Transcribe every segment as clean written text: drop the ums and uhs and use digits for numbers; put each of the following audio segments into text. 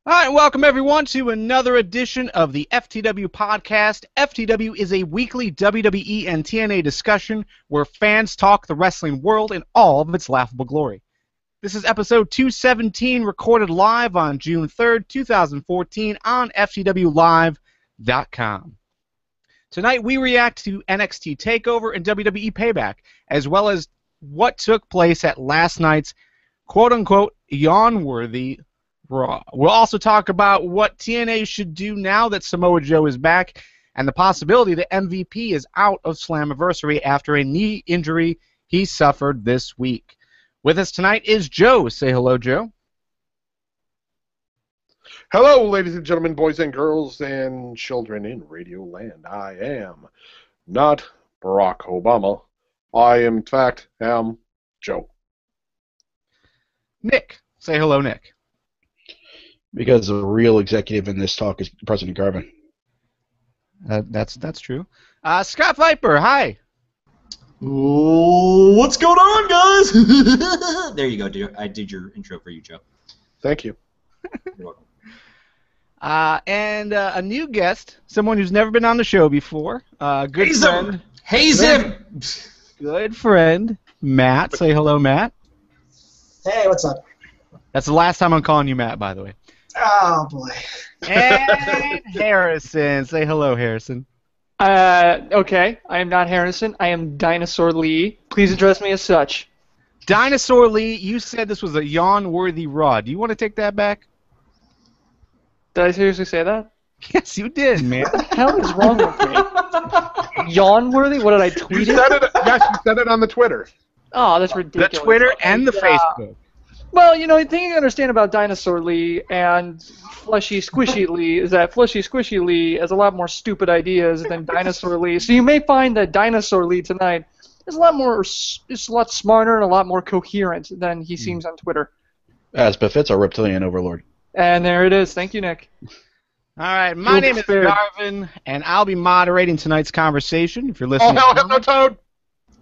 All right, welcome everyone to another edition of the FTW podcast. FTW is a weekly WWE and TNA discussion where fans talk the wrestling world in all of its laughable glory. This is episode 217, recorded live on June 3rd, 2014 on FTWLive.com. Tonight we react to NXT Takeover and WWE Payback, as well as what took place at last night's quote-unquote yawn-worthy Raw. We'll also talk about what TNA should do now that Samoa Joe is back, and the possibility that MVP is out of Slammiversary after a knee injury he suffered this week. With us tonight is Joe. Say hello, Joe. Hello, ladies and gentlemen, boys and girls, and children in Radio Land. I am not Barack Obama. I, in fact, am Joe. Nick. Say hello, Nick. Because the real executive in this talk is President Garvin. That's true. Scott Viper, hi. Ooh, what's going on, guys? There you go, dude. I did your intro for you, Joe. Thank you. You're welcome. And a new guest, someone who's never been on the show before. Good Haze friend. him! Haze him! Good friend, Matt. Say hello, Matt. Hey, what's up? That's the last time I'm calling you Matt, by the way. Oh, boy. And Harrison. Say hello, Harrison. Okay. I am not Harrison. I am Dinosaur Lee. Please address me as such. Dinosaur Lee, you said this was a yawn-worthy Raw. Do you want to take that back? Did I seriously say that? Yes, you did, man. What the hell is wrong with me? Yawn-worthy? What did I tweet You it? said it. Yes, you said it on the Twitter. Oh, that's The ridiculous. Twitter and the Facebook. Well, you know, the thing you understand about Dinosaur Lee and Fleshy Squishy Lee is that Fleshy Squishy Lee has a lot more stupid ideas than Dinosaur Lee. So you may find that Dinosaur Lee tonight is a lot smarter and a lot more coherent than he seems on Twitter. As befits our reptilian overlord. And there it is. Thank you, Nick. All right, my name is Garvin, and I'll be moderating tonight's conversation. If you're listening, Oh, hell, no, Toad!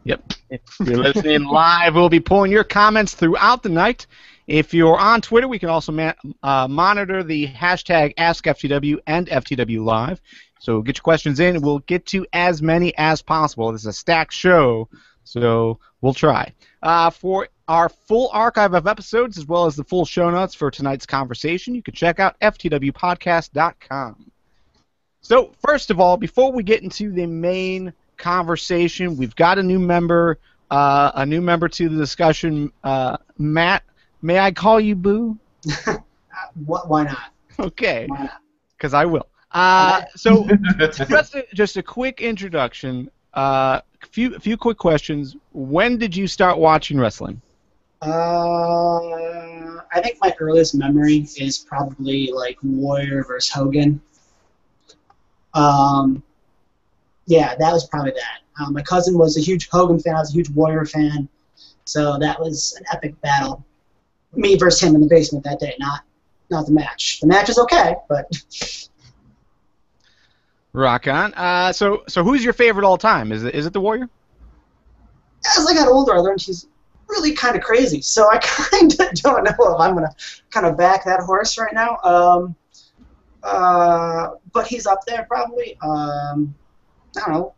Yep. If you're listening live, we'll be pulling your comments throughout the night. If you're on Twitter, we can also monitor the hashtag askFTW and FTW Live. So get your questions in. We'll get to as many as possible. This is a stacked show, so we'll try. For our full archive of episodes, as well as the full show notes for tonight's conversation, you can check out FTWpodcast.com. So, first of all, before we get into the main conversation, we've got a new member to the discussion. Matt, may I call you Boo? Why not? Okay, Why not? because I will. So, just a quick introduction. A few quick questions. When did you start watching wrestling? I think my earliest memory is probably like Warrior versus Hogan. Yeah, that was probably that. My cousin was a huge Hogan fan. I was a huge Warrior fan. So that was an epic battle. Me versus him in the basement that day, not the match. The match is okay, but... Rock on. So who's your favorite all time? Is it the Warrior? As I got older, I learned he's really kind of crazy. So I kind of don't know if I'm going to kind of back that horse right now. But he's up there probably. I don't know.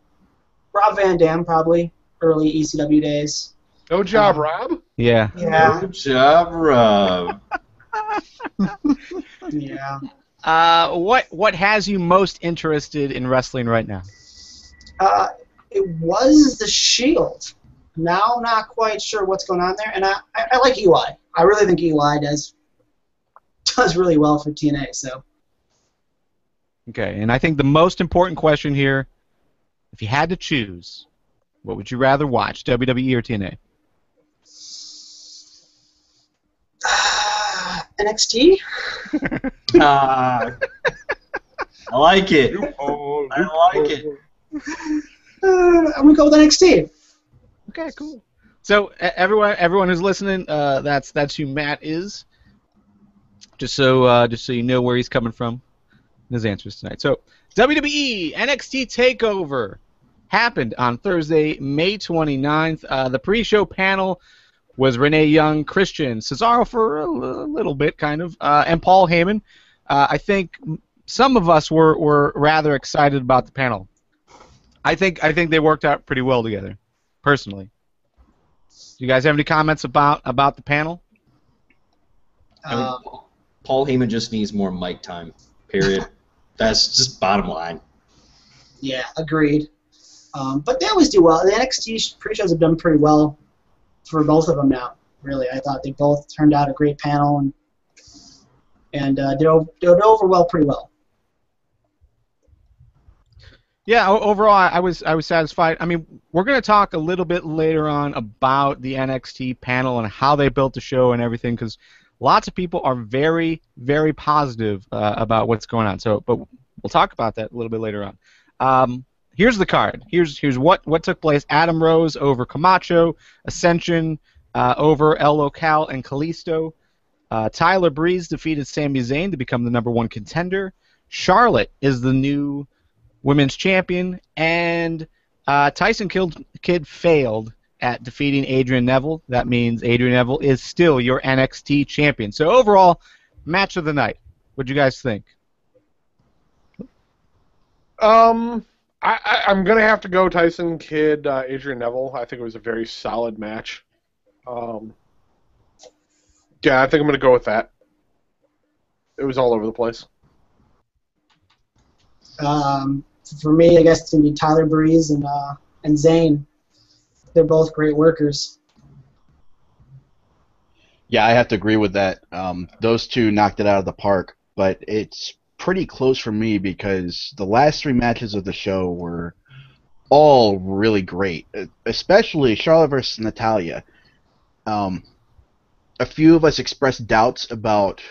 Rob Van Dam probably. Early ECW days. Good job, Rob. Yeah. Yeah. Good job, Rob. Yeah. What has you most interested in wrestling right now? It was the Shield. Now I'm not quite sure what's going on there, and I like Eli. I really think Eli does really well for TNA. So. Okay, and I think the most important question here, if you had to choose, what would you rather watch, WWE or TNA? NXT? I like it. I like it. I'm going to go with NXT. Okay, cool. So everyone who's listening, that's who Matt is. Just so you know where he's coming from. His answers tonight. So WWE NXT Takeover happened on Thursday, May 29th. The pre-show panel was Renee Young, Christian, Cesaro for a little bit, kind of, and Paul Heyman. I think some of us were rather excited about the panel. I think they worked out pretty well together, personally. Do you guys have any comments about the panel? I mean, Paul Heyman just needs more mic time. Period. That's just bottom line. Yeah, agreed. But they always do well. The NXT pre-shows have done pretty well for both of them now. Really, I thought they both turned out a great panel and did over well, pretty well. Yeah, overall, I was satisfied. I mean, we're going to talk a little bit later on about the NXT panel and how they built the show and everything, because lots of people are very, very positive about what's going on. But we'll talk about that a little bit later on. Here's the card. Here's what took place. Adam Rose over Camacho, Ascension over El Local and Kalisto. Tyler Breeze defeated Sami Zayn to become the #1 contender. Charlotte is the new women's champion, and Tyson Kidd failed at defeating Adrian Neville. That means Adrian Neville is still your NXT champion. So overall, match of the night. What'd you guys think? I'm going to have to go Tyson Kidd, Adrian Neville. I think it was a very solid match. Yeah, I think I'm going to go with that. It was all over the place. For me, I guess it's going to be Tyler Breeze and Zayn. They're both great workers. Yeah, I have to agree with that. Those two knocked it out of the park, but it's pretty close for me because the last 3 matches of the show were all really great, especially Charlotte versus Natalya. A few of us expressed doubts about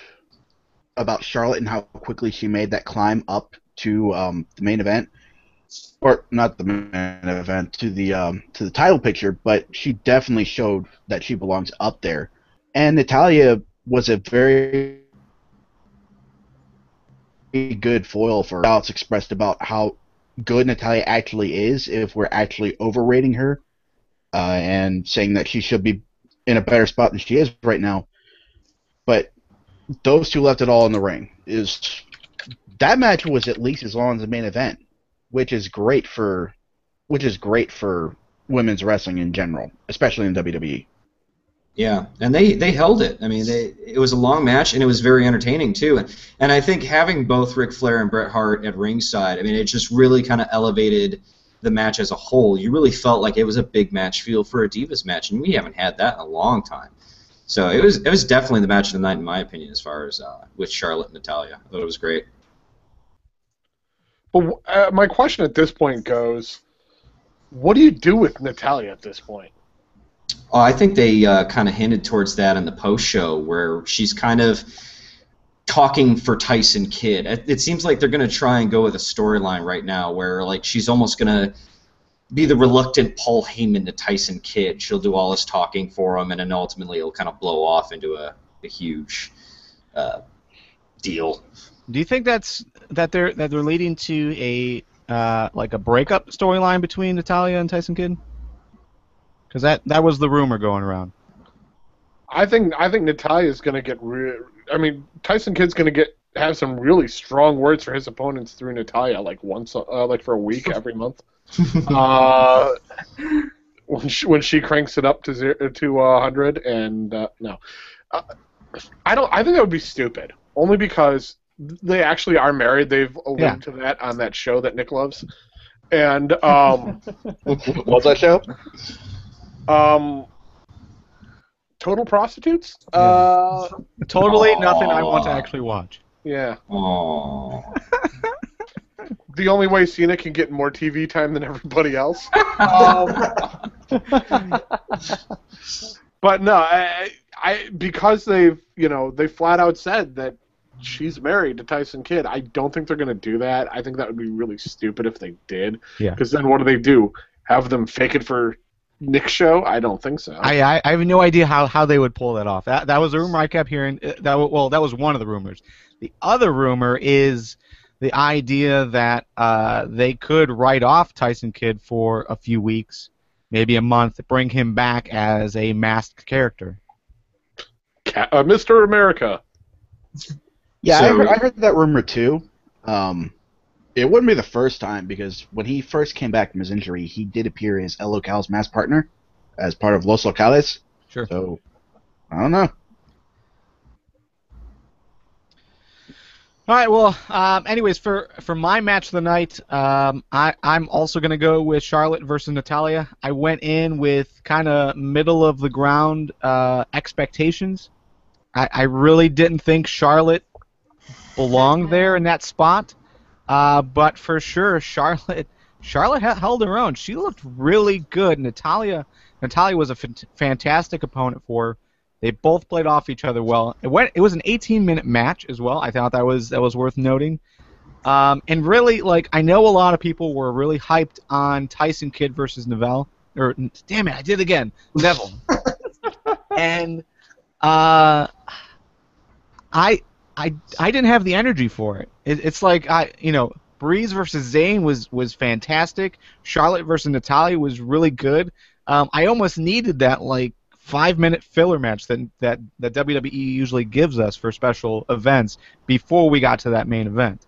Charlotte and how quickly she made that climb up to the main event, or not the main event, to the title picture, but she definitely showed that she belongs up there. And Natalya was a very good foil for doubts expressed about how good Natalya actually is if we're actually overrating her and saying that she should be in a better spot than she is right now. But those two left it all in the ring. That match was at least as long as the main event, which is great for women's wrestling in general, especially in WWE. Yeah, and they held it. I mean, it was a long match, and it was very entertaining, too. And I think having both Ric Flair and Bret Hart at ringside, I mean, it just really kind of elevated the match as a whole. You really felt like it was a big match feel for a Divas match, and we haven't had that in a long time. So it was definitely the match of the night, in my opinion, as far as with Charlotte and Natalya. I thought it was great. But my question at this point goes, what do you do with Natalya at this point? I think they kind of hinted towards that in the post-show, where she's kind of talking for Tyson Kidd. It seems like they're going to try and go with a storyline right now where like she's almost going to be the reluctant Paul Heyman to Tyson Kidd. She'll do all his talking for him, and then ultimately it'll kind of blow off into a huge deal. Do you think that they're leading to a like a breakup storyline between Natalya and Tyson Kidd? Because that was the rumor going around. I think Natalya's going to get. Tyson Kidd's going to have some really strong words for his opponents through Natalya, like once, like for a week every month. When she cranks it up to 100, and no, I think that would be stupid. Only because they actually are married. They've alluded to that on that show that Nick loves, and what's that show? Total Prostitutes? Yeah. Totally nothing I want to actually watch. Yeah. Aww. The only way Cena can get more TV time than everybody else. But no, I because they flat out said that she's married to Tyson Kidd. I don't think they're going to do that. I think that would be really stupid if they did. Yeah. Because then what do? Have them fake it for Nick's show? I don't think so. I have no idea how they would pull that off. That was a rumor I kept hearing. That was one of the rumors. The other rumor is the idea that they could write off Tyson Kidd for a few weeks, maybe a month, bring him back as a masked character. Mr. America. Yeah, So, I heard that rumor too. It wouldn't be the first time because when he first came back from his injury, he did appear as El Local's mass partner as part of Los Locales. Sure. So, I don't know. All right. Well, anyways, for my match of the night, I'm also going to go with Charlotte versus Natalya. I went in with kind of middle of the ground expectations. I really didn't think Charlotte belonged there in that spot, but for sure, Charlotte held her own. She looked really good. Natalya was a fantastic opponent for her. They both played off each other well. It was an 18-minute match as well. I thought that was worth noting. And really, like, I know a lot of people were really hyped on Tyson Kidd versus Neville. Or damn it, I did it again. Neville. And I didn't have the energy for it. It's like Breeze versus Zayn was fantastic. Charlotte versus Natalya was really good. I almost needed that 5-minute filler match that WWE usually gives us for special events before we got to that main event.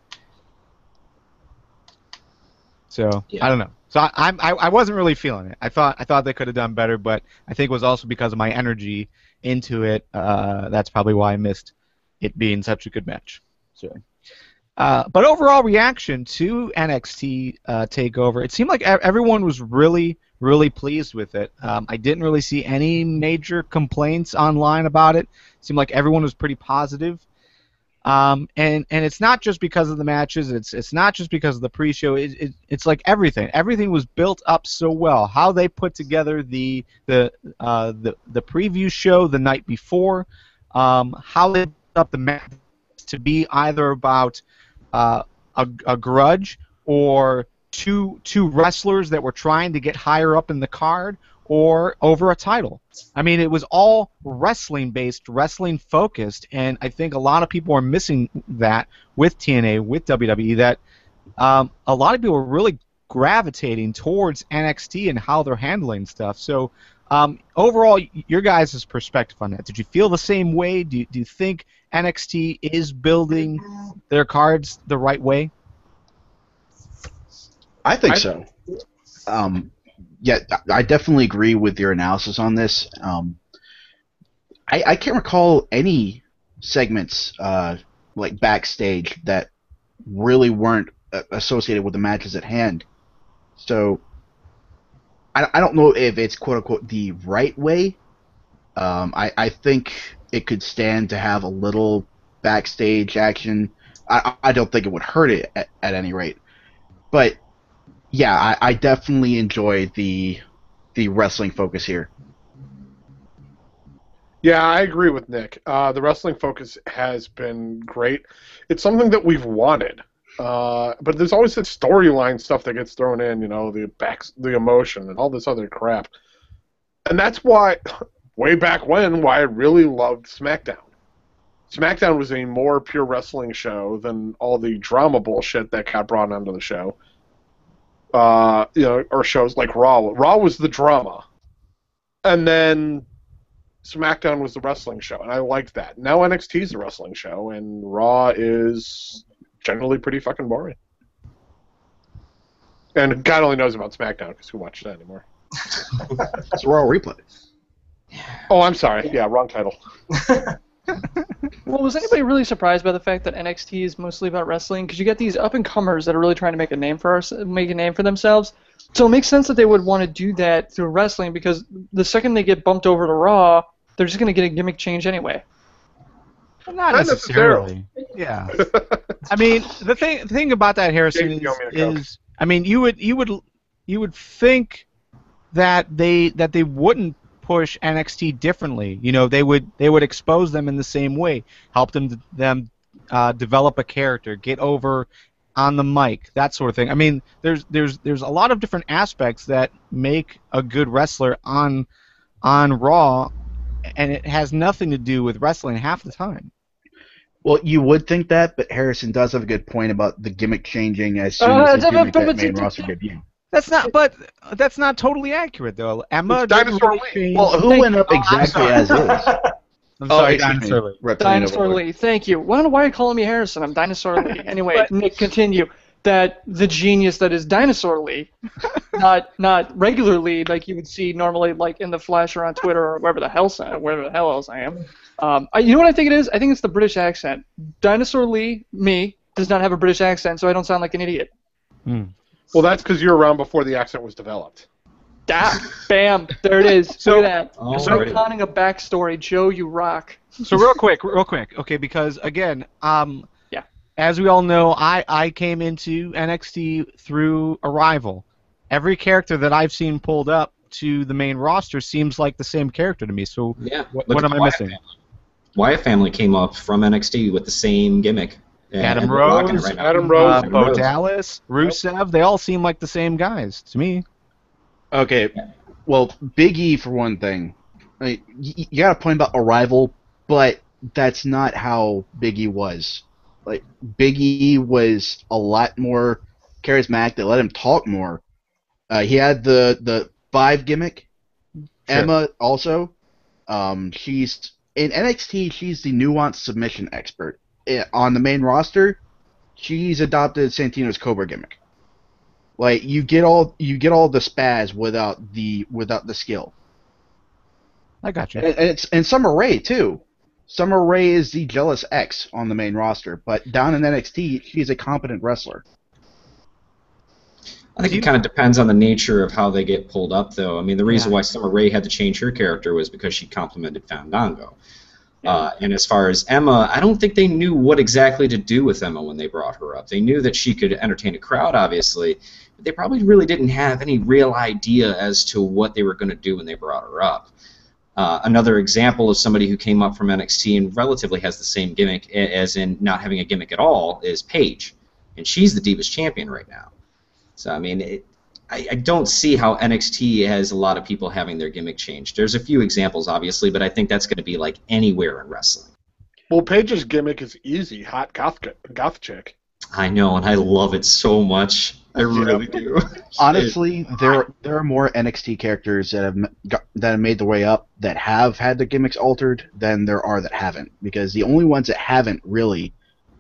So yeah. I don't know. So I wasn't really feeling it. I thought they could have done better, but I think it was also because of my energy into it. That's probably why I missed it being such a good match. So. But overall reaction to NXT Takeover, it seemed like everyone was really pleased with it. I didn't really see any major complaints online about it. It seemed like everyone was pretty positive. And it's not just because of the matches. It's not just because of the pre-show. It's like everything. Everything was built up so well. How they put together the preview show the night before. How they built up the match to be either about a grudge or two wrestlers that were trying to get higher up in the card or over a title. I mean, it was all wrestling-based, wrestling-focused, and I think a lot of people are missing that with TNA, with WWE, that a lot of people are really gravitating towards NXT and how they're handling stuff. So overall, your guys' perspective on that, did you feel the same way? Do you think NXT is building their cards the right way? I think so. Yeah, I definitely agree with your analysis on this. I can't recall any segments like backstage that really weren't associated with the matches at hand. So I don't know if it's quote unquote the right way. I think it could stand to have a little backstage action. I don't think it would hurt it at any rate. But yeah, I definitely enjoy the wrestling focus here. Yeah, I agree with Nick. The wrestling focus has been great. It's something that we've wanted. But there's always that storyline stuff that gets thrown in, the emotion and all this other crap. And that's why, way back when, why I really loved SmackDown. SmackDown was a more pure wrestling show than all the drama bullshit that got brought onto the show. Or shows like Raw. Raw was the drama. And then SmackDown was the wrestling show, and I liked that. Now NXT is the wrestling show, and Raw is generally pretty fucking boring. And God only knows about SmackDown, because who watches that anymore? It's a Raw replay. Oh, I'm sorry. Yeah, wrong title. Well, was anybody really surprised by the fact that NXT is mostly about wrestling? Because you get these up-and-comers that are really trying to make a name for themselves. So it makes sense that they would want to do that through wrestling, because the second they get bumped over to Raw, they're just going to get a gimmick change anyway. Well, not necessarily. Yeah. I mean, the thing about that, Harrison, is I mean, you would think that they wouldn't push NXT differently. They would expose them in the same way, help them develop a character, get over on the mic, that sort of thing. I mean, there's a lot of different aspects that make a good wrestler on Raw, and it has nothing to do with wrestling half the time. Well, you would think that, but Harrison does have a good point about the gimmick changing as soon as the gimmick that main roster debut. That's not totally accurate though. Emma dinosaur really Well, who went up exactly as is? I'm sorry, excuse me. Dinosaur Lee. Reptilian Dinosaur Overlord. Lee, thank you. Well, I don't know why you're calling me Harrison. I'm Dinosaur Lee. Anyway, Nick, continue. That the genius that is Dinosaur Lee, not regular Lee like you would see normally, like in the Flash or on Twitter or wherever the hell else I am. You know what I think it is? I think it's the British accent. Dinosaur Lee, me, does not have a British accent, so I don't sound like an idiot. Well, that's because you're around before the accent was developed. Bam, there it is. So- Look at that. Alrighty. So recounting a backstory, Joe, you rock. So real quick, okay, because again, as we all know, I came into NXT through Arrival. Every character that I've seen pulled up to the main roster seems like the same character to me. So Yeah. what am I missing? Wyatt family came up from NXT with the same gimmick. Adam they're rocking it Rose, right now. Adam Rose, Bo Dallas, Rusev, they all seem like the same guys to me. Okay, well, Big E for one thing. I mean, you got a point about Arrival, but that's not how Big E was. Like, Big E was a lot more charismatic. They let him talk more. He had the 5 gimmick. Sure. Emma also. She's in NXT. She's the nuanced submission expert. On the main roster, she's adopted Santino's Cobra gimmick. Like, you get all the spaz without the skill. I got you. And Summer Rae too. Summer Rae is the jealous ex on the main roster, but down in NXT, she's a competent wrestler. I think it kind of depends on the nature of how they get pulled up, though. I mean, the reason why Summer Rae had to change her character was because she complimented Fandango. And as far as Emma, I don't think they knew what exactly to do with Emma when they brought her up. They knew that she could entertain a crowd, obviously, but they probably really didn't have any real idea as to what they were going to do when they brought her up. Another example of somebody who came up from NXT and relatively has the same gimmick, as in not having a gimmick at all, is Paige. And she's the Divas Champion right now. So, I mean, I don't see how NXT has a lot of people having their gimmick changed. There's a few examples, obviously, but I think that's going to be like anywhere in wrestling. Well, Paige's gimmick is easy, hot goth chick. I know, and I love it so much. I really do. Honestly, there are more NXT characters that have made their way up that have had their gimmicks altered than there are that haven't. Because the only ones that haven't really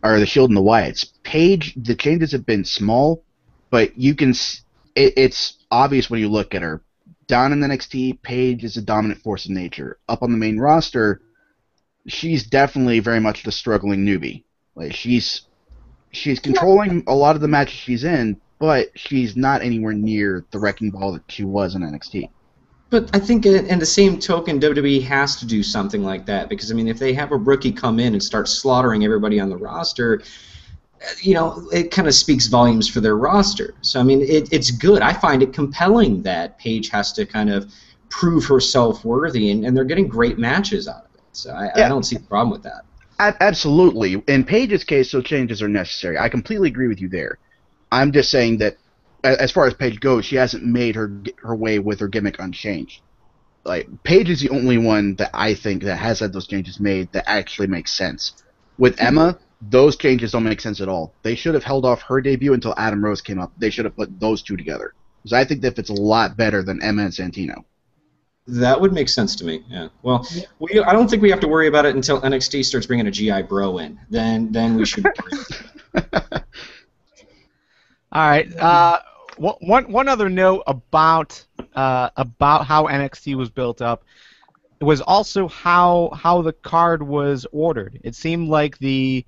are the Shield and the Wyatts. Paige, the changes have been small, but you can. It's obvious when you look at her. Down in NXT, Paige is a dominant force of nature. Up on the main roster, she's definitely very much the struggling newbie. Like she's controlling a lot of the matches she's in, but she's not anywhere near the wrecking ball that she was in NXT. But I think in the same token, WWE has to do something like that because, I mean, if they have a rookie come in and start slaughtering everybody on the roster, you know, it kind of speaks volumes for their roster. So, I mean, it's good. I find it compelling that Paige has to kind of prove herself worthy, and they're getting great matches out of it. So I don't see the problem with that. Absolutely. In Paige's case, those changes are necessary. I completely agree with you there. I'm just saying that as far as Paige goes, she hasn't made her way with her gimmick unchanged. Like, Paige is the only one that I think that has had those changes made that actually makes sense. With Emma, those changes don't make sense at all. They should have held off her debut until Adam Rose came up. They should have put those two together. Because I think that fits a lot better than Emma and Santino. That would make sense to me, yeah. Well, I don't think we have to worry about it until NXT starts bringing a GI Bro in. Then we should worry. All right. One other note about how NXT was built up was also how the card was ordered. It seemed like the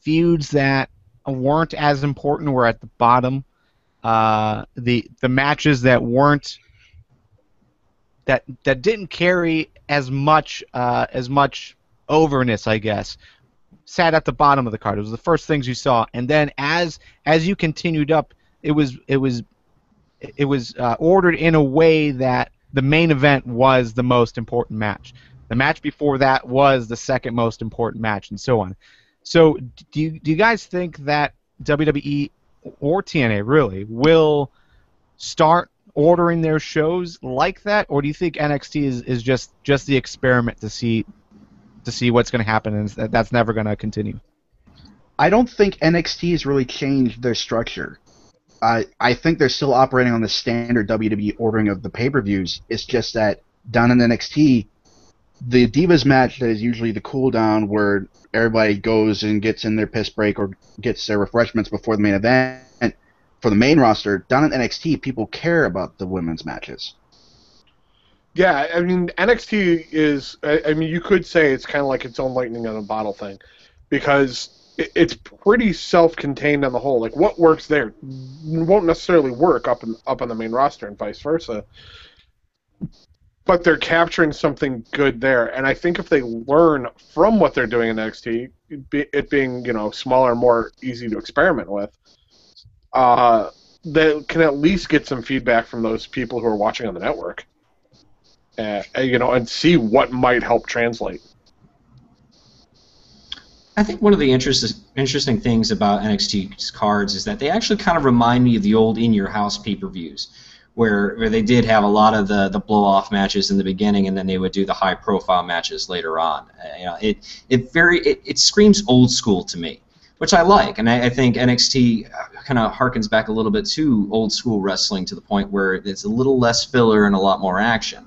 feuds that weren't as important were at the bottom. The matches that weren't that didn't carry as much overness, I guess, sat at the bottom of the card. It was the first things you saw, and then as you continued up, it was ordered in a way that the main event was the most important match. The match before that was the second most important match, and so on. So, do you guys think that WWE or TNA really will start ordering their shows like that, or do you think NXT is just the experiment to see what's going to happen, and that's never going to continue? I don't think NXT has really changed their structure. I think they're still operating on the standard WWE ordering of the pay-per-views. It's just that down in NXT, the Divas match that is usually the cool down where everybody goes and gets in their piss break or gets their refreshments before the main event. For the main roster, down at NXT, people care about the women's matches. Yeah, I mean, NXT is, I mean, you could say it's kind of like its own lightning in a bottle thing, because it's pretty self-contained on the whole. Like, what works there won't necessarily work up on the main roster and vice versa. But they're capturing something good there, and I think if they learn from what they're doing in NXT, it being, you know, smaller and more easy to experiment with, they can at least get some feedback from those people who are watching on the network. You know, and see what might help translate. I think one of the interesting things about NXT's cards is that they actually kind of remind me of the old In Your House pay-per-views, where they did have a lot of the blow-off matches in the beginning, and then they would do the high-profile matches later on. You know, it screams old school to me, which I like, and I think NXT kind of harkens back a little bit to old school wrestling to the point where it's a little less filler and a lot more action.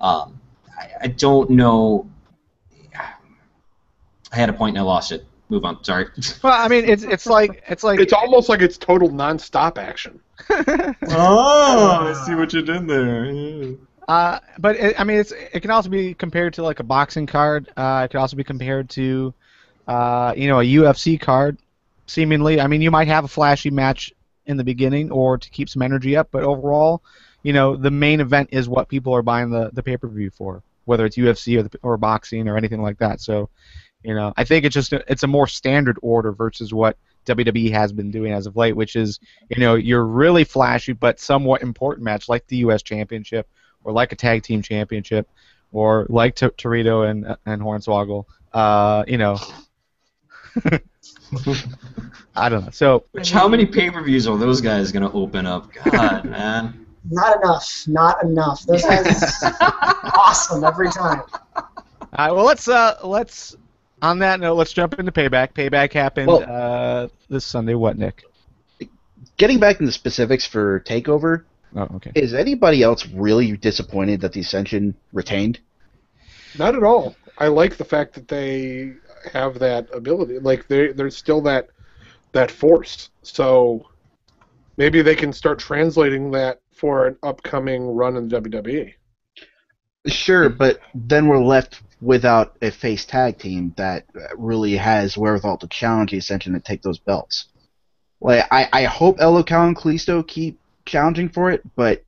I don't know. I had a point and I lost it. Move on. Sorry. Well, I mean, it's almost like it's total non-stop action. Oh, I see what you did there. But I mean, it can also be compared to like a boxing card. It could also be compared to, you know, a UFC card. Seemingly, I mean, you might have a flashy match in the beginning or to keep some energy up, but overall, you know, the main event is what people are buying the pay-per-view for, whether it's UFC or boxing or anything like that. So, you know, I think it's a more standard order versus what WWE has been doing as of late, which is, you know, your really flashy but somewhat important match like the U.S. Championship or like a Tag Team Championship or like Torito and Hornswoggle. You know, I don't know. So, how many pay-per-views are those guys going to open up? God, man. Not enough. Not enough. Those guys are awesome every time. All right. Well, let's. On that note, let's jump into Payback. Payback happened this Sunday. What, Nick? Getting back into the specifics for Takeover. Oh, okay. Is anybody else really disappointed that the Ascension retained? Not at all. I like the fact that they have that ability. Like there's still that force. So maybe they can start translating that for an upcoming run in the WWE. Sure, but then we're left without a face tag team that really has wherewithal to challenge the Ascension to take those belts. Like I hope Cal and Kalisto keep challenging for it, but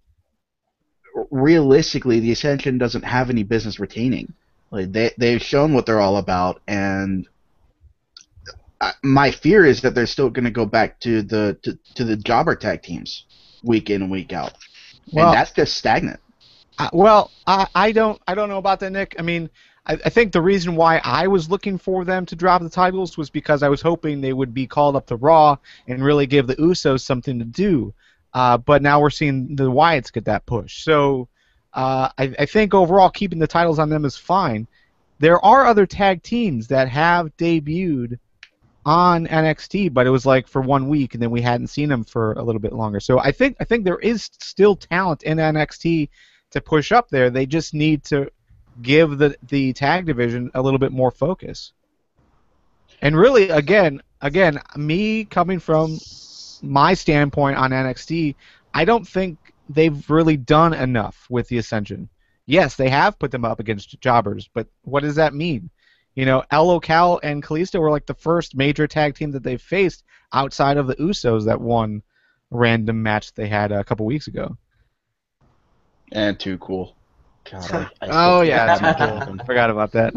realistically, the Ascension doesn't have any business retaining. Like they've shown what they're all about, and my fear is that they're still going to go back to the jobber tag teams week in and week out, and that's just stagnant. I don't know about that, Nick. I mean, I think the reason why I was looking for them to drop the titles was because I was hoping they would be called up to Raw and really give the Usos something to do. But now we're seeing the Wyatts get that push. So I think overall keeping the titles on them is fine. There are other tag teams that have debuted on NXT, but it was like for 1 week, and then we hadn't seen them for a little bit longer. So I think there is still talent in NXT to push up there. They just need to give the tag division a little bit more focus. And really, again, me coming from my standpoint on NXT, I don't think they've really done enough with the Ascension. Yes, they have put them up against jobbers, but what does that mean? You know, Cal and Kalisto were like the first major tag team that they've faced outside of the Usos that won a random match they had a couple weeks ago. And Too Cool. God, oh yeah, Too Cool. Forgot about that.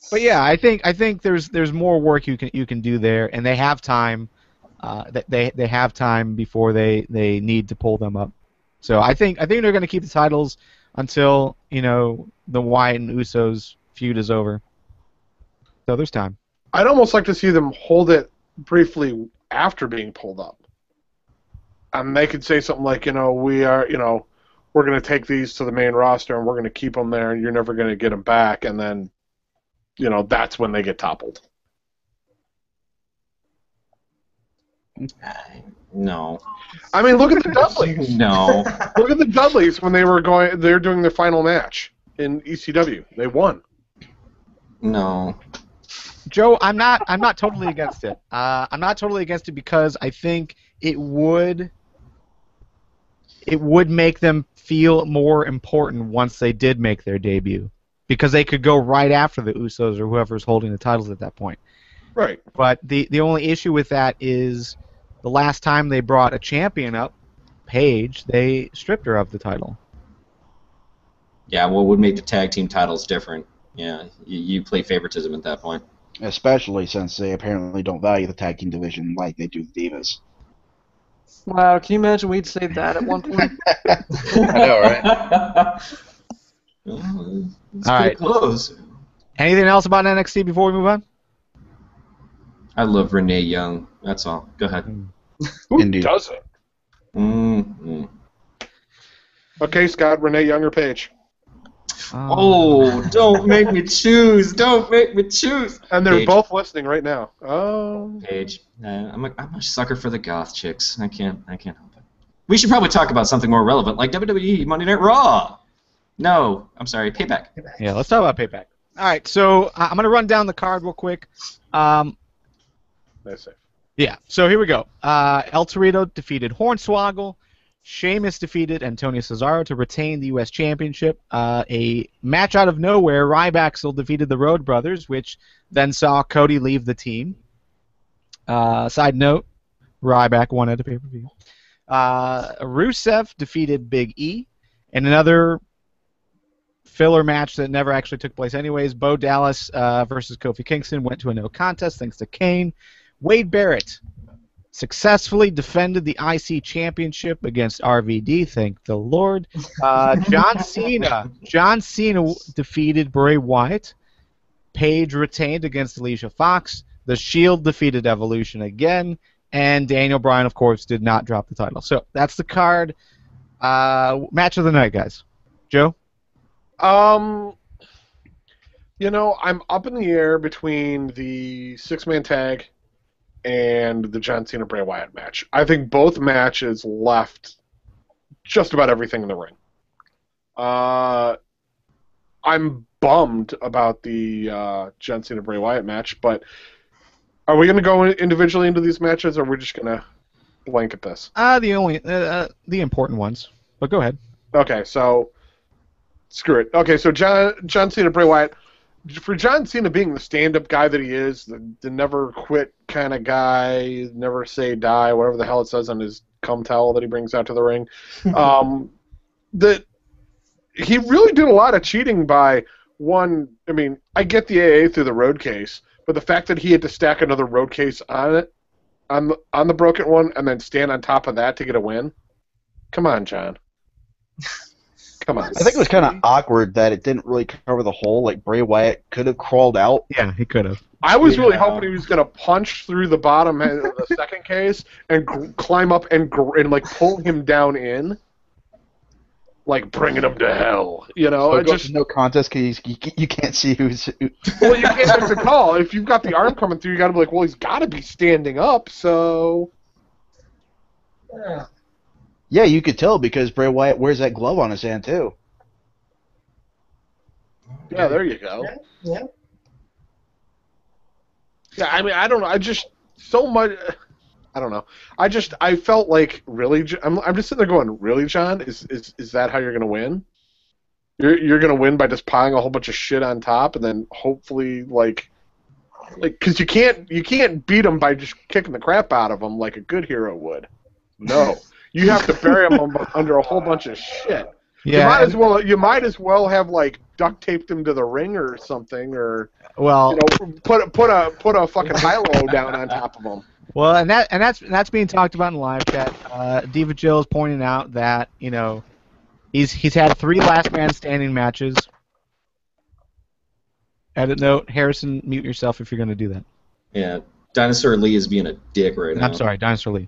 But yeah, I think there's more work you can do there, and they have time. They have time before they need to pull them up. So I think they're going to keep the titles until, you know, the Wyatt and Usos feud is over. So there's time. I'd almost like to see them hold it briefly after being pulled up. They could say something like, you know, we're going to take these to the main roster and we're going to keep them there and you're never going to get them back, and then, you know, that's when they get toppled. No. I mean, look at the Dudleys. No. Look at the Dudleys when they're doing their final match in ECW. They won. No. Joe, I'm not totally against it. I'm not totally against it because I think it would make them feel more important once they did make their debut, because they could go right after the Usos or whoever's holding the titles at that point. Right. But the only issue with that is the last time they brought a champion up, Paige, they stripped her of the title. Yeah, what would make the tag team titles different? Yeah, you play favoritism at that point. Especially since they apparently don't value the tag team division like they do the Divas. Wow, can you imagine we'd say that at one point? I know, right? It's All pretty right. close. Anything else about NXT before we move on? I love Renee Young. That's all. Go ahead. Who Indeed. doesn't? Mm-hmm. Okay, Scott, Renee Young or Paige? Oh, don't make me choose. Don't make me choose. And they're Paige. both listening right now. Oh. Paige. I'm a sucker for the goth chicks. I can't help it. We should probably talk about something more relevant, like WWE Monday Night Raw. No, I'm sorry, Payback. Yeah, let's talk about Payback. All right, so I'm going to run down the card real quick. Nice save. Yeah, so here we go. El Torito defeated Hornswoggle. Sheamus defeated Antonio Cesaro to retain the U.S. Championship. A match out of nowhere, Ryback defeated the Road Brothers, which then saw Cody leave the team. Side note, Ryback won at a pay-per-view. Rusev defeated Big E. And another filler match that never actually took place anyways, Bo Dallas versus Kofi Kingston went to a no contest thanks to Kane. Wade Barrett successfully defended the IC Championship against RVD, thank the Lord. John Cena defeated Bray Wyatt. Paige retained against Alicia Fox. The Shield defeated Evolution again. And Daniel Bryan, of course, did not drop the title. So that's the card. Match of the night, guys. Joe? You know, I'm up in the air between the six-man tag and the John Cena Bray Wyatt match. I think both matches left just about everything in the ring. I'm bummed about the John Cena Bray Wyatt match, but are we going to go individually into these matches, or are we just going to blanket this? The important ones. But go ahead. Okay, so screw it. Okay, so John Cena Bray Wyatt. For John Cena being the stand-up guy that he is, the never quit kind of guy, never say die, whatever the hell it says on his cum towel that he brings out to the ring, that he really did a lot of cheating by one. I mean, I get the AA through the road case, but the fact that he had to stack another road case on it, on the broken one, and then stand on top of that to get a win. Come on, John. Come on. I think it was kind of awkward that it didn't really cover the hole. Like, Bray Wyatt could have crawled out. Yeah, he could have. I was really hoping he was going to punch through the bottom end of the second case and climb up and like pull him down in, like bringing him to hell. You know, So it goes to no contest because you can't see who's. Well, you can't make the call. If you've got the arm coming through, you got to be like, well, he's got to be standing up. So. Yeah, you could tell because Bray Wyatt wears that glove on his hand too. Yeah, there you go. Yeah. Yeah, I mean, I don't know. I just so much. I don't know. I felt like really. I'm just sitting there going, really, John? Is that how you're gonna win? You're gonna win by just piling a whole bunch of shit on top, and then hopefully like because you can't beat them by just kicking the crap out of them like a good hero would. No. You have to bury them under a whole bunch of shit. Yeah, you might as well have like duct taped him to the ring or something, or well, put a fucking high-low down on top of him. Well, and that's being talked about in the live chat. Diva Jill is pointing out that he's had 3 last man standing matches. Edit note: Harrison, mute yourself if you're going to do that. Yeah, Dinosaur Lee is being a dick right now. I'm sorry, Dinosaur Lee.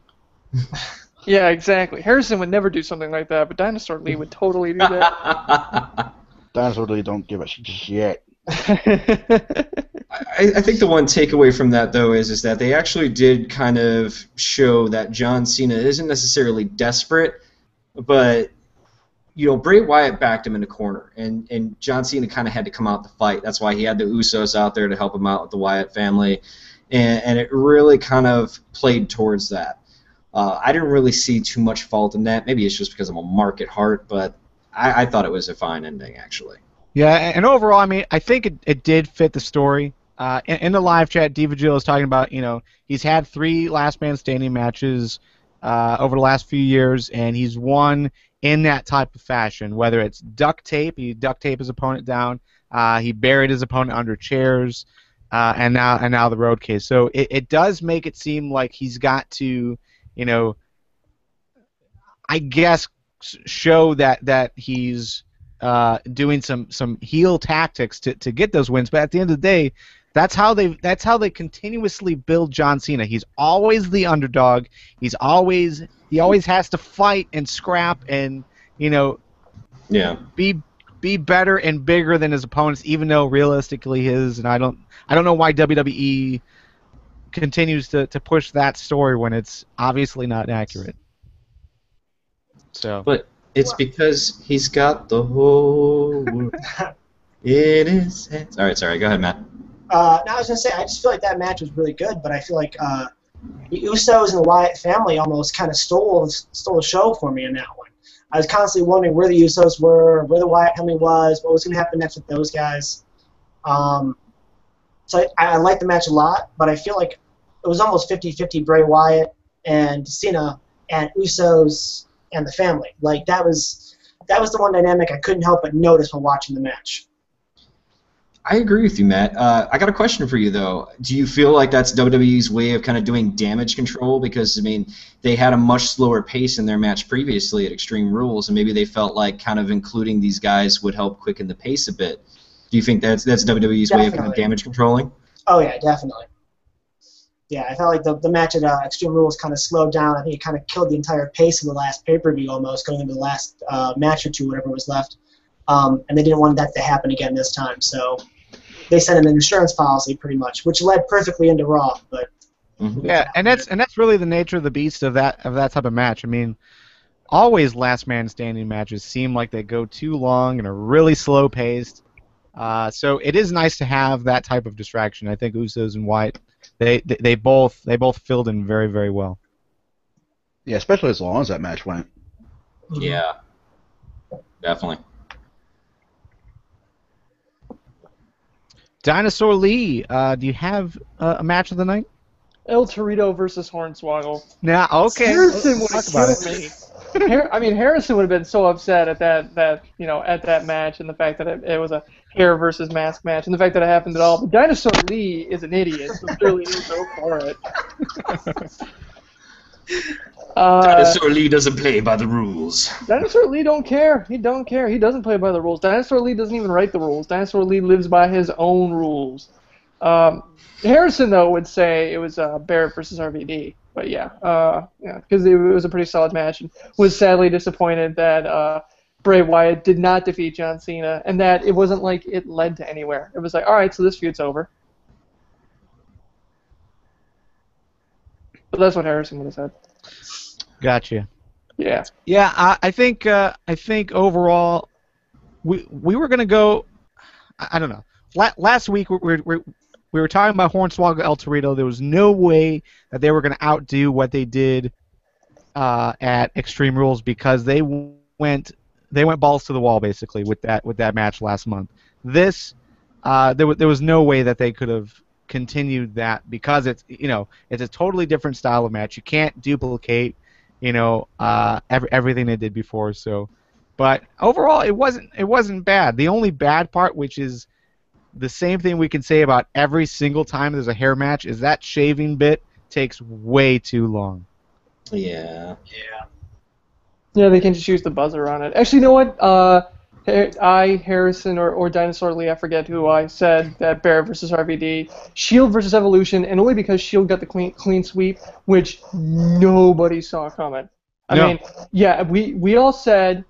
Yeah, exactly. Harrison would never do something like that, but Dinosaur Lee would totally do that. Dinosaur Lee don't give a shit. I think the one takeaway from that, though, is that they actually did kind of show that John Cena isn't necessarily desperate, but Bray Wyatt backed him in the corner, and John Cena kind of had to come out to fight. That's why he had the Usos out there to help him out with the Wyatt family, and it really kind of played towards that. I didn't really see too much fault in that. Maybe it's just because I'm a Mark at heart, but I thought it was a fine ending, actually. Yeah, and overall, I mean, I think it did fit the story. In the live chat, Diva Jill is talking about, he's had 3 last man standing matches over the last few years, and he's won in that type of fashion, whether it's duct tape, he duct taped his opponent down, he buried his opponent under chairs, and now the road case. So it does make it seem like he's got to, I guess, show that he's doing some heel tactics to get those wins. But at the end of the day, that's how they continuously build John Cena. He's always the underdog. He always has to fight and scrap and be better and bigger than his opponents, even though realistically he is. And I don't know why WWE continues to push that story when it's obviously not accurate. So, but it's because he's got the whole world in his hands. All right, sorry. Go ahead, Matt. No, I was gonna say I just feel like that match was really good, but I feel like the Usos and the Wyatt family almost kind of stole the show for me in that one. I was constantly wondering where the Usos were, where the Wyatt family was, what was gonna happen next with those guys. So I liked the match a lot, but I feel like it was almost 50-50 Bray Wyatt and Cena and Usos and the family. Like that was the one dynamic I couldn't help but notice when watching the match. I agree with you, Matt. I got a question for you, though. Do you feel like that's WWE's way of kind of doing damage control? Because, I mean, they had a much slower pace in their match previously at Extreme Rules, and maybe they felt like kind of including these guys would help quicken the pace a bit. Do you think that's WWE's way of kind of damage controlling? Oh, yeah, definitely. Yeah, I felt like the match at Extreme Rules kind of slowed down. I think it kind of killed the entire pace of the last pay-per-view almost, going into the last match or two, whatever was left. And they didn't want that to happen again this time, so they sent in an insurance policy pretty much, which led perfectly into Raw. But yeah, and that's really the nature of the beast of that type of match. I mean, always last man standing matches seem like they go too long and are really slow paced. So it is nice to have that type of distraction. I think Usos and Wyatt they both filled in very, very well. Yeah, especially as long as that match went. Yeah, definitely. Dinosaur Lee, do you have a match of the night? El Torito versus Hornswoggle. Now, okay. Harrison would have killed me. I mean, Harrison would have been so upset at that match, and the fact that it was a hair versus mask match, and the fact that it happened at all. But Dinosaur Lee is an idiot, so clearly he'll go for it. Dinosaur Lee doesn't play by the rules. Dinosaur Lee don't care. He don't care. He doesn't play by the rules. Dinosaur Lee doesn't even write the rules. Dinosaur Lee lives by his own rules. Harrison, though, would say it was Barrett versus RVD. But yeah, because it was a pretty solid match, and was sadly disappointed that Bray Wyatt did not defeat John Cena, and that it wasn't like it led to anywhere. It was like, all right, so this feud's over. But that's what Harrison would have said. Gotcha. Yeah. Yeah, I think overall we were gonna go. I don't know. Last week we were talking about Hornswoggle El Torito. There was no way that they were gonna outdo what they did at Extreme Rules because they went balls to the wall basically with that match last month. This there was no way that they could have continued that because it's a totally different style of match. You can't duplicate everything they did before. So, but overall it wasn't bad. The only bad part, which is the same thing we can say about every single time there's a hair match, is that shaving bit takes way too long. Yeah. Yeah, they can just use the buzzer on it. Actually, you know what? Harrison, or Dinosaur Lee, I forget who I said that Barrett versus RVD, Shield versus Evolution, and only because Shield got the clean sweep, which nobody saw coming. I mean, yeah, we all said,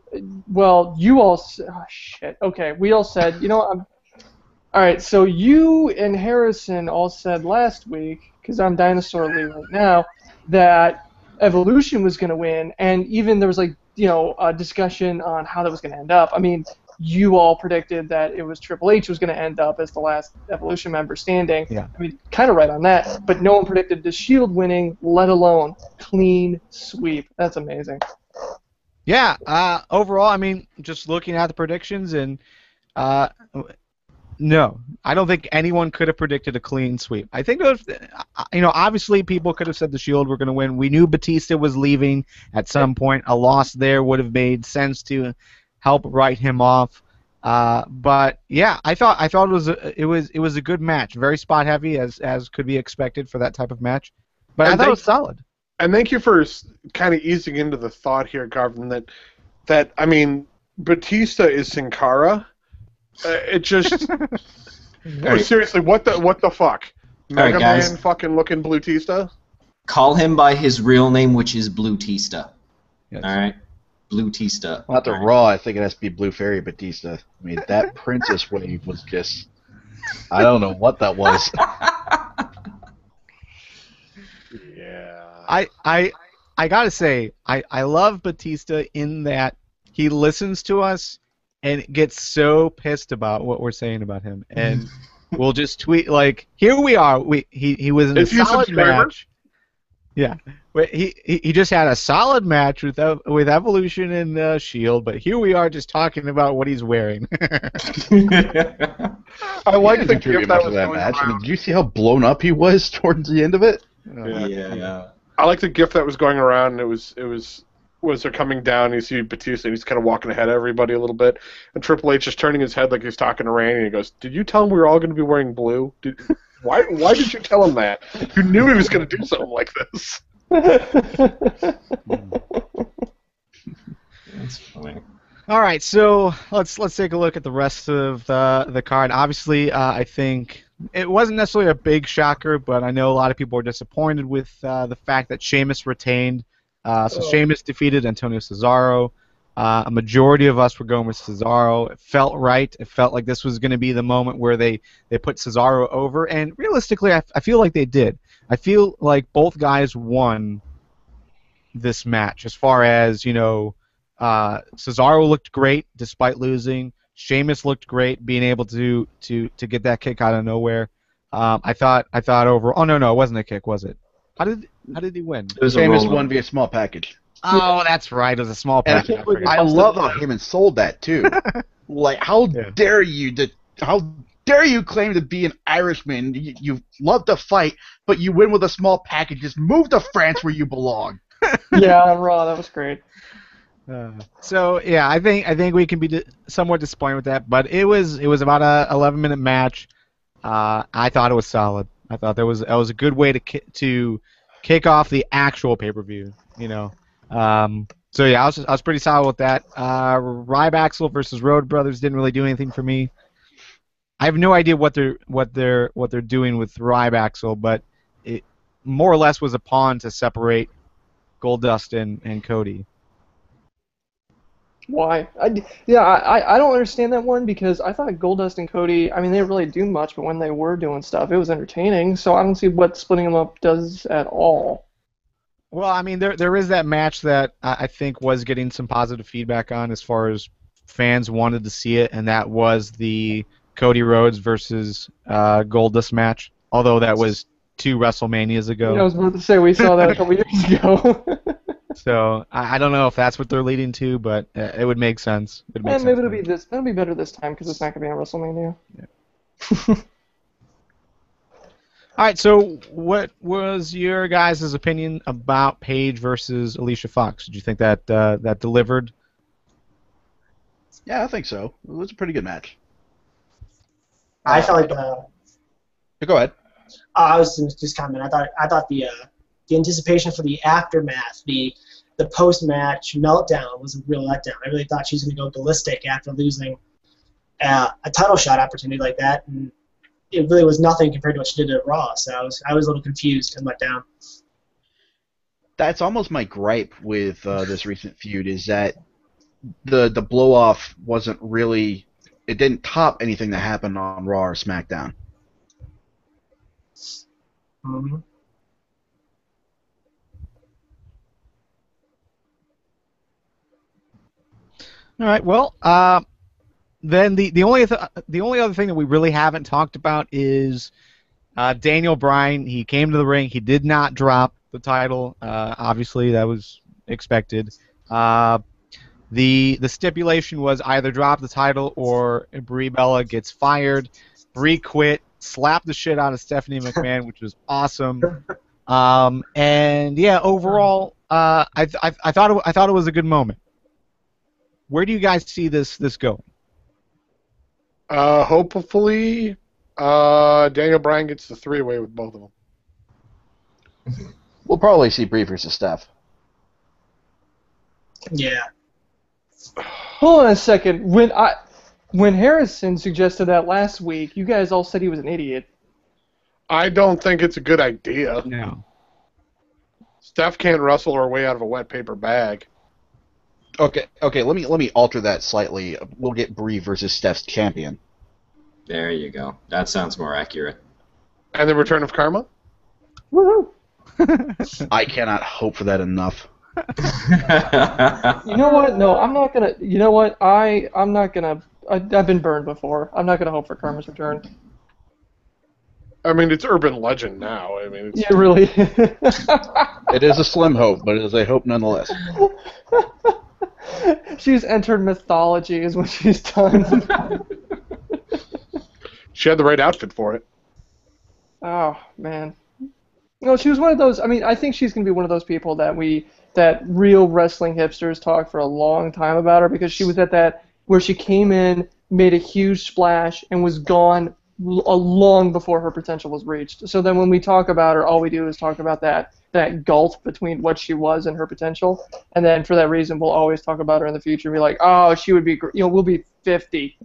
well, you all, shit, okay, we all said, all right, so you and Harrison all said last week, because I'm Dinosaur Lee right now, that Evolution was going to win, and even there was like discussion on how that was going to end up. I mean, you all predicted that it was Triple H was going to end up as the last Evolution member standing. Yeah. I mean, kind of right on that, but no one predicted the Shield winning, let alone clean sweep. That's amazing. Yeah. Overall, I mean, just looking at the predictions and. No, I don't think anyone could have predicted a clean sweep. I think, obviously people could have said the Shield were going to win. We knew Batista was leaving at some point. A loss there would have made sense to help write him off. But yeah, I thought it was a good match, very spot heavy as could be expected for that type of match. But I thought it was solid. And thank you for kind of easing into the thought here, Garvin. That I mean, Batista is Sin Cara. It just seriously, what the fuck? Mega Man fucking looking Blutista? Call him by his real name, which is Blutista. Yes. All right, Blutista. Not the Raw. I think it has to be Blue Fairy Batista. I mean, that Princess wave was just. I don't know what that was. Yeah. I gotta say, I love Batista in that he listens to us. And gets so pissed about what we're saying about him, and we'll just tweet like, "Here we are. He was in a solid match." Yeah, he just had a solid match with Evolution and Shield, but here we are just talking about what he's wearing. I like the gift that was going match. around. I mean, did you see how blown up he was towards the end of it? Yeah. I like the gift that was going around. And it was they're coming down, and you see Batista, and he's kind of walking ahead of everybody a little bit, and Triple H is turning his head like he's talking to Randy, and he goes, "Did you tell him we were all going to be wearing blue? Why did you tell him that? You knew he was going to do something like this." That's funny. All right, so let's take a look at the rest of the card. Obviously, I think it wasn't necessarily a big shocker, but I know a lot of people are disappointed with the fact that Sheamus retained. Sheamus defeated Antonio Cesaro. A majority of us were going with Cesaro. It felt right. It felt like this was going to be the moment where they put Cesaro over, and realistically, I feel like they did. I feel like both guys won this match. As far as Cesaro looked great despite losing. Sheamus looked great being able to get that kick out of nowhere. I thought over. Oh no, it wasn't a kick, was it? How did he win? Sheamus won via small package. Oh, that's right. It was a small package. I love how Heyman sold that too. Like, how dare you claim to be an Irishman? You love to fight, but you win with a small package. Just move to France where you belong. Yeah, on Raw, that was great. So yeah, I think we can be somewhat disappointed with that, but it was about a 11-minute match. I thought it was solid. I thought that was a good way to kick off the actual pay-per-view. So yeah, I was pretty solid with that. Ryback versus Road Brothers didn't really do anything for me. I have no idea what they're doing with Ryback, but it more or less was a pawn to separate Goldust and Cody. Why? I don't understand that one, because I thought Goldust and Cody, I mean, they didn't really do much, but when they were doing stuff, it was entertaining, so I don't see what splitting them up does at all. Well, I mean, there is that match that I think was getting some positive feedback on as far as fans wanted to see it, and that was the Cody Rhodes versus Goldust match, although that was 2 WrestleManias ago. Yeah, I was about to say, we saw that a couple years ago. So I don't know if that's what they're leading to, but it would make sense. Maybe it'll be this. That'll be better this time because it's not gonna be on WrestleMania. Yeah. All right. So what was your guys' opinion about Paige versus Alicia Fox? Did you think that that delivered? Yeah, I think so. It was a pretty good match. I felt like Go ahead. I was just commenting. I thought the anticipation for the aftermath, the post-match meltdown was a real letdown. I really thought she was going to go ballistic after losing a title shot opportunity like that, and it really was nothing compared to what she did at Raw. So I was a little confused and let down. That's almost my gripe with this recent feud, is that the blow-off wasn't really... It didn't top anything that happened on Raw or SmackDown. Mm-hmm. All right. Well, then the only other thing that we really haven't talked about is Daniel Bryan. He came to the ring. He did not drop the title. Obviously, that was expected. The stipulation was either drop the title or Brie Bella gets fired. Brie quit, slapped the shit out of Stephanie McMahon, which was awesome. And yeah, overall, I thought it was a good moment. Where do you guys see this going? Hopefully, Daniel Bryan gets the three-way with both of them. We'll probably see Brie versus Steph. Yeah. Hold on a second. When Harrison suggested that last week, you guys all said he was an idiot. I don't think it's a good idea. No. Steph can't wrestle her way out of a wet paper bag. Okay. Let me alter that slightly. We'll get Brie versus Steph's champion. There you go. That sounds more accurate. And the return of Karma? Woohoo! I cannot hope for that enough. You know what? No, I'm not gonna. You know what? I'm not gonna. I've been burned before. I'm not gonna hope for Karma's return. I mean, it's urban legend now. I mean, it's Yeah, really. It is a slim hope, but it is a hope nonetheless. She's entered mythology, is what she's done. She had the right outfit for it. Oh man. No, she was one of those. I mean, I think she's gonna be one of those people that real wrestling hipsters talk for a long time about her, because she was at that where she came in, made a huge splash, and was gone long before her potential was reached. So then when we talk about her, all we do is talk about that gulf between what she was and her potential, and then for that reason we'll always talk about her in the future and be like, oh, she would be, we'll be 50,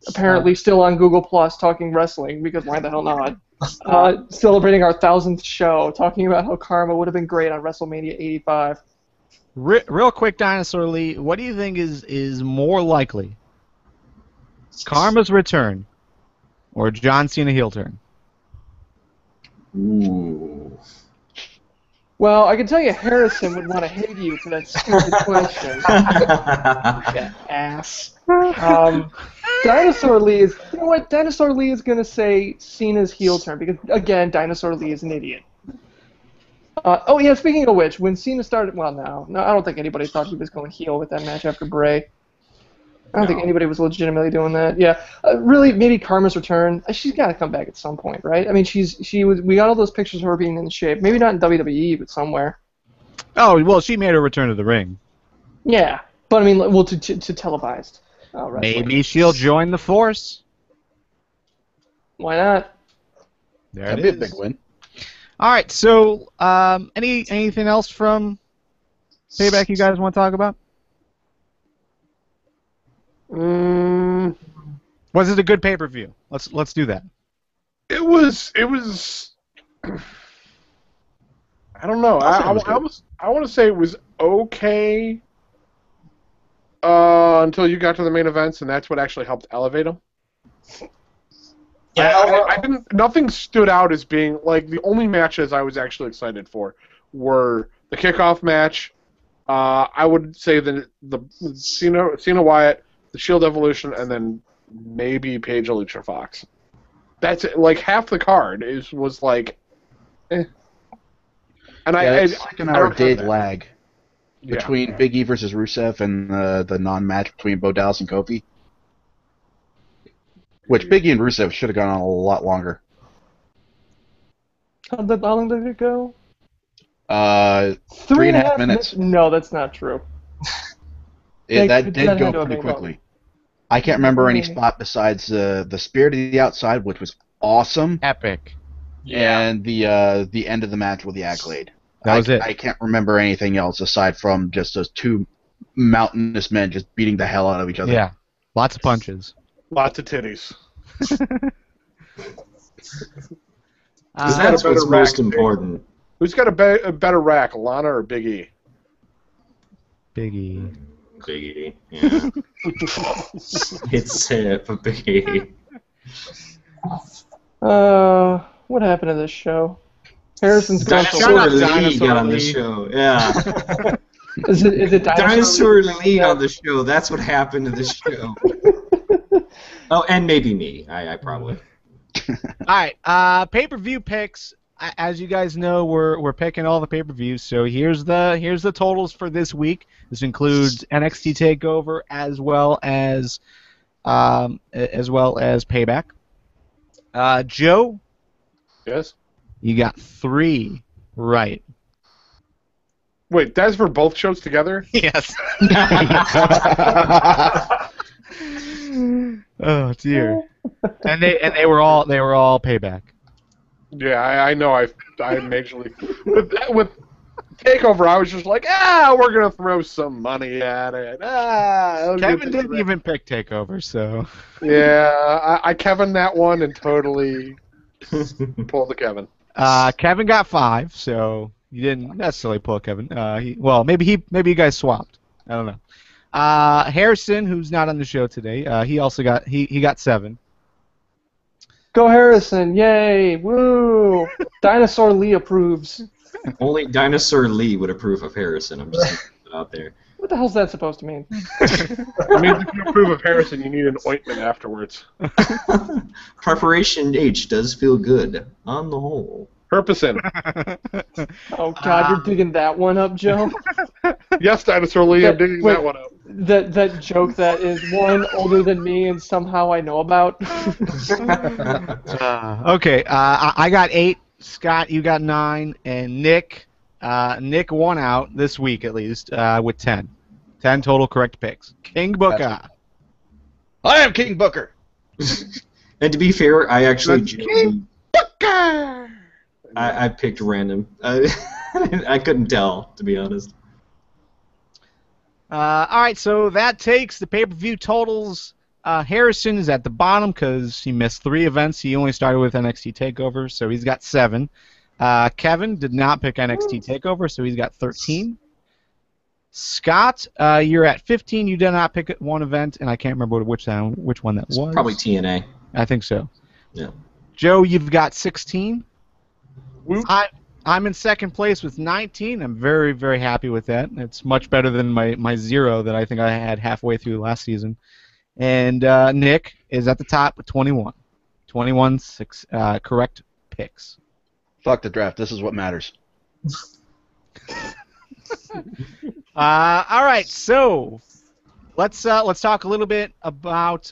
apparently still on Google Plus talking wrestling, because why the hell not? Celebrating our 1000th show, talking about how Karma would have been great on WrestleMania 85. Real quick, Dinosaur Lee, what do you think is more likely? Karma's return or John Cena heel turn? Ooh. Well, I can tell you Harrison would want to hate you for that stupid question. Yeah, ass. Dinosaur Lee is, you know what, Dinosaur Lee is going to say Cena's heel turn, because, again, Dinosaur Lee is an idiot. Oh, yeah, speaking of which, when Cena started, well, no, I don't think anybody thought he was going heel with that match after Bray. I don't think anybody was legitimately doing that. Yeah, really, maybe Karma's return. She's got to come back at some point, right? I mean, we got all those pictures of her being in shape. Maybe not in WWE, but somewhere. Oh, well, she made her return to the ring. Yeah, but I mean, well, to televised wrestling. Maybe she'll join the Force. Why not? That'd be a big win. All right, so anything else from Payback you guys want to talk about? Was it a good pay-per-view? Let's do that. It was. I don't know. I want to say it was okay until you got to the main events, and that's what actually helped elevate them. Yeah, I didn't. Nothing stood out as being like the only matches I was actually excited for were the kickoff match. I would say the Cena Wyatt, the Shield Evolution, and then maybe Paige Alicia Fox. That's it. Like half the card was like, eh. And it's like an hour-day lag between Big E versus Rusev and the non-match between Bo Dallas and Kofi. Which Big E and Rusev should have gone on a lot longer. How long did it go? 3.5 minutes. No, that's not true. That did go pretty quickly. I can't remember any spot besides the Spirit of the Outside, which was awesome. Epic. And the end of the match with the Accolade. That was it. I can't remember anything else aside from just those two mountainous men just beating the hell out of each other. Yeah, lots of punches. Lots of titties. That's what's most important. Who's got a better rack, Lana or Big E? Big E. Big E, yeah. It's a Big E. What happened to this show? Harrison's gone Dinosaur Lee got on the show, yeah. Is it Dinosaur Lee on the show? That's what happened to the show. Oh, and maybe me. I probably. All right, pay-per-view picks. As you guys know, we're picking all the pay-per-views. So here's the totals for this week. This includes NXT Takeover as well as Payback. Joe. Yes. You got 3 right. Wait, that's for both shows together? Yes. Oh dear. And they were all Payback. Yeah, I know. I majorly with Takeover. I was just like, we're gonna throw some money at it. Kevin didn't even pick Takeover, so. Yeah, I Kevin that one and totally pulled the Kevin. Kevin got 5, so you didn't necessarily pull Kevin. Maybe you guys swapped. I don't know. Harrison, who's not on the show today, he also got 7. Go Harrison! Yay! Woo! Dinosaur Lee approves. Only Dinosaur Lee would approve of Harrison. I'm just putting it out there. What the hell's that supposed to mean? I mean, if you approve of Harrison, you need an ointment afterwards. Preparation H does feel good on the whole. Herpecin. Oh God, you're digging that one up, Joe. Yes, Dinosaur Lee, I'm digging that one up. That joke that is one older than me and somehow I know about. Okay, I got 8. Scott, you got 9, and Nick won out this week at least with 10. 10 total correct picks. King Booker. I am King Booker. And to be fair, I actually King Booker. I picked random. I couldn't tell, to be honest. All right, so that takes the pay-per-view totals. Harrison is at the bottom because he missed 3 events. He only started with NXT Takeover, so he's got 7. Kevin did not pick NXT Takeover, so he's got 13. Scott, you're at 15. You did not pick one event, and I can't remember which one that was. Probably TNA. I think so. Yeah. Joe, you've got 16. Whoop. I'm in second place with 19. I'm very, very happy with that. It's much better than my 0 that I think I had halfway through last season. And Nick is at the top with 21. 21 correct picks. Fuck the draft. This is what matters. All right, so let's talk a little bit about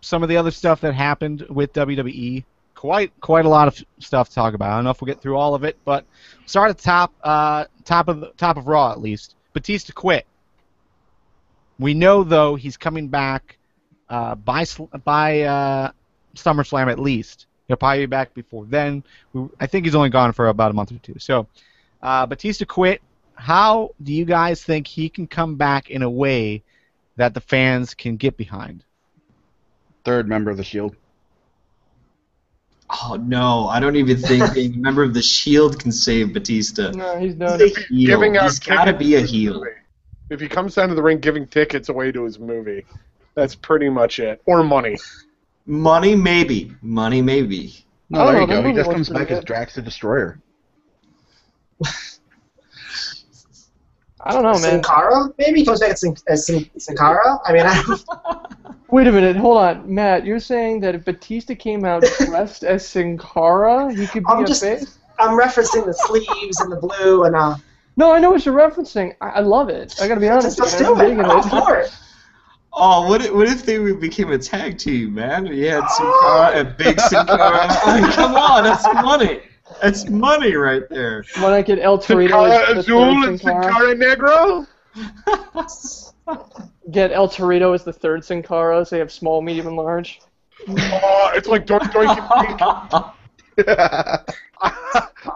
some of the other stuff that happened with WWE. Quite a lot of stuff to talk about. I don't know if we'll get through all of it, but start at the top of Raw at least. Batista quit. We know though he's coming back by SummerSlam at least. He'll probably be back before then. I think he's only gone for about a month or 2. So Batista quit. How do you guys think he can come back in a way that the fans can get behind? 3rd member of the Shield. Oh no, I don't even think being a member of the Shield can save Batista. No, he's done. He's got to be a heel. If he comes down to the ring giving tickets away to his movie, that's pretty much it. Or money. Money, maybe. Money, maybe. No, there you go. He just comes back as Drax the Destroyer. I don't know, man. Sin Cara? Maybe he comes back as Sin Cara? I mean, I don't... Wait a minute, hold on. Matt, you're saying that if Batista came out dressed as Sin Cara, he could be a face? I'm referencing the sleeves and the blue and No, I know what you're referencing. I love it. I gotta be honest. Let's do it. I'm for it. Oh, what if they became a tag team, man? You had Sin Cara and Big Sin Cara. Come on, that's money. That's money right there. When I get El Sin Torito Cara as the Azul third and Sin Sin Cara. Cara Negro? Get El Torito as the 3rd Sin Cara, so you have small, medium, and large. Oh, it's like Doink Doink and Pink.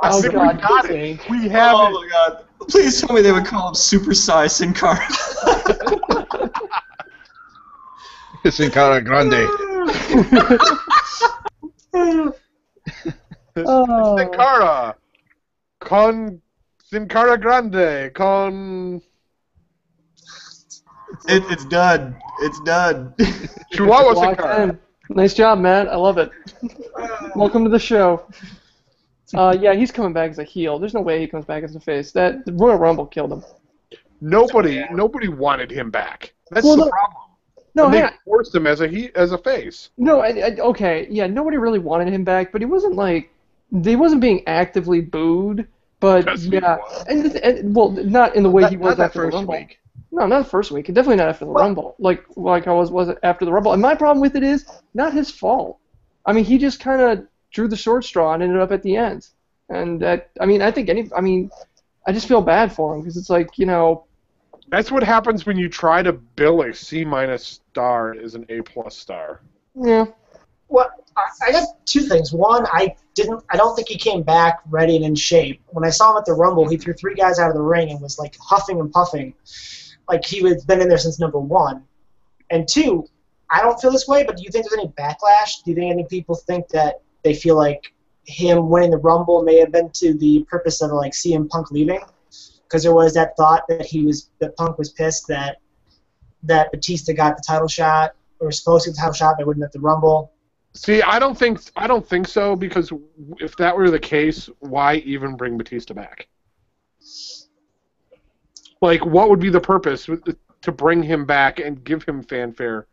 Oh think God, we got it. Pink. We have Oh it. my god. Please tell me they would call him Super Size Sin Cara. Sin Cara Grande. Sin Cara. Con Sin Cara Grande. Con It's done. It's done. Chihuahua Sin Locked Cara. in. Nice job, Matt. I love it. Welcome to the show. Yeah, he's coming back as a heel. There's no way he comes back as a face. The Royal Rumble killed him. Nobody wanted him back. That's the problem. No, they forced him as a face. No, okay, yeah, nobody really wanted him back, but he wasn't being actively booed. But yeah, and well, not in the way he was after the Rumble. Week. No, not the first week. Definitely not after the Rumble. Like I was after the Rumble. And my problem with it is not his fault. I mean, he just kind of drew the short straw and ended up at the end. And I just feel bad for him because it's like, you know. That's what happens when you try to bill a C- star as an A+ star. Yeah. Well, I got two things. One, I don't think he came back ready and in shape. When I saw him at the Rumble, he threw 3 guys out of the ring and was like huffing and puffing, like he had been in there since number 1. And 2, I don't feel this way, but do you think there's any backlash? Do you think any people think that they feel like him winning the Rumble may have been to the purpose of like CM Punk leaving? Because there was that thought that Punk was pissed that Batista got the title shot or was supposed to get the title shot, but wouldn't at the Rumble. See, I don't think so, because if that were the case, why even bring Batista back? Like, what would be the purpose to bring him back and give him fanfare?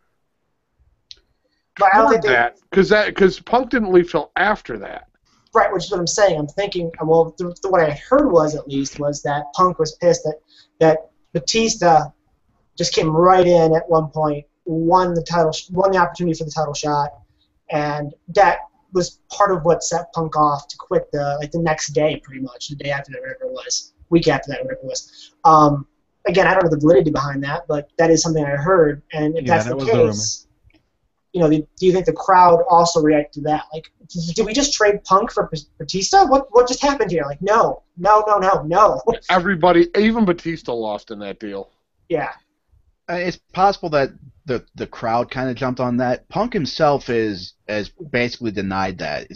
But I don't think because Punk didn't leave till after that. Right, which is what I'm saying. I'm thinking, well, what I heard was that Punk was pissed that Batista just came right in at one point, won the opportunity for the title shot. And that was part of what set Punk off to quit the next day, pretty much, the day after that, whatever it was, week after that, whatever it was. Again, I don't know the validity behind that, but that is something I heard. And if that's the case, you know, do you think the crowd also reacted to that? Like, did we just trade Punk for Batista? What just happened here? Like, no. Everybody, even Batista, lost in that deal. Yeah. It's possible that the crowd kind of jumped on that. Punk himself has basically denied that.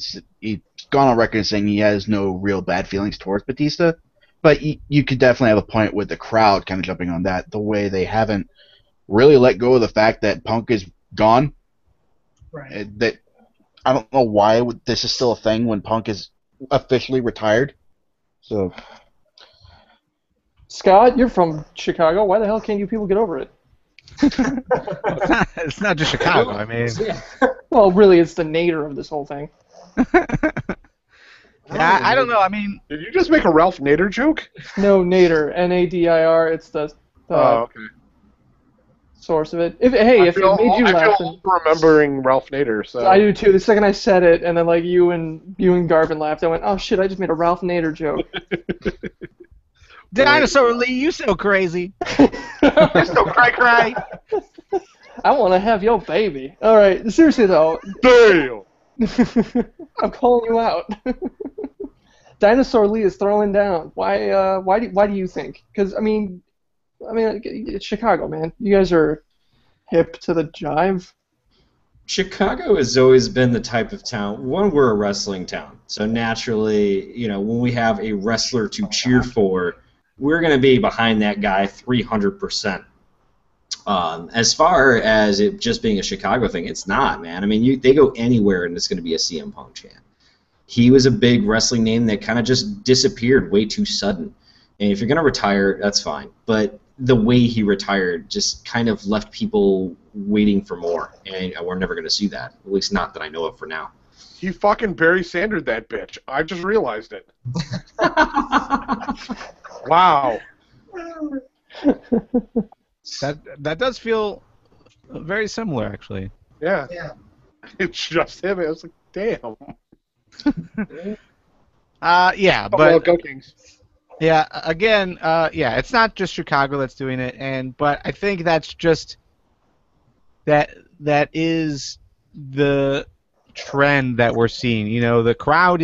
He's gone on record saying he has no real bad feelings towards Batista, but you could definitely have a point with the crowd kind of jumping on that, the way they haven't really let go of the fact that Punk is gone. Right. That I don't know why this is still a thing when Punk is officially retired. So, Scott, you're from Chicago. Why the hell can't you people get over it? It's not just Chicago. I mean, well, really, it's the nadir of this whole thing. Yeah, I don't know. I mean, did you just make a Ralph Nader joke? No, Nader, Nadir. It's the okay. Source of it. If it made you laugh, I feel old remembering Ralph Nader. So I do too. The second I said it, and then like you and Garvin laughed, I went, "Oh shit! I just made a Ralph Nader joke." Dinosaur Lee, you so crazy. You're so cry. I want to have your baby. All right, seriously though. Damn. I'm calling you out. Dinosaur Lee is throwing down. Why do you think? Because I mean, it's Chicago, man. You guys are hip to the jive. Chicago has always been the type of town. One, we're a wrestling town, so naturally, you know, when we have a wrestler to cheer for, we're going to be behind that guy 300%. As far as it just being a Chicago thing, it's not, man. I mean, they go anywhere and it's going to be a CM Punk chant. He was a big wrestling name that kind of just disappeared way too sudden. And if you're going to retire, that's fine. But the way he retired just kind of left people waiting for more. And we're never going to see that, at least not that I know of for now. He fucking Barry Sanders that bitch. I just realized it. Wow. That does feel very similar, actually. Yeah. It's just him. I was like, damn. Yeah, but well, go Kings. Yeah, again, it's not just Chicago that's doing it, but I think that's just that is the trend that we're seeing. You know, the crowd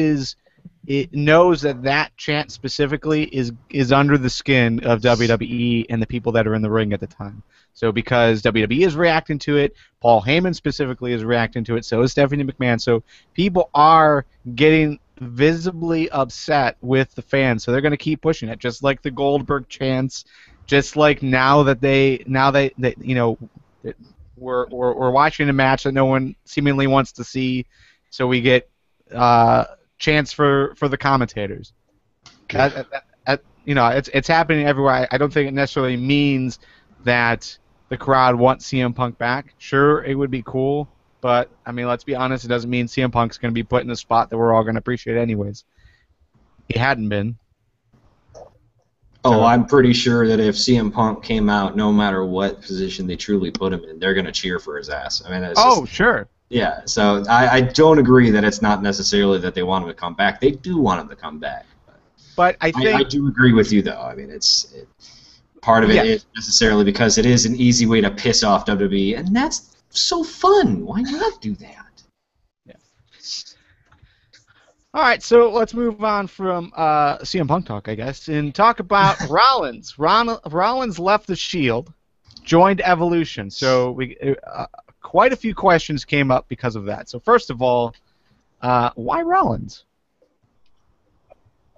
knows that chant specifically is under the skin of WWE and the people that are in the ring at the time. So because WWE is reacting to it, Paul Heyman specifically is reacting to it, so is Stephanie McMahon. So people are getting visibly upset with the fans, so they're going to keep pushing it, just like the Goldberg chants, just like now that you know, we're watching a match that no one seemingly wants to see, so we get chants for the commentators. you know, it's happening everywhere. I don't think it necessarily means that the crowd wants CM Punk back. Sure, it would be cool, but I mean, let's be honest, it doesn't mean CM Punk's going to be put in a spot that we're all going to appreciate anyways. He hadn't been. Oh, I'm pretty sure that if CM Punk came out, no matter what position they truly put him in, they're going to cheer for his ass. I mean, sure. Yeah, so I don't agree that it's not necessarily that they want him to come back. They do want him to come back. But I think I do agree with you, though. I mean, part of it is necessarily because it is an easy way to piss off WWE, and that's so fun. Why not do that? All right, so let's move on from CM Punk talk, I guess, and talk about Rollins. Rollins left the Shield, joined Evolution. So quite a few questions came up because of that. So first of all, why Rollins?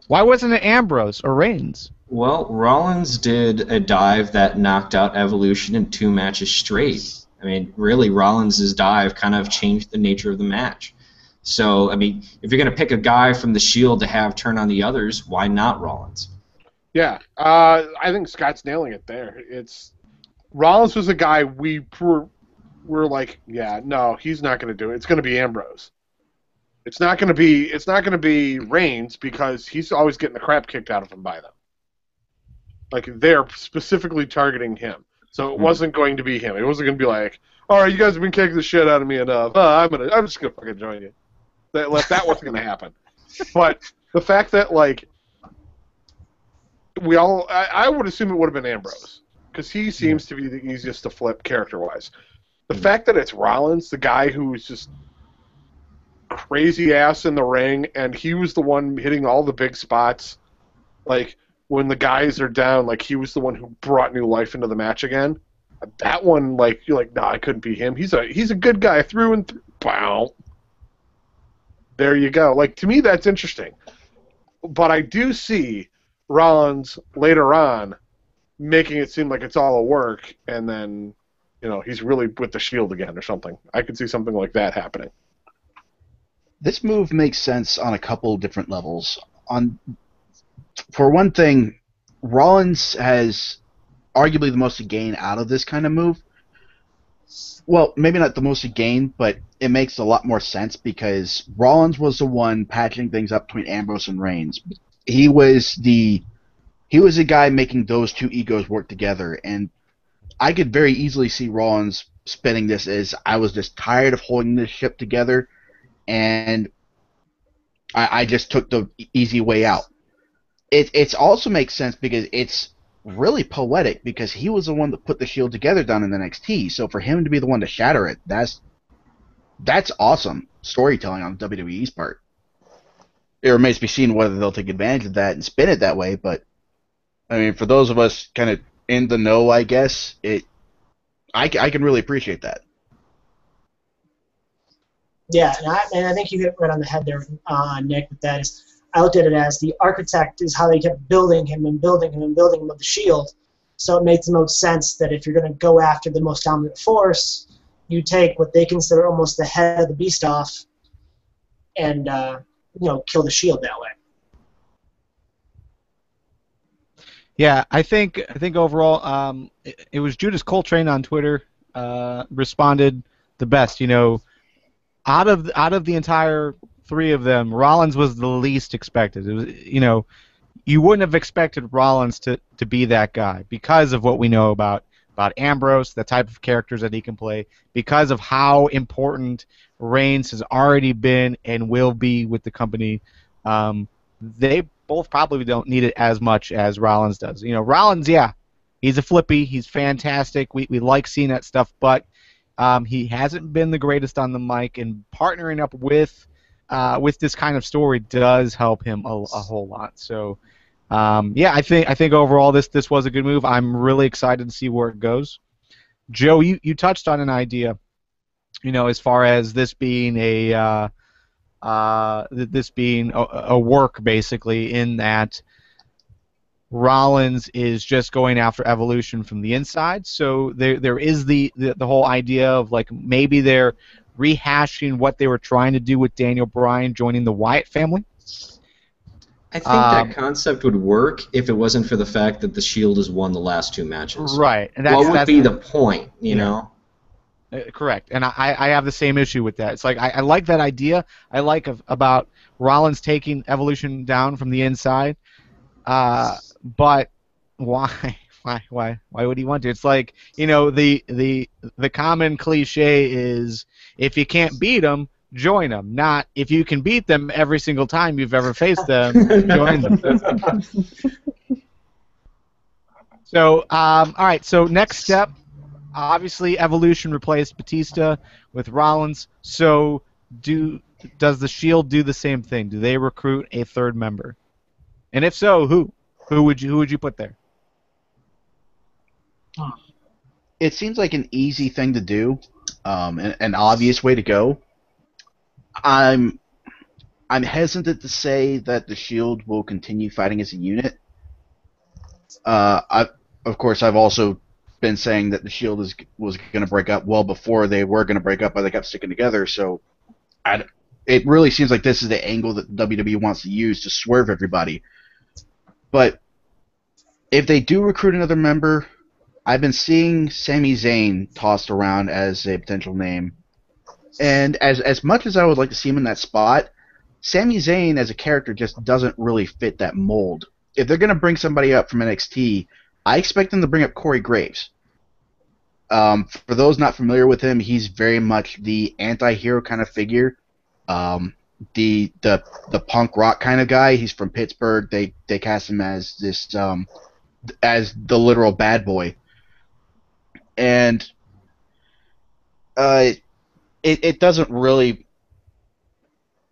Why wasn't it Ambrose or Reigns? Well, Rollins did a dive that knocked out Evolution in 2 matches straight. I mean, really, Rollins' dive kind of changed the nature of the match. So, I mean, if you're going to pick a guy from the Shield to have turn on the others, why not Rollins? Yeah, I think Scott's nailing it there. Rollins was a guy we were like, yeah, no, he's not going to do it. It's going to be Ambrose. It's not going to be Reigns because he's always getting the crap kicked out of him by them. Like, they're specifically targeting him. So it wasn't going to be him. It wasn't going to be like, all right, you guys have been kicking the shit out of me enough. I'm just going to fucking join you. That wasn't going to happen. But the fact that, like, I would assume it would have been Ambrose because he seems to be the easiest to flip character-wise. The fact that it's Rollins, the guy who's just crazy ass in the ring, and he was the one hitting all the big spots, like when the guys are down, like he was the one who brought new life into the match again. That one, like, you're like, nah, it couldn't be him. He's a good guy through and through. Wow. There you go. Like, to me, that's interesting. But I do see Rollins later on making it seem like it's all a work, and then, you know, he's really with the Shield again or something. I could see something like that happening. This move makes sense on a couple different levels. For one thing, Rollins has arguably the most to gain out of this kind of move. Well, maybe not the most to gain, but it makes a lot more sense because Rollins was the one patching things up between Ambrose and Reigns. He was the guy making those two egos work together, and I could very easily see Rollins spinning this as I was just tired of holding this ship together, and I just took the easy way out. It also makes sense because it's really poetic because he was the one that put the Shield together down in NXT. So for him to be the one to shatter it, that's awesome storytelling on WWE's part. It remains to be seen whether they'll take advantage of that and spin it that way. But I mean, for those of us kind of in the know, I guess I can really appreciate that. Yeah, and I think you hit right on the head there, Nick. With that is, I looked at it as the architect is how they kept building him and building him and building him with the Shield. So it makes the most sense that if you're going to go after the most dominant force, you take what they consider almost the head of the beast off, and kill the Shield that way. Yeah, I think overall, it was Judas Coltrane on Twitter responded the best. You know, out of the entire three of them, Rollins was the least expected. It was, you know, you wouldn't have expected Rollins to be that guy because of what we know about Ambrose, the type of characters that he can play, because of how important Reigns has already been and will be with the company. They both probably don't need it as much as Rollins does. You know, Rollins, yeah, he's a flippy, he's fantastic. We like seeing that stuff, but he hasn't been the greatest on the mic, and partnering up with this kind of story does help him a whole lot. So, yeah, I think overall this was a good move. I'm really excited to see where it goes. Joe, you touched on an idea, you know, as far as this being a work, basically, in that Rollins is just going after Evolution from the inside. So there is the whole idea of, like, maybe they're rehashing what they were trying to do with Daniel Bryan joining the Wyatt family. I think that concept would work if it wasn't for the fact that the Shield has won the last 2 matches. Right. And what would be the point, you know? Correct. And I have the same issue with that. It's like I like that idea. I like about Rollins taking Evolution down from the inside. But why? Why would he want to? It's like, you know, the common cliche is if you can't beat them, join them. Not if you can beat them every single time you've ever faced them, join them. So, all right. So next step, obviously, Evolution replaced Batista with Rollins. So does the Shield do the same thing? Do they recruit a third member? And if so, who? Who would you put there? It seems like an easy thing to do, an obvious way to go. I'm hesitant to say that the Shield will continue fighting as a unit. Of course, I've also been saying that the Shield was going to break up well before they were going to break up, but they kept sticking together. So, it really seems like this is the angle that WWE wants to use to swerve everybody. But if they do recruit another member, I've been seeing Sami Zayn tossed around as a potential name. And as much as I would like to see him in that spot, Sami Zayn as a character just doesn't really fit that mold. If they're going to bring somebody up from NXT, I expect them to bring up Corey Graves. For those not familiar with him, he's very much the anti-hero kind of figure. The punk rock kind of guy. He's from Pittsburgh. They cast him as this as the literal bad boy. And it doesn't really.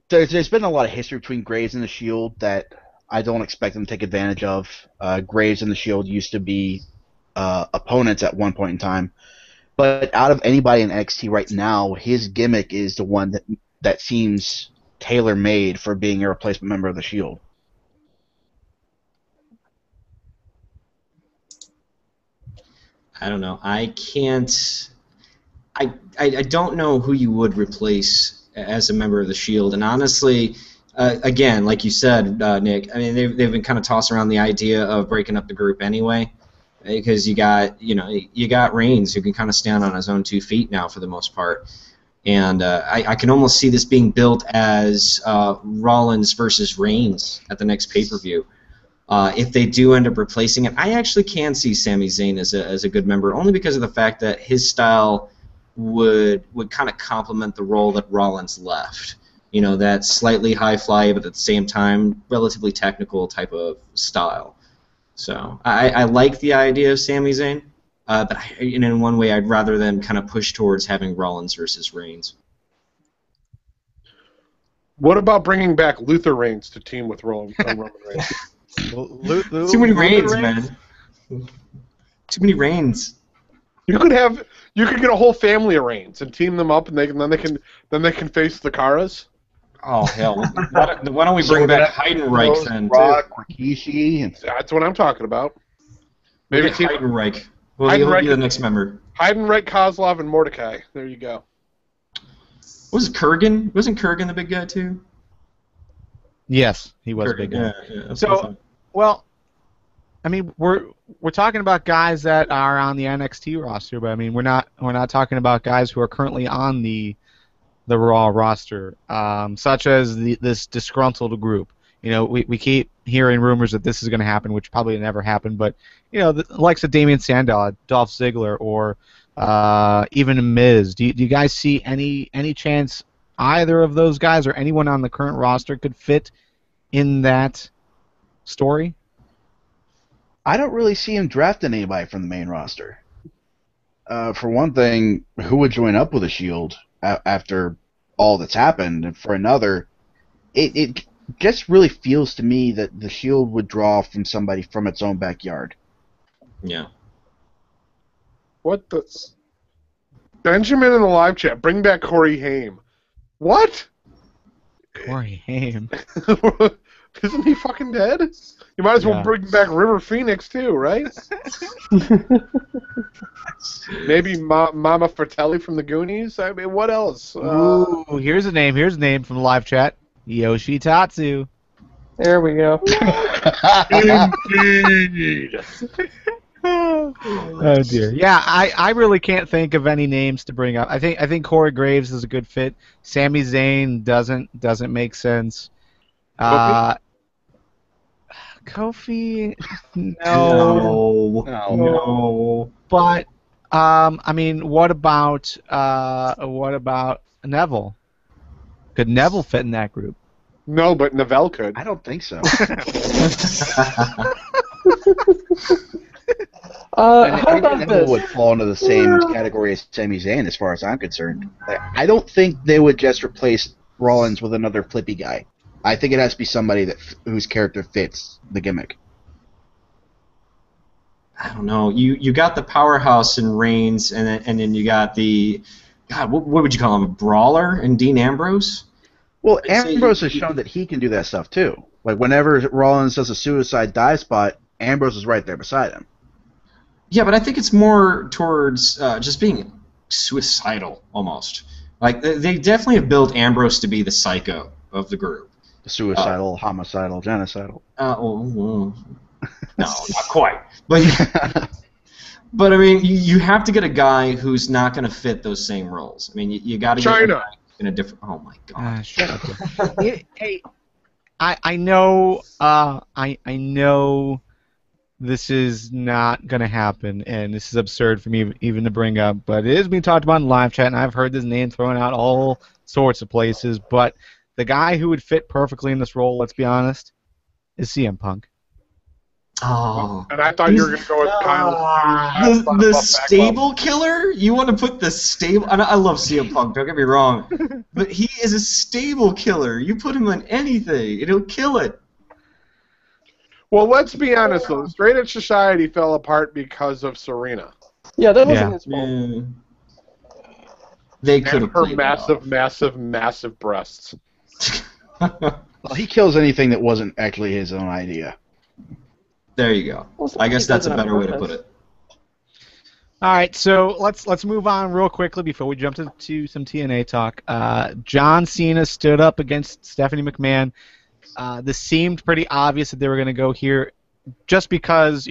There's been a lot of history between Graves and the Shield that I don't expect them to take advantage of. Graves and the Shield used to be opponents at one point in time, but out of anybody in NXT right now, his gimmick is the one that seems tailor-made for being a replacement member of the Shield. I don't know. I can't. I don't know who you would replace as a member of the Shield, and honestly, again, like you said, Nick, I mean they've been kind of tossing around the idea of breaking up the group anyway, because you got Reigns who can kind of stand on his own 2 feet now for the most part, and I can almost see this being built as Rollins versus Reigns at the next pay-per-view. If they do end up replacing it, I actually can see Sami Zayn as a good member, only because of the fact that his style would kind of complement the role that Rollins left. You know, that slightly high fly, but at the same time, relatively technical type of style. So I like the idea of Sami Zayn, but in one way, I'd rather them kind of push towards having Rollins versus Reigns. What about bringing back Luther Reigns to team with Roman Reigns? Too many Reigns, man. Too many Reigns. You could get a whole family of Reigns and team them up, and then they can face the Caras. Oh hell! Why don't we bring back Heidenreich then? Rock, Rikishi, and that's what I'm talking about. Maybe Heidenreich. Well, he'll be the next member. Heidenreich, Kozlov, and Mordecai. There you go. Was it Kurgan? Wasn't Kurgan the big guy too? Yes, he was a big guy. Yeah, so, well, I mean, we're talking about guys that are on the NXT roster, but I mean, we're not talking about guys who are currently on the Raw roster, such as this disgruntled group. You know, we keep hearing rumors that this is going to happen, which probably never happened, but you know, the likes of Damian Sandow, Dolph Ziggler, or even Miz. Do you guys see any chance either of those guys or anyone on the current roster could fit in that story? I don't really see him drafting anybody from the main roster. For one thing, who would join up with the Shield after all that's happened? And for another, it just really feels to me that the Shield would draw from somebody from its own backyard. Yeah. What the? Benjamin in the live chat, bring back Corey Haim. What? Corey Haim. Isn't he fucking dead? You might as well bring back River Phoenix too, right? Maybe Mama Fratelli from the Goonies. I mean, what else? Ooh, here's a name. Here's a name from the live chat. Yoshitatsu. There we go. Indeed. Oh dear. Yeah, I really can't think of any names to bring up. I think Corey Graves is a good fit. Sami Zayn doesn't make sense. Kofi? No. No. But I mean, what about Neville? Could Neville fit in that group? No, but Neville could. I don't think so. How about Neville this? would fall into the same category as Sami Zayn, as far as I'm concerned. I don't think they would just replace Rollins with another flippy guy. I think it has to be somebody whose character fits the gimmick. I don't know. You got the powerhouse in Reigns, and then you got the what would you call him? A brawler in Dean Ambrose? Well, Ambrose has shown that he can do that stuff too. Like whenever Rollins does a suicide dive spot, Ambrose is right there beside him. Yeah, but I think it's more towards just being suicidal almost. Like they definitely have built Ambrose to be the psycho of the group. Suicidal, homicidal, genocidal. No, not quite. But I mean, you have to get a guy who's not going to fit those same roles. I mean, you got to get a guy in a different. Oh my God! Shut up. Hey, I know. I know. This is not going to happen, and this is absurd for me even to bring up. But it is being talked about in live chat, and I've heard this name thrown out all sorts of places. But the guy who would fit perfectly in this role, let's be honest, is CM Punk. Oh. And I thought you were going to go with Kyle. The stable killer? You want to put the stable... I love CM Punk, don't get me wrong. But he is a stable killer. You put him on anything, and he'll kill it. Well, let's be honest, though. The Straight Edge Society fell apart because of Serena. Yeah, that wasn't his fault. They could have played massive breasts. Well, he kills anything that wasn't actually his own idea. There you go. Well, I guess that's a better way to put it. All right, so let's move on real quickly before we jump into some TNA talk. John Cena stood up against Stephanie McMahon. This seemed pretty obvious that they were going to go here, just because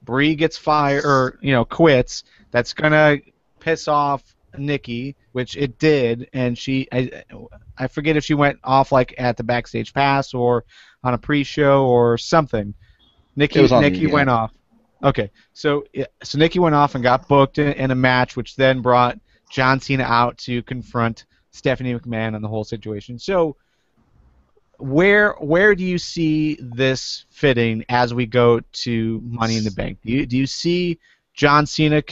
Brie gets fired or quits. That's going to piss off Nikki, which it did, and I forget if she went off like at the backstage pass or on a pre-show or something. Nikki went off. Okay, so Nikki went off and got booked in a match, which then brought John Cena out to confront Stephanie McMahon on the whole situation. So where do you see this fitting as we go to Money in the Bank? Do you see John Cena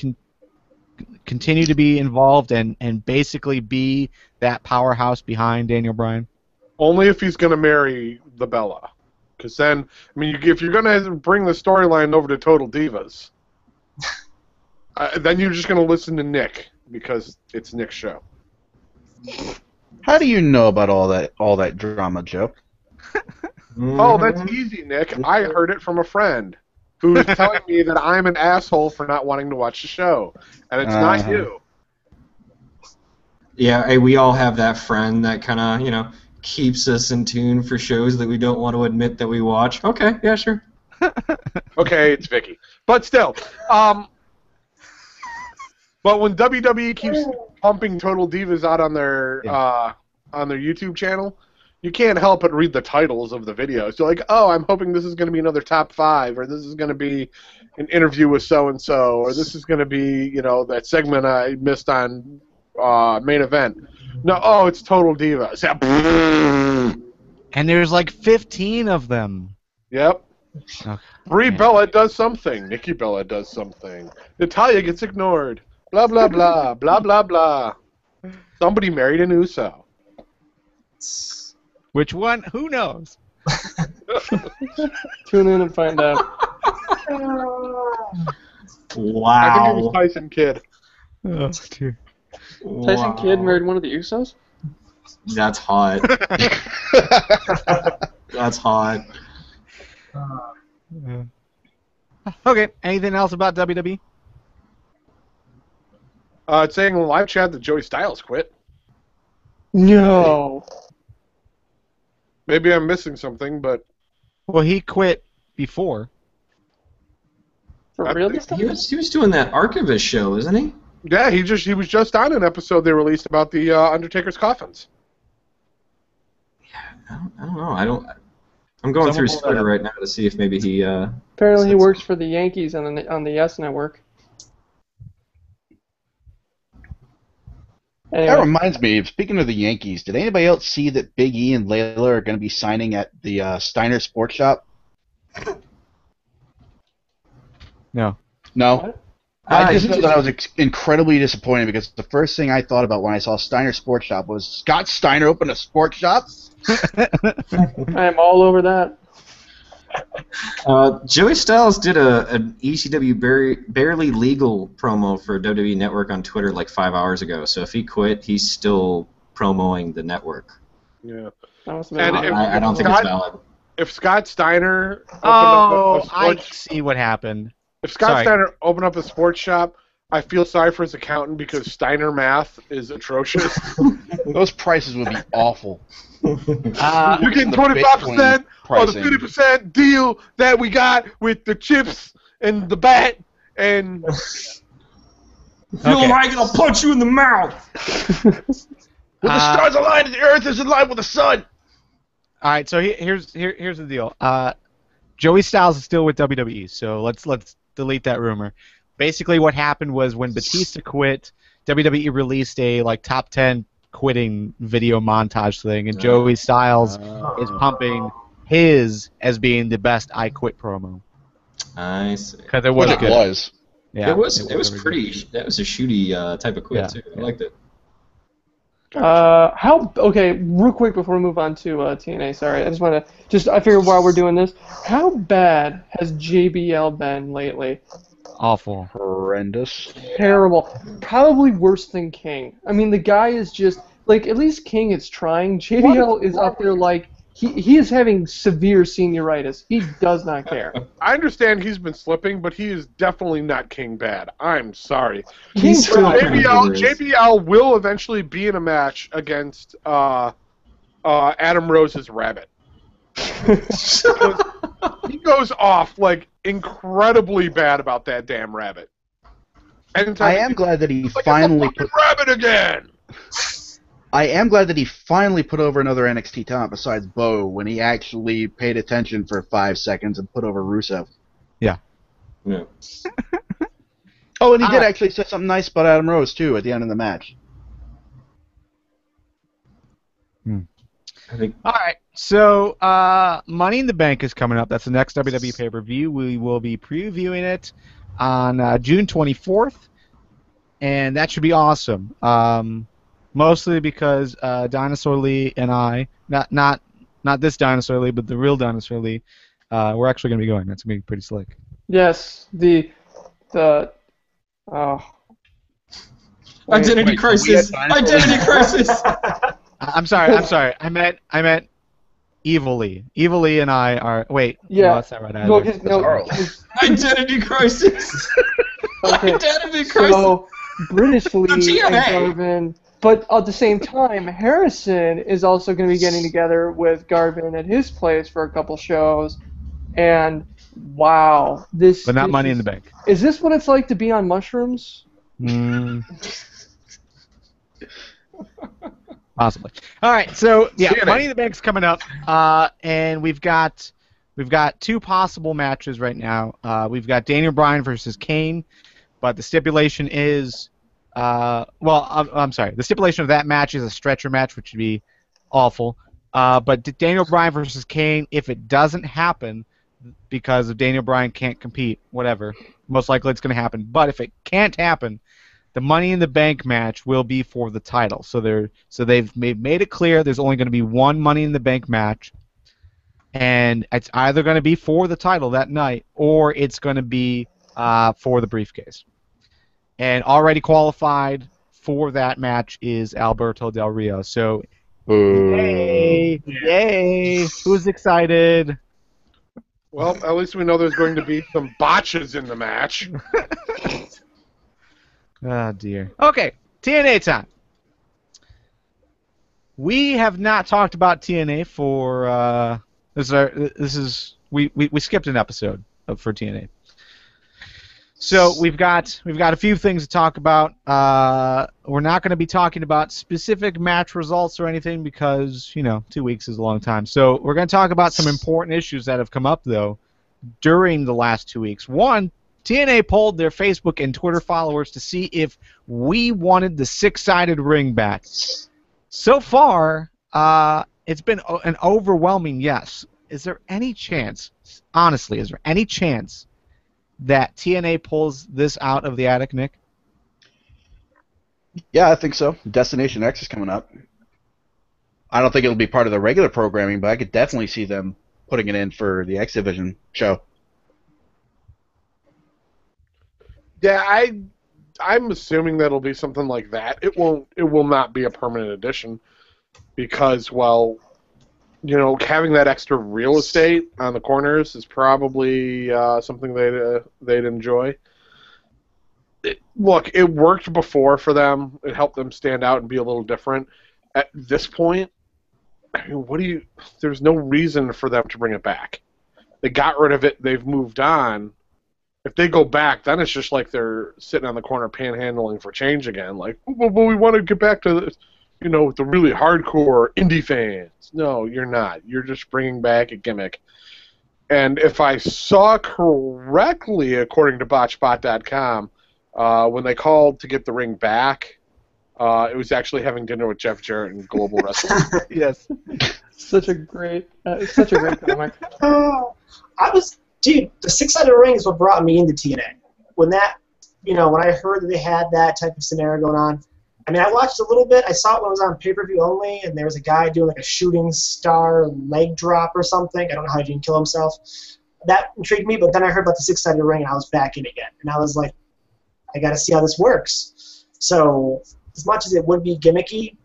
continue to be involved and basically be that powerhouse behind Daniel Bryan? Only if he's going to marry the Bella. Because then, I mean, if you're going to bring the storyline over to Total Divas, then you're just going to listen to Nick, because it's Nick's show. How do you know about all that drama, Joe? Oh, that's easy, Nick. I heard it from a friend who was telling me that I'm an asshole for not wanting to watch the show, and it's not you. Yeah, hey, we all have that friend that kind of, keeps us in tune for shows that we don't want to admit that we watch. Okay, yeah, sure. Okay, it's Vicky. But still, but when WWE keeps pumping Total Divas out on their YouTube channel, you can't help but read the titles of the videos. You're like, oh, I'm hoping this is going to be another top 5, or this is going to be an interview with so-and-so, or this is going to be, that segment I missed on main event. No, oh, it's Total Divas. And there's like 15 of them. Yep. Okay. Brie Bella does something. Nikki Bella does something. Natalya gets ignored. Blah, blah, blah. Blah, blah, blah. Somebody married an Uso. Which one? Who knows? Tune in and find out. Wow. I think it was Tyson Kidd. Oh, dear. Tyson Kidd married one of the Usos? That's hot. That's hot. Okay, anything else about WWE? It's saying in the live chat that Joey Styles quit. No. Maybe I'm missing something, but Well, he quit before. For real this time? He was doing that Archivist show, isn't he? Yeah, he was just on an episode they released about the Undertaker's coffins. I don't know. I'm going through Twitter right now to see if maybe he. Apparently, he works for the Yankees on the Yes Network. Anyway. That reminds me, speaking of the Yankees, did anybody else see that Big E and Layla are going to be signing at the Steiner Sports Shop? No. No? What? I just thought I was incredibly disappointed because the first thing I thought about when I saw Steiner Sports Shop was, Scott Steiner opened a sports shop? I am all over that. Joey Styles did an ECW barely legal promo for WWE Network on Twitter like 5 hours ago. So if he quit, he's still promoting the network. Yeah. I don't think it's valid. If Scott Steiner opened up a I see what happened. If Scott Steiner opened up a sports shop, I feel sorry for his accountant because Steiner math is atrocious. Those prices would be awful. You're getting 25% on the 50% deal that we got with the chips and the bat and. If you don't like it, I'll punch you in the mouth. When the stars align, the earth is in line with the sun. All right, so here's the deal. Joey Styles is still with WWE, so let's delete that rumor. Basically, what happened was when Batista quit, WWE released a top 10 quitting video montage thing, and Joey Styles is pumping his as being the best I Quit promo. I see. Because it was good. It was. Yeah, it was pretty. That was a shooty type of quit too. I liked it. Okay, real quick before we move on to TNA, sorry, I figured while we're doing this, how bad has JBL been lately? Awful. Horrendous. Terrible. Probably worse than King. I mean, the guy is just, at least King is trying. JBL is up there he is having severe senioritis. He does not care. I understand he's been slipping, but he is definitely not King bad. I'm sorry. JBL will eventually be in a match against Adam Rose's Rabbit. He goes off incredibly bad about that damn Rabbit. I am glad that he finally put Rabbit again. I am glad that he finally put over another NXT talent besides Bo when he actually paid attention for 5 seconds and put over Rusev. Yeah. Yeah. Oh, and he did actually say something nice about Adam Rose too at the end of the match. I think. All right, so Money in the Bank is coming up. That's the next WWE pay-per-view. We will be previewing it on June 24th, and that should be awesome. Mostly because Dinosaur Lee and I, not this Dinosaur Lee, but the real Dinosaur Lee, we're actually going to be going. That's going to be pretty slick. Yes, Identity crisis. Identity crisis. I'm sorry. I meant Evil Lee. Evil Lee and I are. Wait. Yeah. No, that's not right either. Identity crisis. Okay. Identity crisis. So British Lee and TNA. Garvin, but at the same time, Harrison is also going to be getting together with Garvin at his place for a couple shows, and wow, this. But not Money in the Bank. Is this what it's like to be on mushrooms? Possibly. All right, so TNA. Money in the Bank's coming up, and we've got two possible matches right now. We've got Daniel Bryan versus Kane, but the stipulation is, I'm sorry, the stipulation of that match is a stretcher match, which would be awful. But Daniel Bryan versus Kane, if it doesn't happen because of Daniel Bryan can't compete, whatever, most likely it's going to happen. But if it can't happen, the Money in the Bank match will be for the title. So they've made it clear there's only going to be one Money in the Bank match, and it's either going to be for the title that night or it's going to be for the briefcase. And already qualified for that match is Alberto Del Rio. So, yay! Who's excited? Well, at least we know there's going to be some botches in the match. Oh, dear. Okay, TNA time. We have not talked about TNA for this is we skipped an episode for TNA. So we've got a few things to talk about. We're not going to be talking about specific match results or anything because 2 weeks is a long time. So we're going to talk about some important issues that have come up though during the last 2 weeks. One, TNA polled their Facebook and Twitter followers to see if we wanted the six-sided ring back. So far, it's been an overwhelming yes. Is there any chance, honestly, that TNA pulls this out of the attic, Nick? Yeah, I think so. Destination X is coming up. I don't think it'll be part of the regular programming, but I could definitely see them putting it in for the X Division show. Yeah, I'm assuming that it'll be something like that. It will not be a permanent addition because, well, having that extra real estate on the corners is probably something they'd enjoy. Look, it worked before for them. It helped them stand out and be a little different. At this point, I mean, there's no reason for them to bring it back. They got rid of it. They've moved on. If they go back, then it's just like they're sitting on the corner panhandling for change again. Like, well, we want to get back to this. The really hardcore indie fans. No, you're not. You're just bringing back a gimmick. And if I saw correctly, according to botchbot.com, when they called to get the ring back, it was actually having dinner with Jeff Jarrett and Global Wrestling. Yes. Such a great comic. Dude, the six-sided ring is what brought me into TNA. When I heard that they had that type of scenario going on, I mean, I watched a little bit. I saw it when it was on pay-per-view only, and there was a guy doing like a shooting star leg drop or something. I don't know how he didn't kill himself. That intrigued me, but then I heard about the six-sided ring, and I was back in again. And I was like, I got to see how this works. So as much as it would be gimmicky,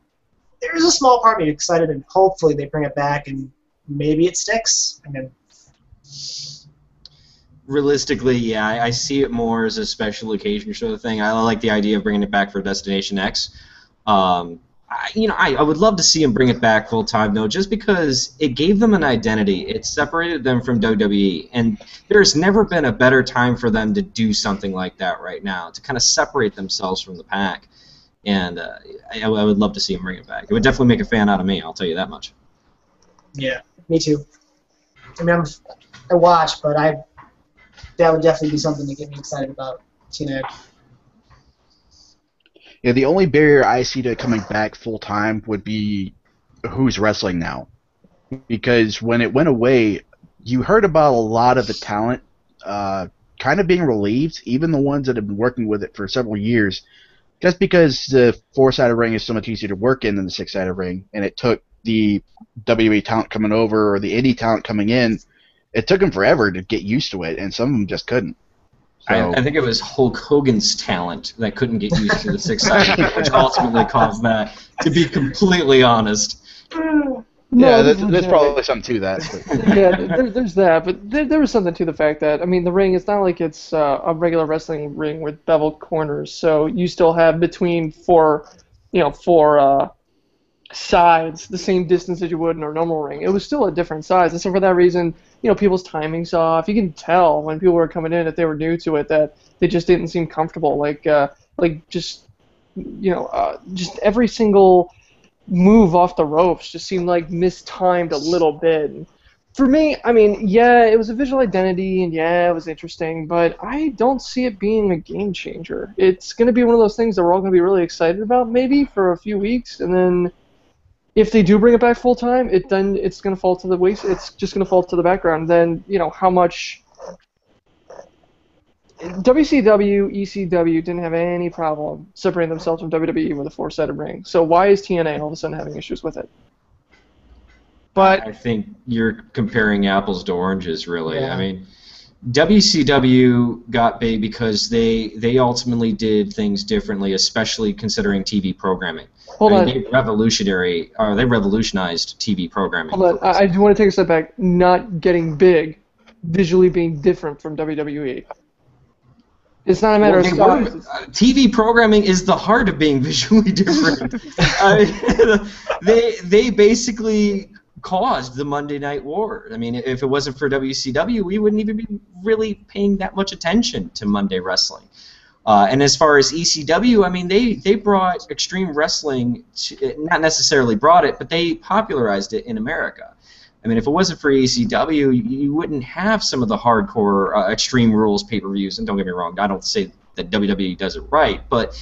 there's a small part of me excited, and hopefully they bring it back, and maybe it sticks. I mean, realistically, yeah, I see it more as a special occasion sort of thing. I like the idea of bringing it back for Destination X. I would love to see them bring it back full time though, just because it gave them an identity. It separated them from WWE, and there's never been a better time for them to do something like that right now, to kind of separate themselves from the pack. And I would love to see them bring it back. It would definitely make a fan out of me. I'll tell you that much. Yeah, me too. I mean, I watch, but that would definitely be something to get me excited about TNA. Yeah, the only barrier I see to coming back full time would be who's wrestling now. Because when it went away, you heard about a lot of the talent kind of being relieved, even the ones that have been working with it for several years, just because the four-sided ring is so much easier to work in than the six-sided ring, and it took the WWE talent coming over or the indie talent coming in, it took them forever to get used to it, and some of them just couldn't. So, I think it was Hulk Hogan's talent that couldn't get used to the six-sided, which ultimately caused that, to be completely honest. Yeah, there's probably something to that. Yeah, there's that, but there was something to the fact that, I mean, the ring, it's not like it's a regular wrestling ring with beveled corners, so you still have between four sides the same distance as you would in a normal ring. It was still a different size, and so for that reason, people's timing's off. You can tell when people were coming in, if they were new to it, that they just didn't seem comfortable. Just every single move off the ropes just seemed like mistimed a little bit. For me, I mean, yeah, it was a visual identity, and yeah, it was interesting, but I don't see it being a game changer. It's going to be one of those things that we're all going to be really excited about, maybe for a few weeks, and then if they do bring it back full time, it's going to fall to the waste. It's just going to fall to the background. Then how much WCW, ECW didn't have any problem separating themselves from WWE with a four-sided ring. So why is TNA all of a sudden having issues with it? But I think you're comparing apples to oranges, really. Yeah. I mean, WCW got big because they ultimately did things differently, especially considering TV programming. They revolutionized TV programming. Hold on, I do want to take a step back. Not getting big, visually being different from WWE. It's not a matter of size. TV programming is the heart of being visually different. They basically caused the Monday Night War. I mean, if it wasn't for WCW, we wouldn't even be really paying that much attention to Monday Wrestling. And as far as ECW, I mean, they brought Extreme Wrestling, not necessarily brought it, but they popularized it in America. I mean, if it wasn't for ECW, you wouldn't have some of the hardcore Extreme Rules pay-per-views. And don't get me wrong, I don't say that WWE does it right, but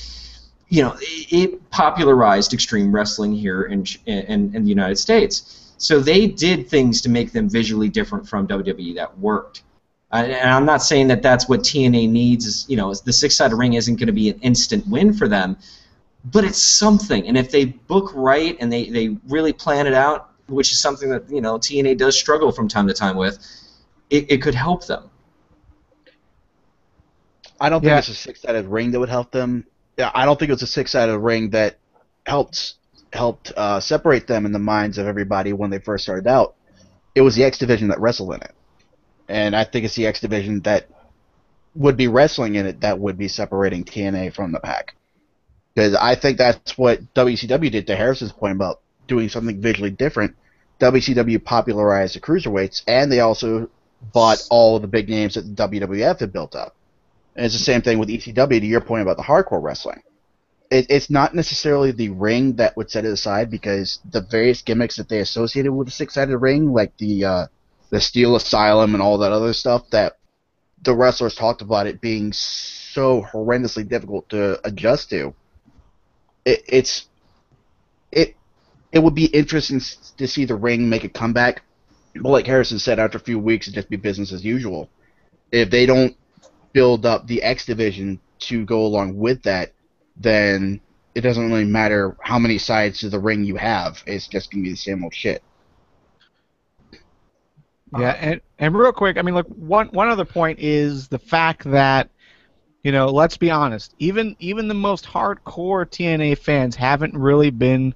you know, it popularized Extreme Wrestling here in the United States. So they did things to make them visually different from WWE that worked. And I'm not saying that that's what TNA needs. Is, you know, the six-sided ring isn't going to be an instant win for them, but it's something. And if they book right and they really plan it out, which is something that, you know, TNA does struggle from time to time with, it could help them. I don't think it's a six-sided ring that would help them. Yeah, I don't think it was a six-sided ring that helped separate them in the minds of everybody when they first started out. It was the X Division that wrestled in it. And I think it's the X Division that would be wrestling in it that would be separating TNA from the pack. Because I think that's what WCW did, to Harrison's point about doing something visually different. WCW popularized the cruiserweights, and they also bought all of the big names that the WWF had built up. And it's the same thing with ECW, to your point about the hardcore wrestling. It's not necessarily the ring that would set it aside, because the various gimmicks that they associated with the six-sided ring, like the Steel Asylum and all that other stuff, that the wrestlers talked about it being so horrendously difficult to adjust to. It would be interesting to see the ring make a comeback, but like Harrison said, after a few weeks, it'd just be business as usual. If they don't build up the X Division to go along with that, then it doesn't really matter how many sides to the ring you have. It's just going to be the same old shit. Yeah, and real quick, I mean, look, one other point is the fact that, you know, let's be honest, even the most hardcore TNA fans haven't really been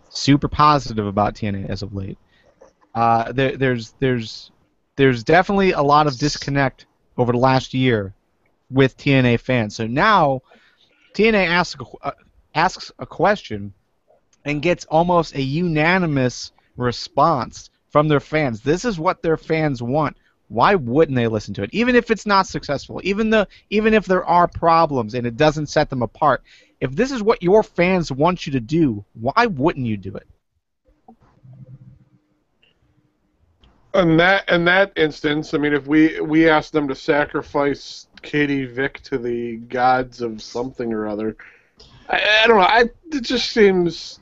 super positive about TNA as of late. There's definitely a lot of disconnect over the last year with TNA fans. So now TNA asks a question and gets almost a unanimous response from their fans. This is what their fans want. Why wouldn't they listen to it? Even if it's not successful, even if there are problems and it doesn't set them apart, if this is what your fans want you to do, why wouldn't you do it? In that instance, I mean, if we asked them to sacrifice Katie Vick to the gods of something or other, I don't know. It just seems.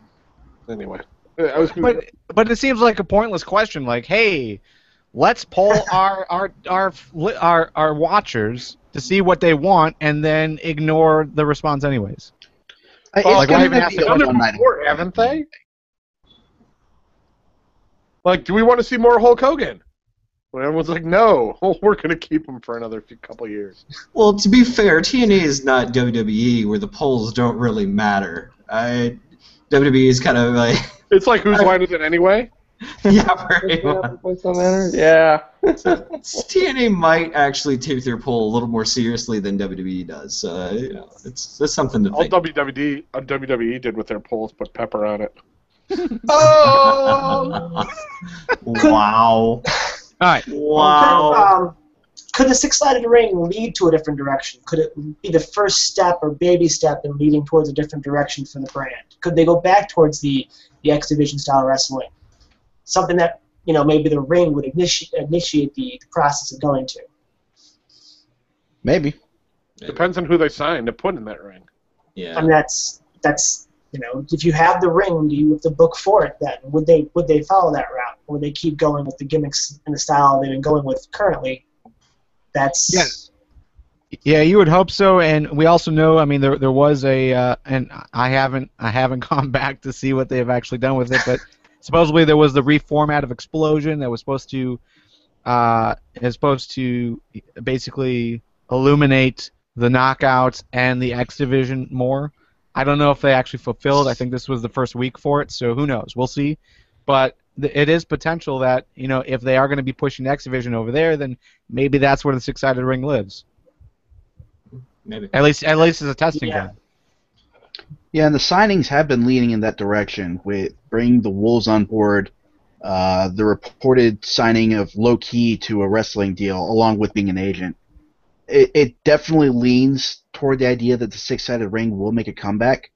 Anyway, but it seems like a pointless question. Like, hey, let's poll our watchers to see what they want, and then ignore the response anyways. Like, I haven't asked them before, haven't they? Like, do we want to see more Hulk Hogan? When everyone's like, no, we're going to keep him for another couple years. Well, to be fair, TNA is not WWE, where the polls don't really matter. WWE is kind of like... It's like, whose line is it anyway? Yeah, right. Yeah. TNA might actually take their poll a little more seriously than WWE does. You know, that's something to think. All WWE did with their polls put pepper on it. Oh! Wow. All right. Wow. Could the six-sided ring lead to a different direction? Could it be the first step or baby step in leading towards a different direction for the brand? Could they go back towards the X Division style wrestling? Something that, you know, maybe the ring would initiate the process of going to. Maybe. Depends on who they sign to put in that ring. Yeah. And that's you know, if you have the ring, do you have to book for it then? Would they follow that route? Or would they keep going with the gimmicks and the style they've been going with currently? That's Yeah, you would hope so, and we also know. I mean, there was a, and I haven't gone back to see what they have actually done with it, but supposedly there was the reformat of Explosion that was supposed to basically illuminate the Knockouts and the X Division more. I don't know if they actually fulfilled. I think this was the first week for it, so who knows? We'll see. But it is potential that, you know, if they are going to be pushing X Division over there, then maybe that's where the six-sided ring lives. Maybe. At least as a testing ground. Yeah, and the signings have been leaning in that direction with bringing the Wolves on board, the reported signing of Low Key to a wrestling deal, along with being an agent. It definitely leans toward the idea that the six-sided ring will make a comeback.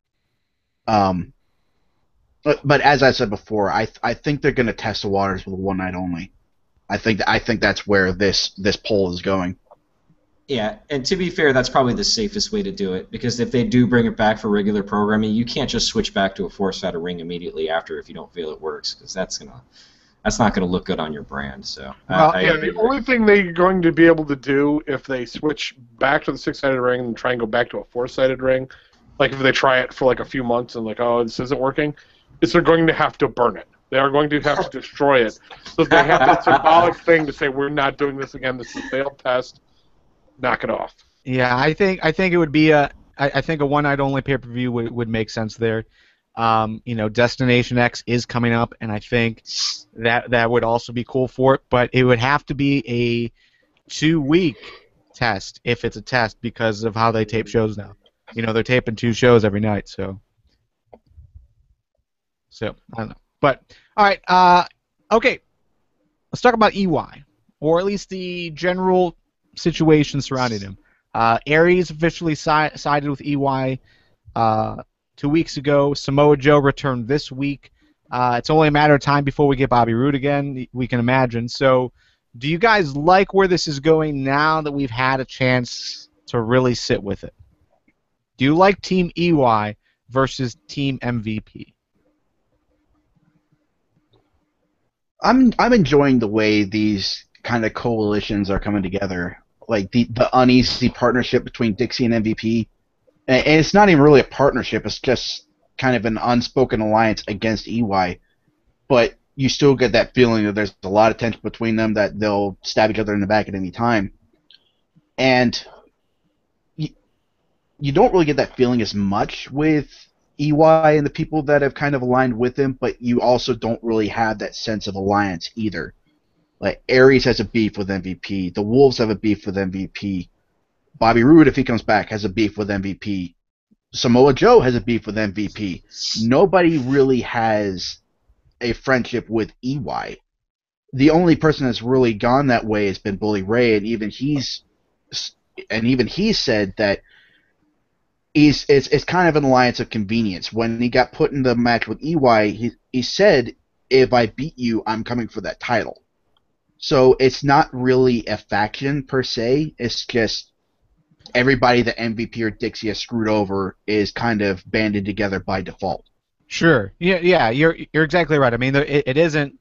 But as I said before, I think they're going to test the waters with one night only. I think that's where this poll is going. Yeah, and to be fair, that's probably the safest way to do it, because if they do bring it back for regular programming, you can't just switch back to a four-sided ring immediately after if you don't feel it works, because that's not gonna look good on your brand. So the only thing they're going to be able to do if they switch back to the six-sided ring and try and go back to a four-sided ring, like if they try it for like a few months and like, oh, this isn't working, is they're going to have to burn it. They are going to have to destroy it. So they have that symbolic thing to say, we're not doing this again. This is a failed test. Knock it off. Yeah, I think it would be I think a one night only pay-per-view would make sense there. Destination X is coming up, and I think that would also be cool for it, but it would have to be a 2-week test if it's a test because of how they tape shows now. They're taping 2 shows every night, so I don't know. But all right, okay. Let's talk about EY, or at least the general situation surrounding him. Aries officially sided with EY 2 weeks ago. Samoa Joe returned this week. It's only a matter of time before we get Bobby Roode again, we can imagine. So do you guys like where this is going now that we've had a chance to really sit with it? Do you like Team EY versus Team MVP? I'm enjoying the way these kind of coalitions are coming together. Like the uneasy partnership between Dixie and MVP. And it's not even really a partnership, it's just kind of an unspoken alliance against EY. But you still get that feeling that there's a lot of tension between them, that they'll stab each other in the back at any time. And you don't really get that feeling as much with EY and the people that have kind of aligned with him, but you also don't really have that sense of alliance either. Like, Aries has a beef with MVP. The Wolves have a beef with MVP. Bobby Roode, if he comes back, has a beef with MVP. Samoa Joe has a beef with MVP. Nobody really has a friendship with EY. The only person that's really gone that way has been Bully Ray, and even he said that it's kind of an alliance of convenience. When he got put in the match with EY, he said, "If I beat you, I'm coming for that title." So it's not really a faction per se. It's just everybody that MVP or Dixie has screwed over is kind of banded together by default. Sure. Yeah. You're exactly right. I mean, it isn't.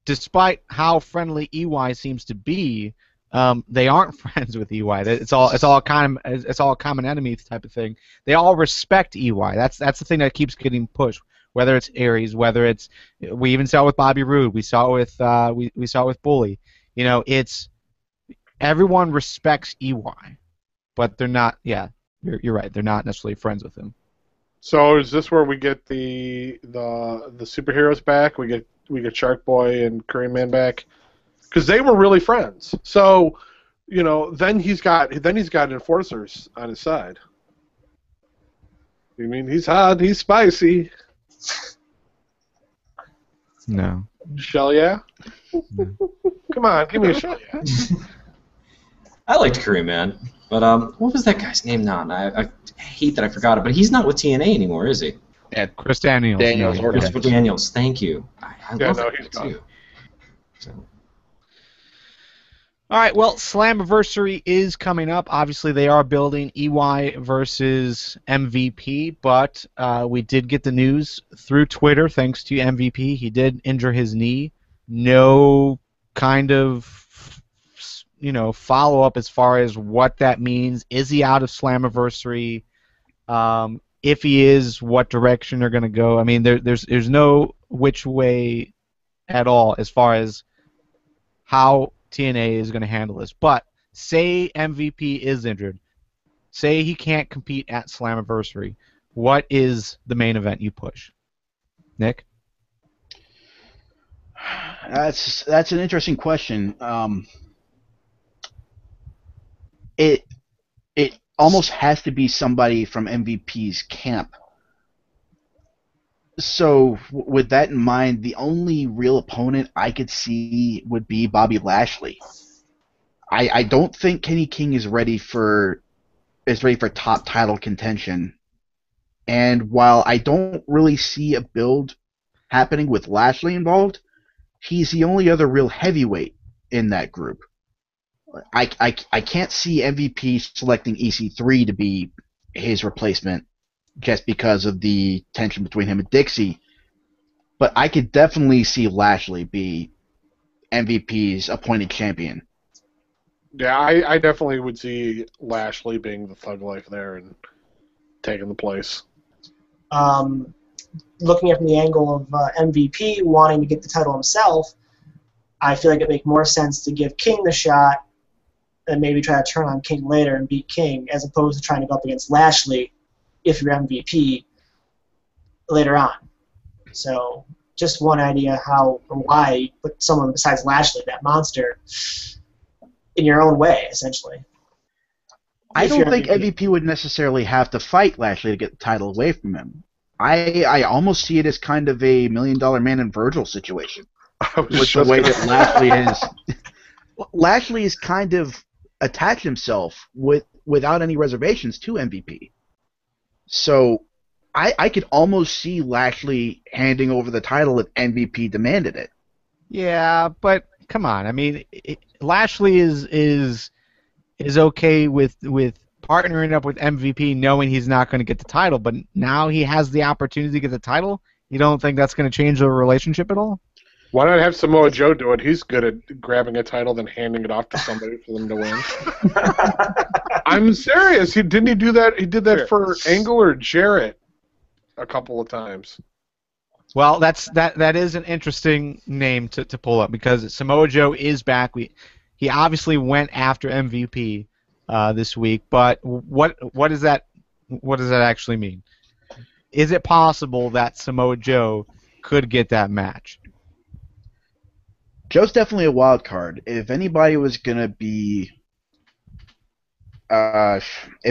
Despite how friendly EY seems to be, they aren't friends with EY. It's all a common enemy type of thing. They all respect EY. That's the thing that keeps getting pushed. Whether it's Aries, we even saw it with Bobby Roode, we saw it with Bully. It's everyone respects EY, but they're not. Yeah, you're right. They're not necessarily friends with him. So is this where we get the superheroes back? We get Shark Boy and Korean Man back, because they were really friends. So then he's got enforcers on his side. You mean he's hot? He's spicy. No. Shell yeah? No. Come on, give me a shell yeah. I liked Korean Man, but what was that guy's name now? I hate that I forgot it, but he's not with TNA anymore, is he? Yeah, Chris Daniels. Chris Daniels, thank you. I love that guy too. So. All right, well, Slammiversary is coming up. Obviously, they are building EY versus MVP, but we did get the news through Twitter, thanks to MVP. He did injure his knee. No kind of, follow-up as far as what that means. Is he out of Slammiversary? If he is, what direction they're going to go? I mean, there's no which way at all as far as how TNA is going to handle this. But say MVP is injured. Say he can't compete at Slammiversary. What is the main event you push? Nick? That's an interesting question. It almost has to be somebody from MVP's camp. So, with that in mind, the only real opponent I could see would be Bobby Lashley. I don't think Kenny King is ready for top title contention. And while I don't really see a build happening with Lashley involved, he's the only other real heavyweight in that group. I can't see MVP selecting EC3 to be his replacement just because of the tension between him and Dixie. But I could definitely see Lashley be MVP's appointed champion. Yeah, I definitely would see Lashley being the thug life there and taking the place. Looking at from the angle of MVP wanting to get the title himself, I feel like it makes more sense to give King the shot and maybe try to turn on King later and beat King, as opposed to trying to go up against Lashley if you're MVP later on. So just one idea how or why you put someone besides Lashley, that monster, in your own way, essentially. I don't think MVP would necessarily have to fight Lashley to get the title away from him. I almost see it as kind of a $1 Million Man and Virgil situation. With the way that Lashley has kind of attached himself without any reservations to MVP. So I could almost see Lashley handing over the title if MVP demanded it. Yeah, but come on. I mean, Lashley is okay with partnering up with MVP, knowing he's not going to get the title, but now he has the opportunity to get the title. You don't think that's going to change the relationship at all? Why not have Samoa Joe do it? He's good at grabbing a title then handing it off to somebody for them to win. I'm serious. Didn't he do that? He did that for Angle or Jarrett a couple of times. Well, that is an interesting name to pull up because Samoa Joe is back. He obviously went after MVP this week, but what does that actually mean? Is it possible that Samoa Joe could get that match? Joe's definitely a wild card. If anybody was gonna be, if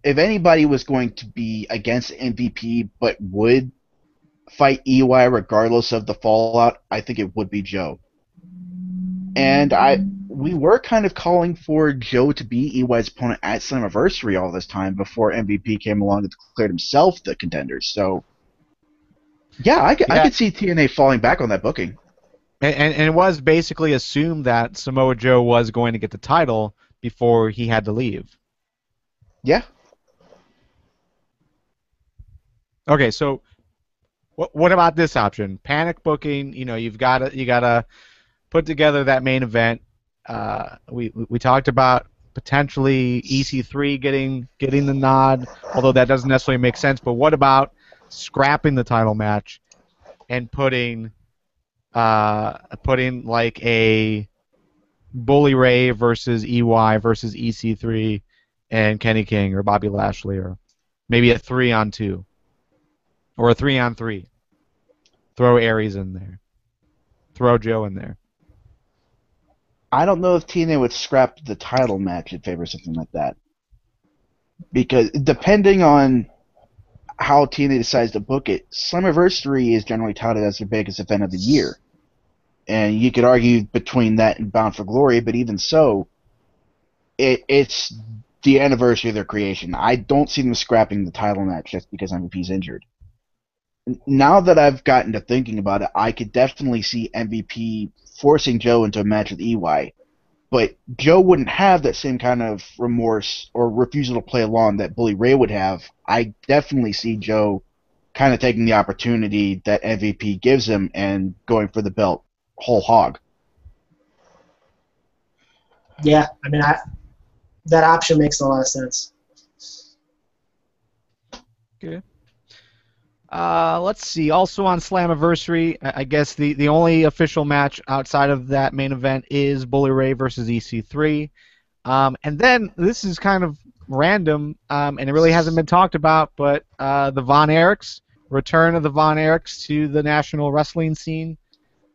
anybody was going to be against MVP but would fight EY regardless of the fallout, I think it would be Joe. And we were kind of calling for Joe to be EY's opponent at Slammiversary all this time before MVP came along and declared himself the contender. So, yeah, I could see TNA falling back on that booking. And it was basically assumed that Samoa Joe was going to get the title before he had to leave. Yeah. Okay, so what about this option? Panic booking. You know, you gotta put together that main event. We talked about potentially EC3 getting the nod, although that doesn't necessarily make sense. But what about scrapping the title match and putting like a Bully Ray versus EY versus EC3 and Kenny King or Bobby Lashley, or maybe a 3-on-2 or a 3-on-3. Throw Aries in there. Throw Joe in there. I don't know if TNA would scrap the title match in favor of something like that. Because depending on how TNA decides to book it, Slammiversary is generally touted as their biggest event of the year. And you could argue between that and Bound for Glory, but even so, it's the anniversary of their creation. I don't see them scrapping the title match just because MVP's injured. Now that I've gotten to thinking about it, I could definitely see MVP forcing Joe into a match with EY. But Joe wouldn't have that same kind of remorse or refusal to play along that Bully Ray would have. I definitely see Joe kind of taking the opportunity that MVP gives him and going for the belt whole hog. Yeah, I mean, that option makes a lot of sense. Okay. Let's see. Also on Slammiversary, I guess the only official match outside of that main event is Bully Ray versus EC3. And then this is kind of random, and it really hasn't been talked about, but the Von Erichs, return of the Von Erichs to the national wrestling scene.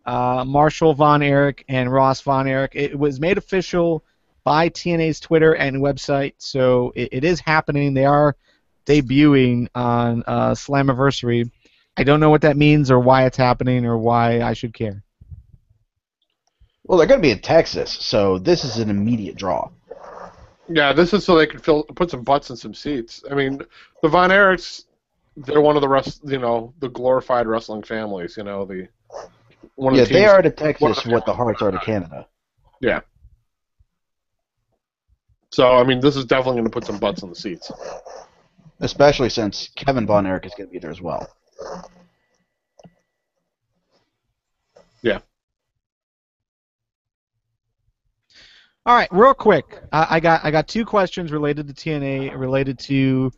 Marshall Von Erich and Ross Von Erich. It was made official by TNA's Twitter and website, so it is happening. They are debuting on Slammiversary. I don't know what that means or why it's happening or why I should care. Well, they're going to be in Texas, so this is an immediate draw. Yeah, this is so they can put some butts in some seats. I mean, the Von Erichs, they're one of the glorified wrestling families. They are to Texas what the Hearts are to Canada. Yeah. So, I mean, this is definitely going to put some butts in the seats. Especially since Kevin Von Erich is going to be there as well. Yeah. All right, real quick. I got two questions related to TNA, related to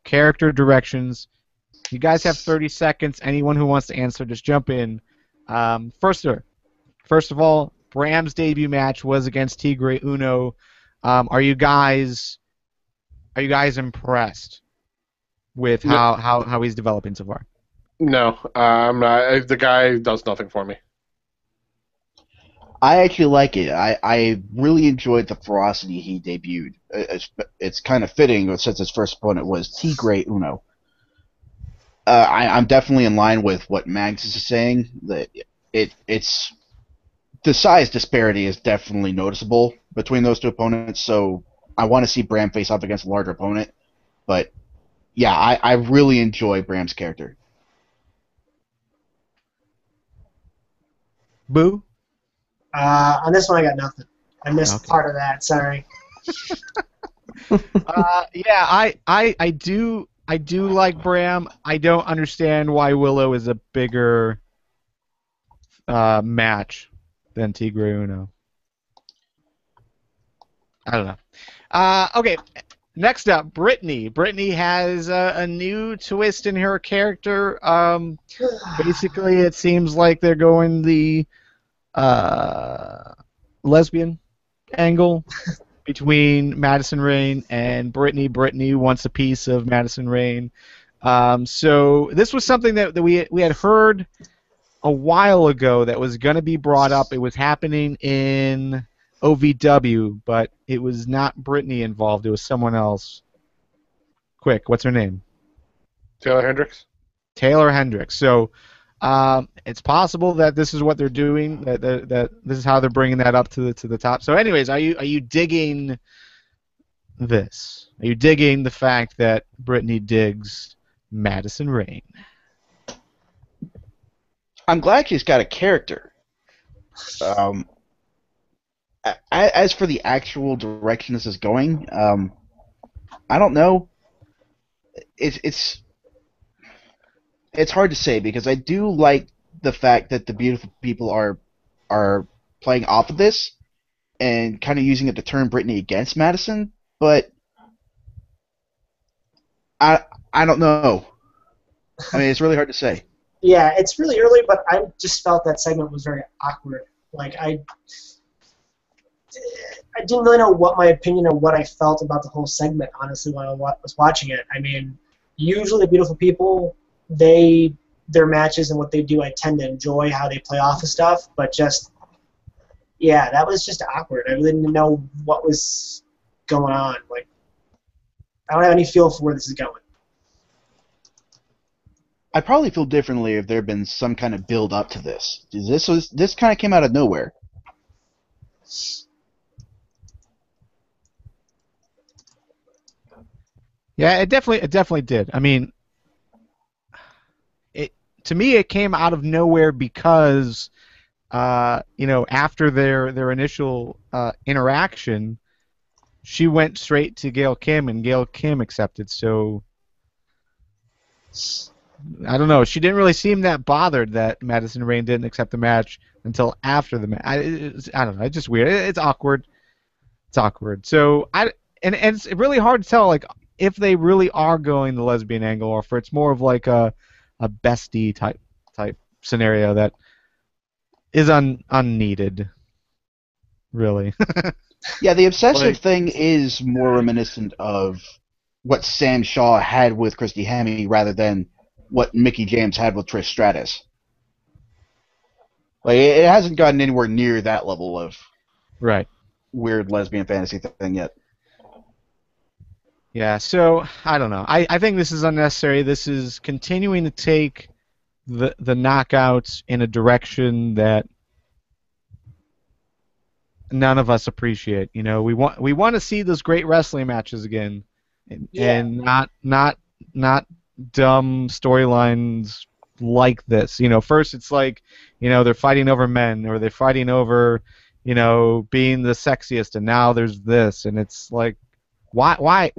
character directions. You guys have 30 seconds. Anyone who wants to answer, just jump in. First of all, Bram's debut match was against Tigre Uno. Are you guys impressed with how he's developing so far? No, I'm not. The guy does nothing for me. I actually like it. I really enjoyed the ferocity he debuted. It's kind of fitting since his first opponent was Tigre Uno. I'm definitely in line with what Mags is saying. That it's the size disparity is definitely noticeable between those two opponents. So I want to see Bram face off against a larger opponent. But yeah, I really enjoy Bram's character. Boo? On this one, I got nothing. I missed part of that. Sorry. Yeah, I do like Bram. I don't understand why Willow is a bigger match than Tigre Uno. I don't know. Okay, next up, Brittany. Brittany has a new twist in her character. Basically, it seems like they're going the lesbian angle between Madison Rayne and Brittany. Brittany wants a piece of Madison Rayne. So this was something that we had heard a while ago that was going to be brought up. It was happening in OVW, but it was not Brittany involved. It was someone else. Quick, what's her name? Taylor Hendricks. Taylor Hendricks. So it's possible that this is what they're doing. That this is how they're bringing that up to the top. So, anyways, are you digging this? Are you digging the fact that Brittany digs Madison Rayne? I'm glad she's got a character. As for the actual direction this is going, I don't know. It's hard to say because I do like the fact that the beautiful people are playing off of this and kind of using it to turn Brittany against Madison, but I don't know. I mean, it's really hard to say. Yeah, it's really early, but I just felt that segment was very awkward. Like I didn't really know what my opinion or what I felt about the whole segment, honestly, when I was watching it. I mean, usually the beautiful people, their matches and what they do, I tend to enjoy how they play off of stuff, but just, yeah, that was just awkward. I really didn't know what was going on. Like, I don't have any feel for where this is going. I probably feel differently if there had been some kind of build up to this. This kind of came out of nowhere. Yeah, it definitely did. I mean, to me, it came out of nowhere because, after their initial interaction, she went straight to Gail Kim, and Gail Kim accepted. So, I don't know. She didn't really seem that bothered that Madison Rayne didn't accept the match until after the match. I don't know. It's just weird. It's awkward. It's awkward. So, and it's really hard to tell, like, if they really are going the lesbian angle, or if it's more of like a bestie type scenario that is unneeded, really. Yeah, the obsessive thing is more reminiscent of what Sam Shaw had with Christy Hemme rather than what Mickie James had with Trish Stratus. Like, it hasn't gotten anywhere near that level of right weird lesbian fantasy thing yet. Yeah, so I don't know. I think this is unnecessary. This is continuing to take the knockouts in a direction that none of us appreciate. You know, we want to see those great wrestling matches again, and not dumb storylines like this. You know, first it's like, you know, they're fighting over men, or they're fighting over, you know, being the sexiest, and now there's this, and it's like, why?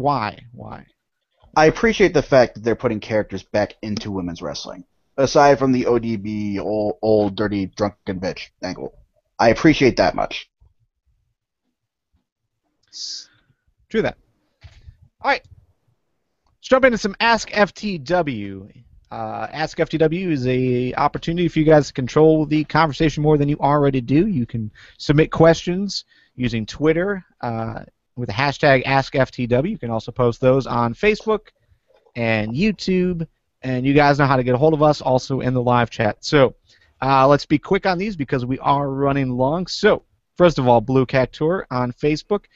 I appreciate the fact that they're putting characters back into women's wrestling, aside from the ODB old dirty drunken bitch angle. I appreciate that much. True that. All right, let's jump into some askFTW. askFTW is a opportunity for you guys to control the conversation more than you already do. You can submit questions using Twitter with the hashtag askFTW. You can also post those on Facebook and YouTube, and you guys know how to get a hold of us also in the live chat. So let's be quick on these because we are running long. So first of all, Blue Cat Tour on Facebook.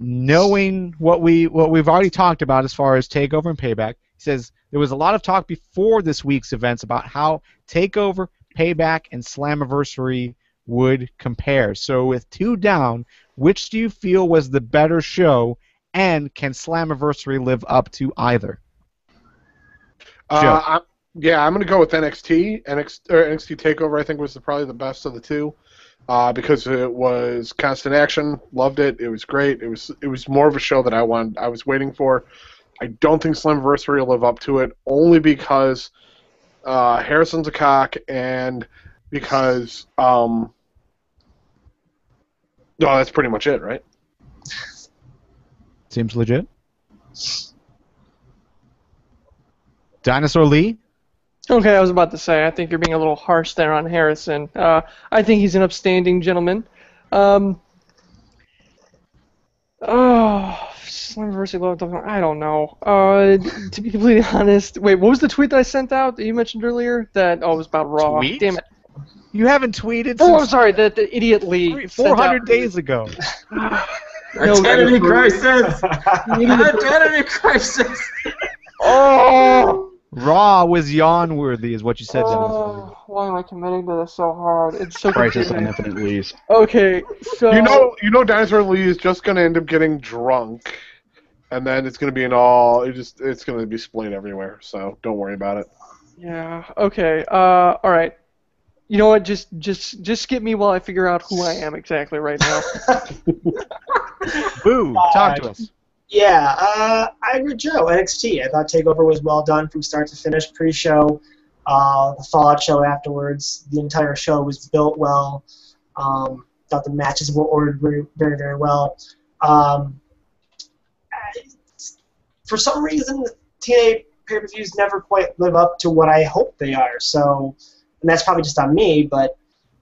Knowing what we've already talked about as far as Takeover and Payback, he says there was a lot of talk before this week's events about how Takeover, Payback, and Slammiversary would compare. So with 2 down, which do you feel was the better show, and can Slammiversary live up to either? I'm going to go with NXT. NXT Takeover, I think, was probably the best of the two. Because it was constant action, loved it. It was great. It was more of a show that I was waiting for. I don't think Slammiversary will live up to it, only because Harrison's a cock, and because no, that's pretty much it, right? Seems legit. Dinosaur Lee? Okay, I was about to say, I think you're being a little harsh there on Harrison. I think he's an upstanding gentleman. Slammiversary, I don't know. To be completely honest, wait, what was the tweet that I sent out that you mentioned earlier? It was about Raw. Tweet? Damn it. You haven't tweeted Oh, I'm since sorry, the idiot Lee. 400 days ago. Identity crisis! Identity crisis! Oh! Raw was yawn-worthy, is what you said. Oh, why am I committing to this so hard? It's so Crisis confusing. on Infinite Lees. Okay, so You know, Dinosaur Lee is just going to end up getting drunk, and then it's going to be it's going to be splayed everywhere. So don't worry about it. yeah, okay, all right. You know what? Just skip me while I figure out who I am exactly right now. Boo, talk to us. Yeah, I agree with Joe. NXT. I thought Takeover was well done from start to finish. Pre-show, the Fallout show afterwards. The entire show was built well. Thought the matches were ordered very, very, very well. For some reason, TNA pay-per-views never quite live up to what I hope they are. So, and that's probably just on me, but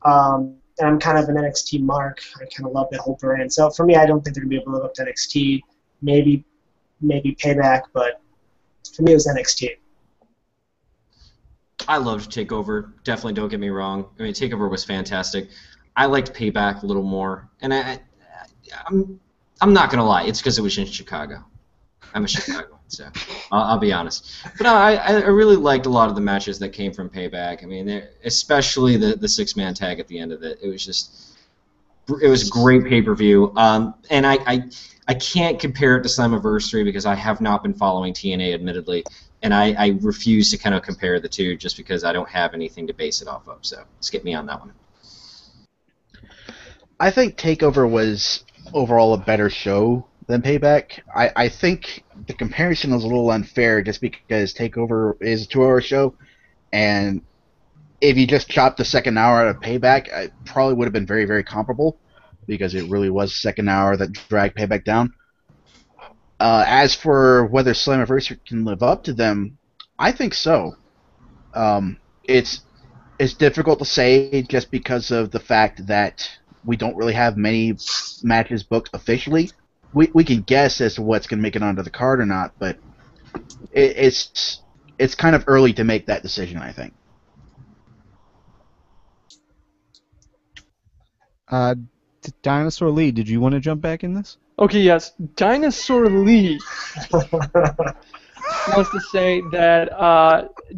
and I'm kind of an NXT mark. I kind of love that whole brand. So for me, I don't think they're going to be able to live up to NXT. Maybe Payback, but for me it was NXT. I loved Takeover. Definitely, don't get me wrong. I mean, Takeover was fantastic. I liked Payback a little more, and I'm not gonna lie. It's because it was in Chicago. I'm a Chicagoan, so I'll be honest. But no, I really liked a lot of the matches that came from Payback. I mean, especially the 6-man tag at the end of it. It was a great pay-per-view. And I can't compare it to Slammiversary because I have not been following TNA, admittedly, and I refuse to kind of compare the two just because I don't have anything to base it off of. So skip me on that one. I think Takeover was overall a better show than Payback. I think the comparison is a little unfair just because Takeover is a 2-hour show, and if you just chopped the second hour out of Payback, it probably would have been very, very comparable because it really was the second hour that dragged Payback down. As for whether Slammiversary can live up to them, I think so. It's difficult to say just because of the fact that we don't really have many matches booked officially. We can guess as to what's going to make it onto the card or not, but it's kind of early to make that decision, I think. Dinosaur Lee, did you want to jump back in this? Okay, yes. Dinosaur Lee wants to say that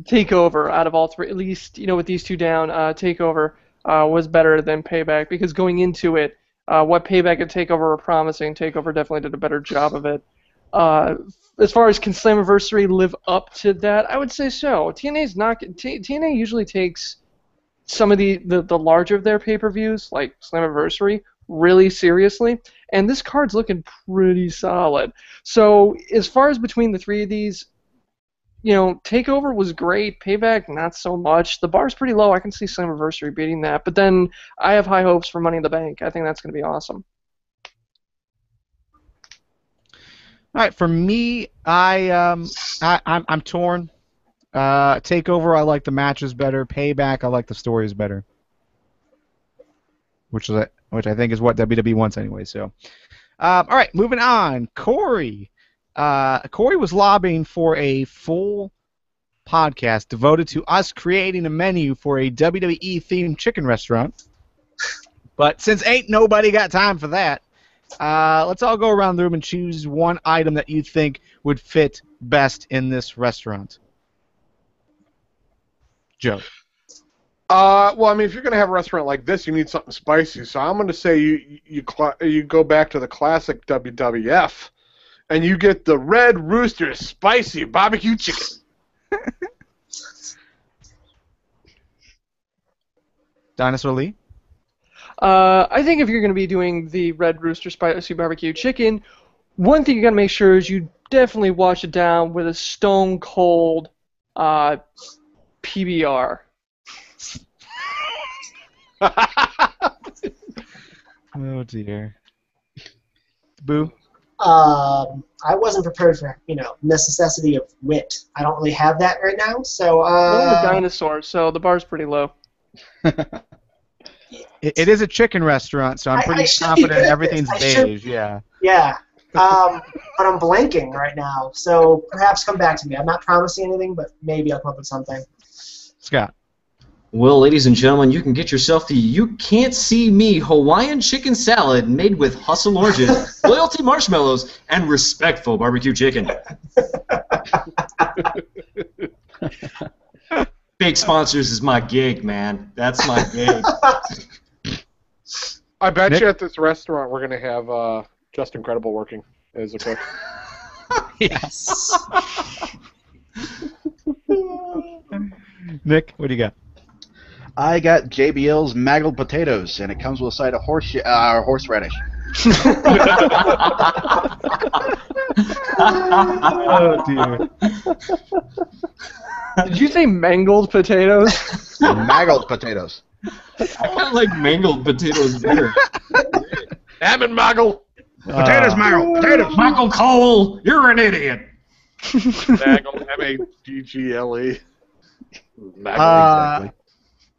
Takeover, out of all three, at least with these two down, Takeover was better than Payback, because going into it, what Payback and Takeover were promising, Takeover definitely did a better job of it. As far as can Slammiversary live up to that, I would say so. TNA usually takes some of the larger of their pay-per-views, like Slammiversary, really seriously, and this card's looking pretty solid. So as far as between the three of these, Takeover was great, Payback not so much. The bar's pretty low. I can see Slammiversary beating that, but then I have high hopes for Money in the Bank. I think that's going to be awesome. All right, for me, I'm torn. Takeover, I like the matches better. Payback, I like the stories better. Which I think is what WWE wants anyway. So, all right, moving on. Corey was lobbying for a full podcast devoted to us creating a menu for a WWE themed chicken restaurant. But since ain't nobody got time for that, let's all go around the room and choose one item that you think would fit best in this restaurant. Joe. Well, I mean, if you're going to have a restaurant like this, you need something spicy. So I'm going to say you go back to the classic WWF, and you get the Red Rooster Spicy Barbecue Chicken. Dinosaur Lee? I think if you're going to be doing the Red Rooster Spicy Barbecue Chicken, one thing you got to make sure is you definitely wash it down with a Stone Cold PBR. Oh dear. Boo. I wasn't prepared for necessity of wit. I don't really have that right now, so. Well, I'm a dinosaur, so the bar's pretty low. It is a chicken restaurant, so I'm pretty confident everything's beige. Yeah. Yeah. But I'm blanking right now, so perhaps come back to me. I'm not promising anything, but maybe I'll come up with something. Scott. Well, ladies and gentlemen, you can get yourself the You Can't See Me Hawaiian chicken salad made with hustle oranges, loyalty marshmallows, and respectful barbecue chicken. Fake sponsors is my gig, man. That's my gig. I bet you at this restaurant we're going to have Just Incredible working as a cook. Yes. Nick, what do you got? I got JBL's Maggled Potatoes, and it comes with a side of horseradish. Oh, dear. Did you say mangled potatoes? Maggled potatoes. I kind of like mangled potatoes better. Ham and Maggle. Potatoes, Maggle. Potatoes. Michael Cole, you're an idiot. Maggle, M-A-G-G-L-E. Maggle, exactly.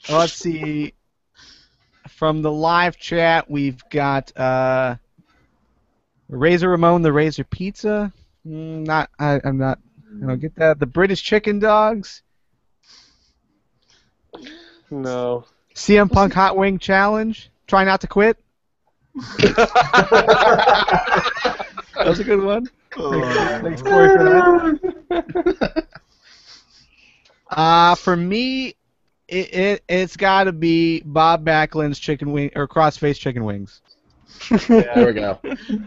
Let's see. From the live chat, we've got Razor Ramon, the Razor Pizza. I'm not. I don't get that. The British Chicken Dogs. No. CM Punk Hot Wing Challenge. Try not to quit. That was a good one. Thanks, Corey, for that. For me, it's got to be Bob Backlund's chicken wing or crossface chicken wings. Yeah, there we go.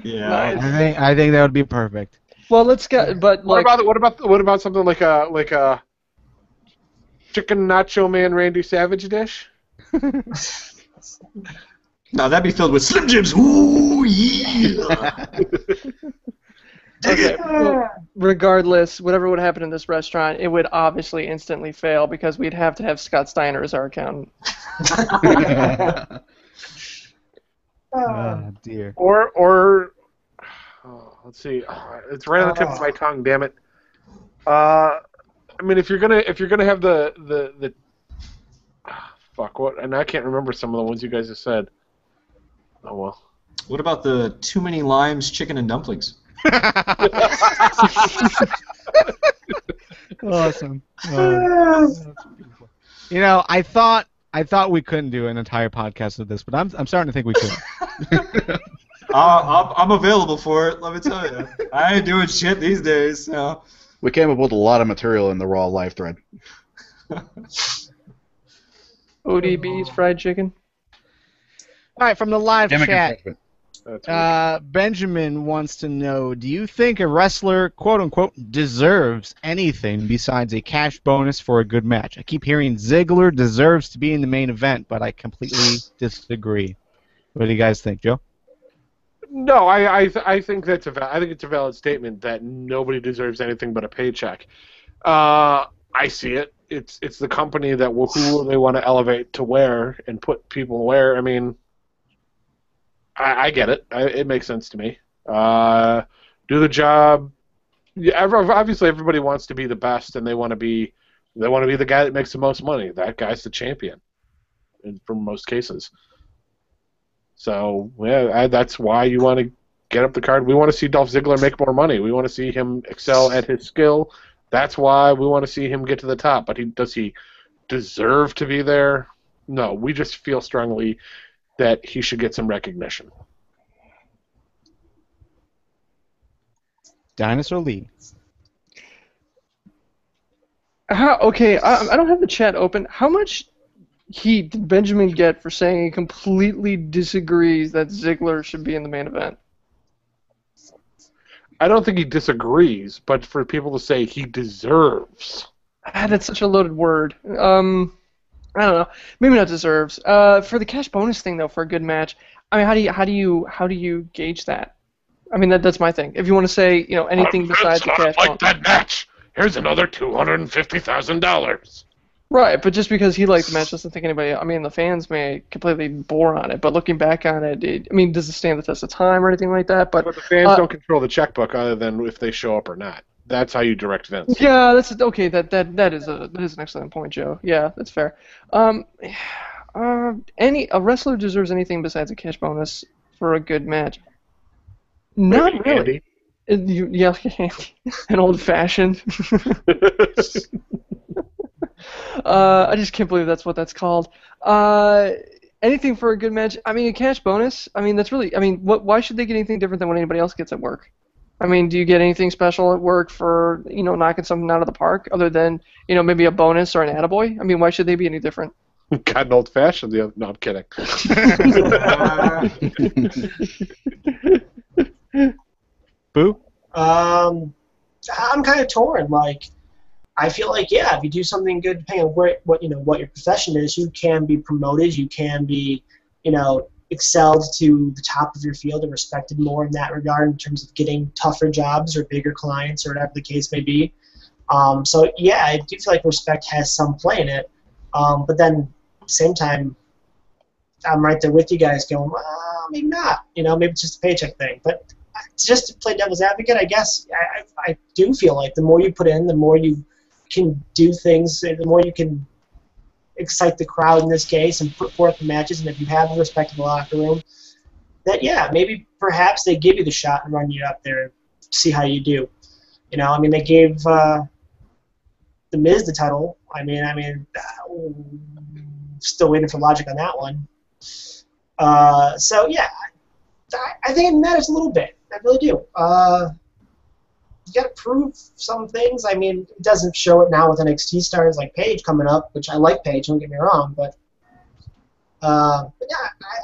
Yeah, I think that would be perfect. Well, let's get. But what about something like a chicken nacho man Randy Savage dish? No, that'd be filled with Slim Jims. Ooh, yeah. Okay. Well, regardless, whatever would happen in this restaurant, it would obviously instantly fail because we'd have to have Scott Steiner as our accountant. Oh dear. Or let's see. It's right on the tip of my tongue. Damn it. I mean, if you're gonna have the fuck what? And I can't remember some of the ones you guys have said. Oh well. What about the Too Many Limes chicken and dumplings? Awesome. I I thought we couldn't do an entire podcast of this, but I'm starting to think we could. I'm available for it. Let me tell you, I ain't doing shit these days. So. We came up with a lot of material in the Raw live thread. ODB's fried chicken. All right, from the live chat, That's Benjamin wants to know, do you think a wrestler, quote-unquote, deserves anything besides a cash bonus for a good match? I keep hearing Ziggler deserves to be in the main event, but I completely disagree. What do you guys think, Joe? No, I think it's a valid statement that nobody deserves anything but a paycheck. I see it. It's the company that who they want to elevate to where and put people where. I mean, I get it. It makes sense to me. Do the job. Yeah, obviously, everybody wants to be the best, and they want to be the guy that makes the most money. That guy's the champion, for most cases. So yeah, that's why you want to get up the card. We want to see Dolph Ziggler make more money. We want to see him excel at his skill. That's why we want to see him get to the top. But does he deserve to be there? No, we just feel strongly that he should get some recognition. Dinosaur Lee. Okay, I don't have the chat open. How much heat did Benjamin get for saying he completely disagrees that Ziggler should be in the main event? I don't think he disagrees, but for people to say he deserves. That's such a loaded word. I don't know. Maybe not deserves. For the cash bonus thing, though, for a good match, I mean, how do you gauge that? I mean, that's my thing. If you want to say, anything besides the cash bonus. That match. Here's another $250,000. Right, but just because he liked the match doesn't think anybody. I mean, the fans may completely bore on it, but looking back on it, does it stand the test of time or anything like that? But the fans don't control the checkbook other than if they show up or not. That's how you direct Vince. Yeah, that's okay. That is an excellent point, Joe. Yeah, that's fair. A wrestler deserves anything besides a cash bonus for a good match? Not really. Yeah, an old fashioned. I just can't believe that's what that's called. Anything for a good match? I mean, a cash bonus. I mean, that's really. I mean, why should they get anything different than what anybody else gets at work? I mean, do you get anything special at work for knocking something out of the park other than maybe a bonus or an attaboy? I mean, why should they be any different? Got an old fashioned. No, I'm kidding. Boo. I'm kind of torn. Like, I feel like if you do something good, depending on what your profession is, you can be promoted. You can be, excelled to the top of your field and respected more in that regard in terms of getting tougher jobs or bigger clients or whatever the case may be. So yeah, I do feel like respect has some play in it. But then at the same time, I'm right there with you guys going, well, maybe not. Maybe it's just a paycheck thing. But just to play devil's advocate, I guess I do feel like the more you put in, the more you can do things, the more you can excite the crowd in this case and put forth the matches, and if you have a respectable locker room, that maybe perhaps they give you the shot and run you up there to see how you do. I mean, they gave The Miz the title. I mean, still waiting for logic on that one. So yeah, I think it matters a little bit. I really do. You got to prove some things. I mean, it doesn't show it now with NXT stars like Paige coming up, which I like Paige, don't get me wrong, but yeah,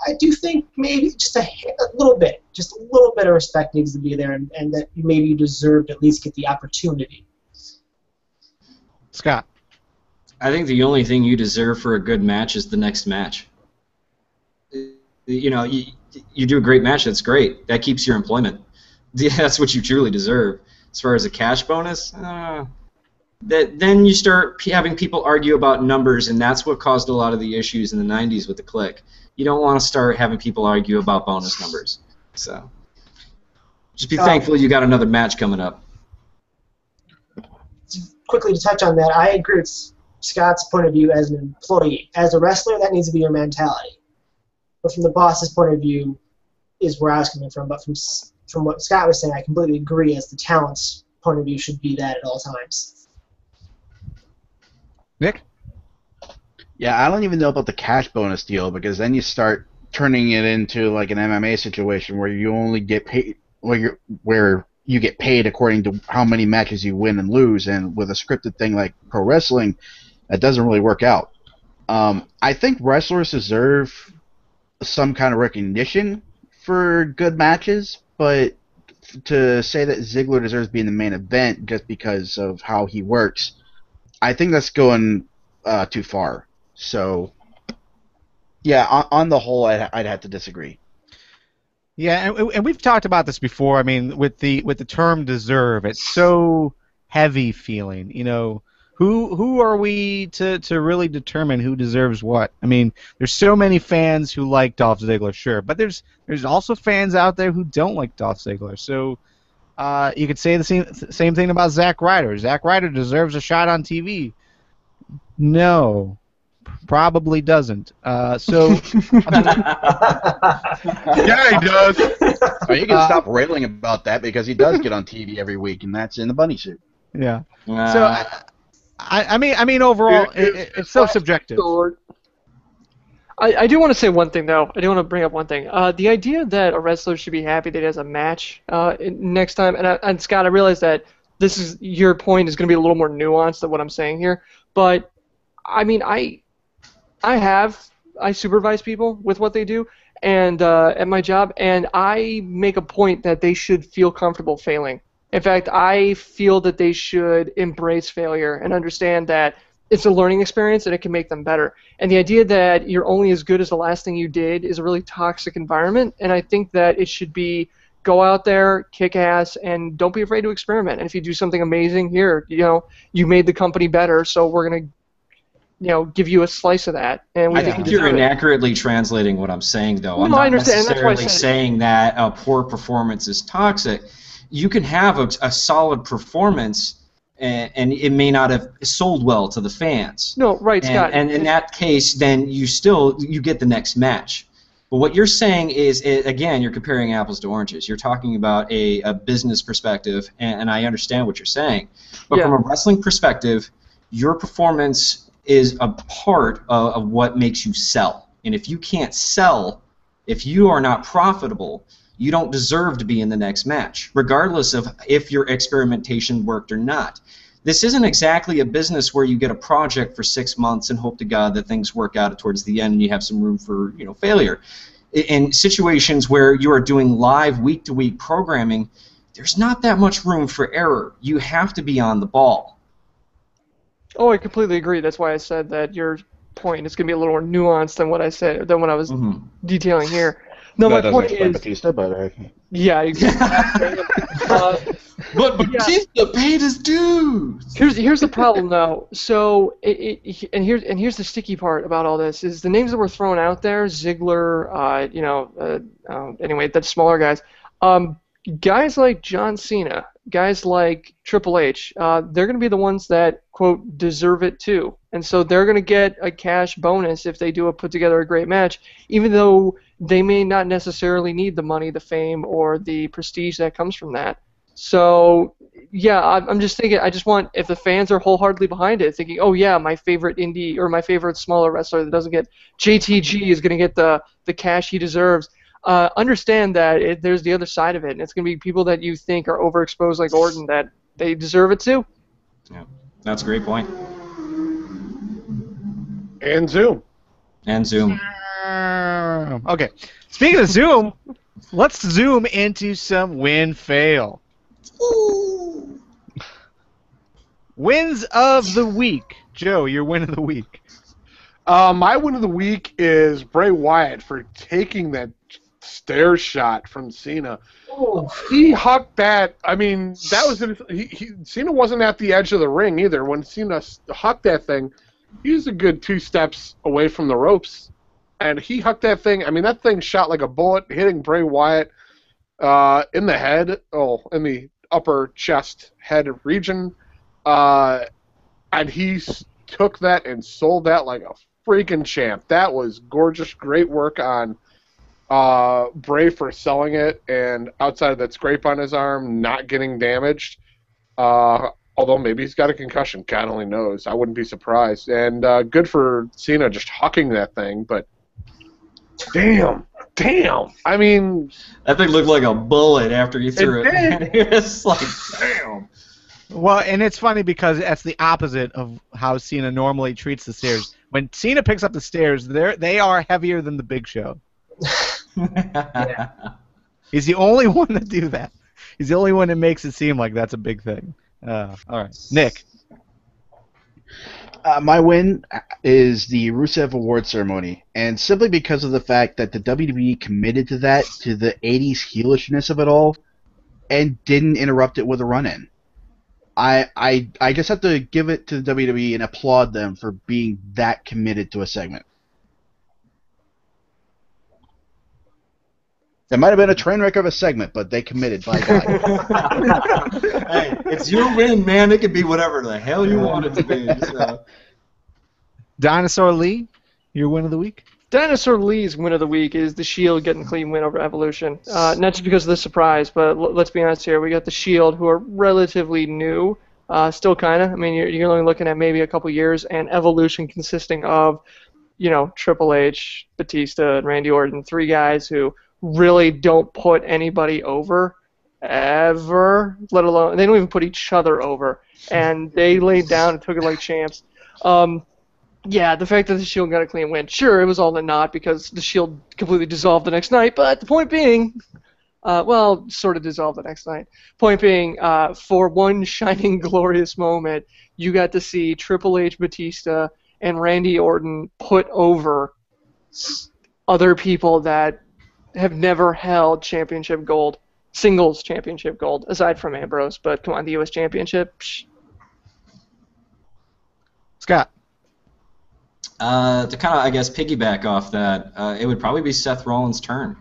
I do think maybe just a little bit of respect needs to be there, and that maybe you deserve to at least get the opportunity. Scott. I think the only thing you deserve for a good match is the next match. You do a great match, that's great. That keeps your employment. Yeah, that's what you truly deserve. As far as a cash bonus, then you start having people argue about numbers, and that's what caused a lot of the issues in the 90s with the Click. You don't want to start having people argue about bonus numbers. So just be thankful you got another match coming up. Quickly to touch on that, I agree with Scott's point of view as an employee. As a wrestler, that needs to be your mentality. But from the boss's point of view is where I was coming from. But from what Scott was saying, I completely agree as the talent's point of view should be that at all times. Nick? Yeah, I don't even know about the cash bonus deal, because then you start turning it into like an MMA situation where you only get paid where you get paid according to how many matches you win and lose, and with a scripted thing like pro wrestling, that doesn't really work out. I think wrestlers deserve some kind of recognition for good matches, but to say that Ziggler deserves to be in the main event just because of how he works, I think that's going too far. So, yeah, on the whole, I'd have to disagree. Yeah, and we've talked about this before. I mean, with the term "deserve," it's so heavy feeling. You know, who are we to really determine who deserves what? I mean, there's so many fans who like Dolph Ziggler, sure, but there's also fans out there who don't like Dolph Ziggler. So you could say the same thing about Zack Ryder. Zack Ryder deserves a shot on TV. No. Probably doesn't. Yeah, he does. Well, you can stop railing about that, because he does get on TV every week, and that's in the bunny suit. Yeah. So I mean, overall, it's so subjective. I do want to say one thing, though. I do want to bring up one thing. The idea that a wrestler should be happy that he has a match next time, and Scott, I realize that your point is going to be a little more nuanced than what I'm saying here, but I mean, I supervise people with what they do, and at my job, and I make a point that they should feel comfortable failing. In fact, I feel that they should embrace failure and understand that it's a learning experience and it can make them better. And the idea that you're only as good as the last thing you did is a really toxic environment, and I think that it should be go out there, kick ass, and don't be afraid to experiment. And if you do something amazing, here, you made the company better, so we're going to give you a slice of that. And I think you're inaccurately translating what I'm saying, though. I'm not necessarily saying that a poor performance is toxic. You can have a solid performance, and it may not have sold well to the fans. No, right, Scott. And in that case, then you get the next match. But what you're saying is, again, you're comparing apples to oranges. You're talking about a business perspective, and I understand what you're saying. But from a wrestling perspective, your performance is a part of what makes you sell. And if you can't sell, if you are not profitable, you don't deserve to be in the next match, regardless of if your experimentation worked or not. This isn't exactly a business where you get a project for 6 months and hope to God that things work out towards the end and you have some room for failure. In situations where you are doing live week-to-week programming, there's not that much room for error. You have to be on the ball. Oh, I completely agree. That's why I said that your point is going to be a little more nuanced than what I said, than what I was detailing here. No, my point is. Batista, but yeah, exactly. But Batista paid his dues. Here's the problem, though. So here's the sticky part about all this is the names that were thrown out there: Ziggler, anyway, the smaller guys. Guys like John Cena, guys like Triple H, they're going to be the ones that, quote, deserve it too. And so they're going to get a cash bonus if they put together a great match, even though they may not necessarily need the money, the fame, or the prestige that comes from that. So, yeah, I'm just thinking, I just want, if the fans are wholeheartedly behind it, thinking, oh, yeah, my favorite indie or my favorite smaller wrestler that doesn't get JTG is going to get the cash he deserves. Understand that there's the other side of it, and it's going to be people that you think are overexposed like Orton that they deserve it too. Yeah, that's a great point. And Zoom. Okay, speaking of Zoom, let's zoom into some win-fail. Wins of the week. Joe, your win of the week. My win of the week is Bray Wyatt for taking that stair shot from Cena. Oh. He hucked that. I mean, that was Cena wasn't at the edge of the ring either. When Cena hucked that thing, he was a good 2 steps away from the ropes, and he hucked that thing. I mean, that thing shot like a bullet, hitting Bray Wyatt in the head, in the upper chest head region, and he took that and sold that like a freaking champ. That was gorgeous. Great work on Bray for selling it, and outside of that scrape on his arm, not getting damaged. Although maybe he's got a concussion. God only knows. I wouldn't be surprised. And good for Cena just hucking that thing, but damn. I mean... That thing looked like a bullet after you threw it. It's like, damn. Well, and it's funny because that's the opposite of how Cena normally treats the stairs. When Cena picks up the stairs, they are heavier than the Big Show. Yeah. He's the only one to do that. He's the only one that makes it seem like that's a big thing. All right, Nick. My win is the Rusev Award ceremony, and simply because of the fact that the WWE committed to that, to the 80s heelishness of it all, and didn't interrupt it with a run-in. I just have to give it to the WWE and applaud them for being that committed to a segment. It might have been a train wreck of a segment, but they committed, by God. Hey, it's your win, man. It can be whatever the hell you want it to be. So. Dinosaur Lee, your win of the week? Dinosaur Lee's win of the week is the Shield getting a clean win over Evolution. Not just because of the surprise, but let's be honest here. We got the Shield, who are relatively new, still kind of. I mean, you're only looking at maybe a couple years, and Evolution consisting of, Triple H, Batista, and Randy Orton, three guys who really don't put anybody over ever, let alone they don't even put each other over, and they laid down and took it like champs. Yeah, the fact that the Shield got a clean win, sure, it was all a knot because the Shield completely dissolved the next night, but the point being, sort of dissolved the next night. Point being, for one shining glorious moment, you got to see Triple H, Batista, and Randy Orton put over other people that have never held championship gold, singles championship gold, aside from Ambrose. But come on, the U.S. Championship. Psh. Scott. To kind of, I guess, piggyback off that, it would probably be Seth Rollins' turn.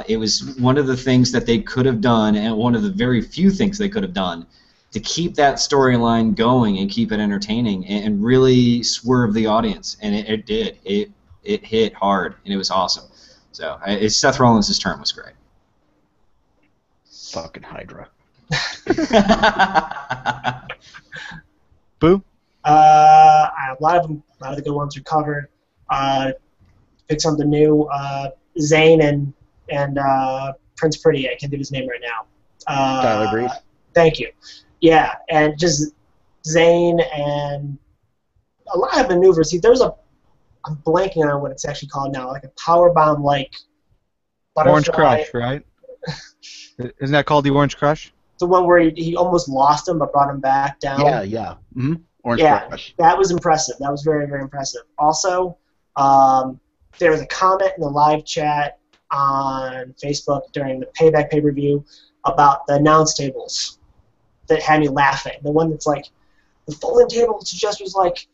It was one of the things that they could have done, and one of the very few things they could have done, to keep that storyline going and keep it entertaining and really swerve the audience. And it did. It hit hard, and it was awesome. So Seth Rollins' turn was great. Fucking Hydra. Boo? A lot of the good ones are covered. Pick something new. Zayn and Prince Pretty. I can't think of his name right now. Tyler Breeze. Thank you. Yeah, and just Zayn and a lot of maneuvers. See, I'm blanking on what it's actually called now, like a powerbomb, like butterfly. Orange Crush, right? Isn't that called the Orange Crush? The one where he almost lost him but brought him back down. Yeah. Mm-hmm. Orange Crush. That was impressive. That was very, very impressive. Also, there was a comment in the live chat on Facebook during the Payback pay-per-view about the announce tables that had me laughing. The one that's like, the folding table just was like,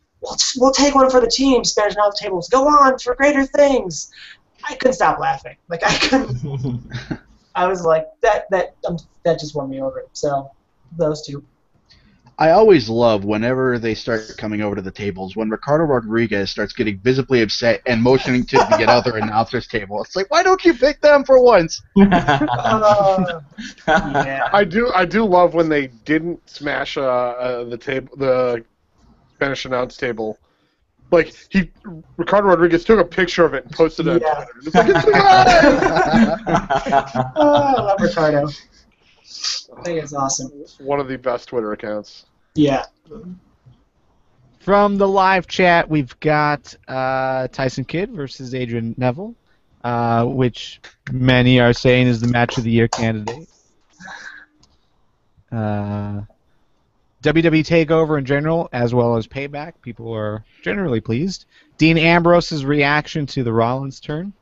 we'll take one for the team, Spanish announce tables. Go on for greater things. I couldn't stop laughing. Like, I couldn't. I was like, that just won me over. So, those two. I always love whenever they start coming over to the tables, when Ricardo Rodriguez starts getting visibly upset and motioning to the other announcer's table. It's like, why don't you pick them for once? Yeah. I do love when they didn't smash the Spanish announce table. Like, Ricardo Rodriguez took a picture of it and posted it on Twitter. It's like, it's I love Ricardo. I think it's awesome. One of the best Twitter accounts. Yeah. From the live chat, we've got Tyson Kidd versus Adrian Neville, which many are saying is the match of the year candidate. WWE Takeover in general, as well as Payback, people are generally pleased. Dean Ambrose's reaction to the Rollins turn.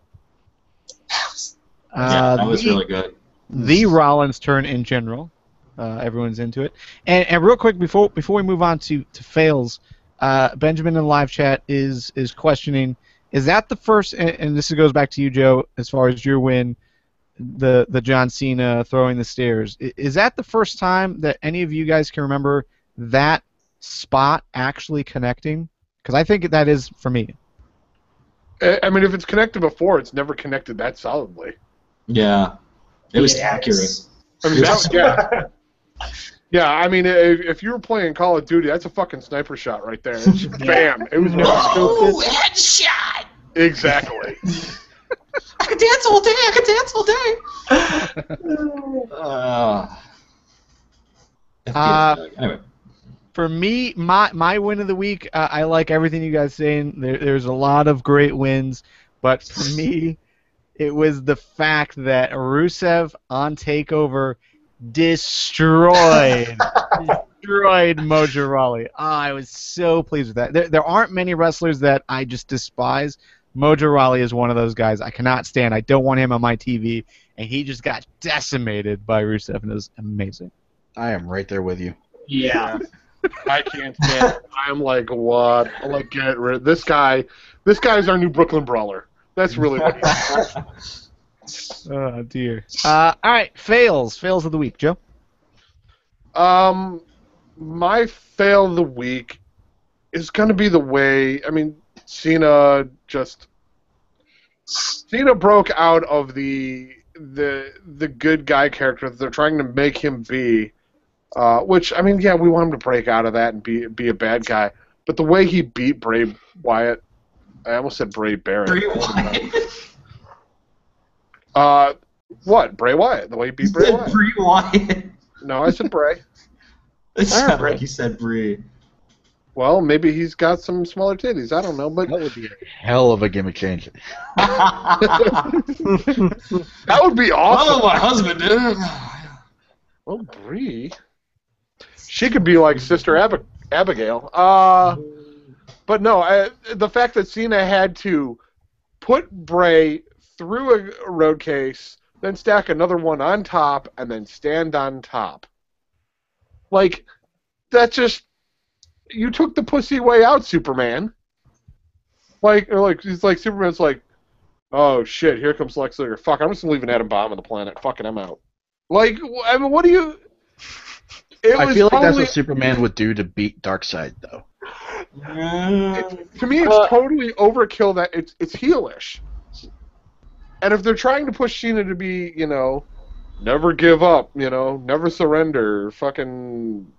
That was really good. The Rollins turn in general. Everyone's into it. And real quick, before we move on to fails, Benjamin in the live chat is questioning, is that the first, and this goes back to you, Joe, as far as your win, the John Cena throwing the stairs. Is that the first time that any of you guys can remember that spot actually connecting? Because I think that is for me. I mean, if it's connected before, it's never connected that solidly. Yeah. It was accurate. I mean, Yeah, I mean, if you were playing Call of Duty, that's a fucking sniper shot right there. It's just, bam! It was no headshot. Exactly. I could dance all day. I could dance all day. Anyway. For me, my win of the week, I like everything you guys saying. There's a lot of great wins, but for me, it was the fact that Rusev on TakeOver destroyed Mojo Rawley. Oh, I was so pleased with that. There aren't many wrestlers that I just despise. Mojo Rawley is one of those guys I cannot stand. I don't want him on my TV, and he just got decimated by Rusev, and it was amazing. I am right there with you. Yeah. I can't stand it. I'm like, what? I'm like, get rid of this guy. This guy's our new Brooklyn Brawler. That's really what he is. Oh, dear. All right, fails of the week, Joe. My fail of the week is going to be the way, I mean, Cena broke out of the good guy character that they're trying to make him be, which, I mean, yeah, we want him to break out of that and be a bad guy, but the way he beat Bray Wyatt, I almost said Bray Barrett. Bray Wyatt. What? Bray Wyatt. The way he beat Bray Wyatt. Bray Wyatt. No, I said Bray. It sounded like you said Bray. Well, maybe he's got some smaller titties. I don't know, but That would be a hell of a gimmick change. that would be awesome. Oh, my husband did it. Well, Brie. She could be like Sister Abigail. But no, the fact that Cena had to put Bray through a road case, then stack another one on top, and then stand on top. Like, that just... You took the pussy way out, Superman. It's like Superman's like, oh shit, here comes Lex Luthor. Fuck, I'm just gonna leave an atom bomb on the planet. Fucking, I'm out. Like, I mean, what do you... I feel like that's what Superman would do to beat Darkseid, though. To me, it's totally overkill. That it's heelish. And if they're trying to push Cena to be, never give up, never surrender, fucking...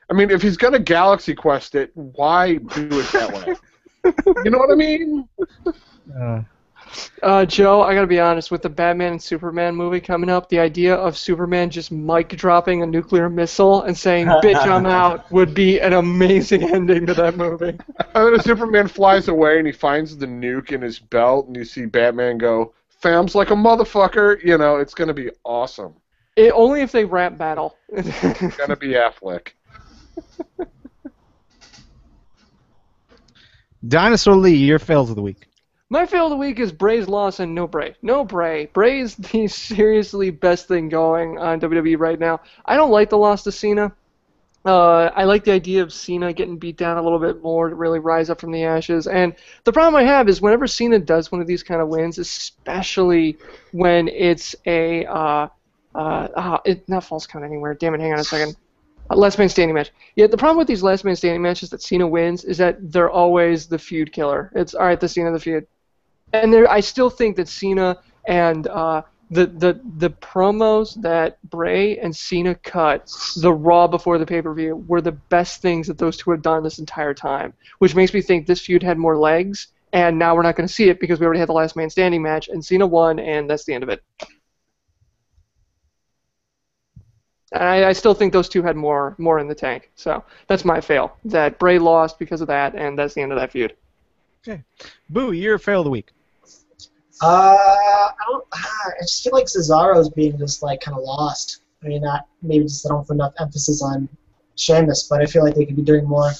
I mean, if he's gonna Galaxy Quest it, why do it that way? You know what I mean? Joe, I gotta be honest, with the Batman and Superman movie coming up, the idea of Superman just mic dropping a nuclear missile and saying, bitch, I'm out, would be an amazing ending to that movie. And then Superman flies away and he finds the nuke in his belt, and you see Batman go, fam's like a motherfucker, it's gonna be awesome. Only if they rap battle. It's gonna be Affleck. Dinosaur Lee, your fails of the week. My fail of the week is Bray's loss and no Bray. No Bray. Bray's the seriously best thing going on WWE right now. I don't like the loss to Cena. I like the idea of Cena getting beat down a little bit more to really rise up from the ashes. And the problem I have is whenever Cena does one of these kind of wins, especially when it's a not false count anywhere. Damn it, hang on a second. Last man standing match. Yeah, the problem with these last man standing matches that Cena wins is that they're always the feud killer. It's all right, the Cena of the feud, and I still think that Cena and the promos that Bray and Cena cut the Raw before the pay-per-view were the best things that those two have done this entire time, which makes me think this feud had more legs, and now we're not going to see it because we already had the last man standing match, and Cena won, and that's the end of it. I still think those two had more in the tank. So that's my fail. That Bray lost because of that, and that's the end of that feud. Okay. Boo, your fail of the week. I just feel like Cesaro's being just like kind of lost. I mean, maybe just I don't put enough emphasis on Sheamus, but I feel like they could be doing more.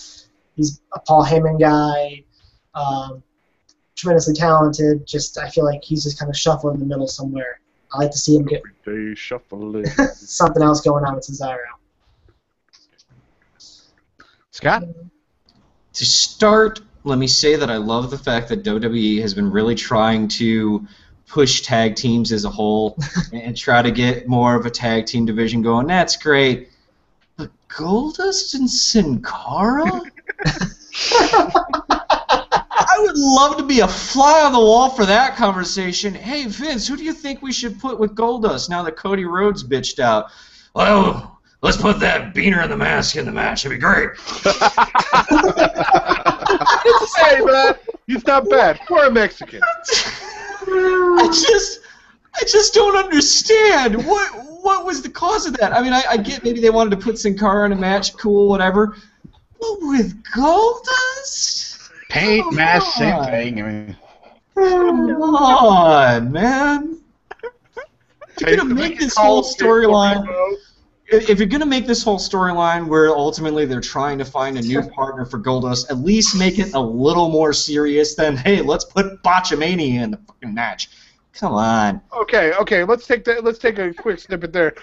He's a Paul Heyman guy, tremendously talented. I feel like he's just kind of shuffling in the middle somewhere. I like to see him get something else going on with Cesaro. Scott? To start, let me say that I love the fact that WWE has been really trying to push tag teams as a whole and try to get more of a tag team division going. That's great. But Goldust and Sin Cara? I would love to be a fly on the wall for that conversation. Hey, Vince, who do you think we should put with Goldust now that Cody Rhodes bitched out? Well, let's put that beaner in the mask in the match. It'd be great. Hey, man, he's not bad. We're a Mexican. I just don't understand. What was the cause of that? I mean, I get maybe they wanted to put Sin Cara in a match, cool, whatever. But with Goldust? Paint, mask, same thing. I mean, come on, man. If you're gonna make this whole storyline, if you're gonna make this whole storyline where ultimately they're trying to find a new partner for Goldust, at least make it a little more serious than, hey, let's put Botchamania in the fucking match. Come on. Okay. Let's take a quick snippet there.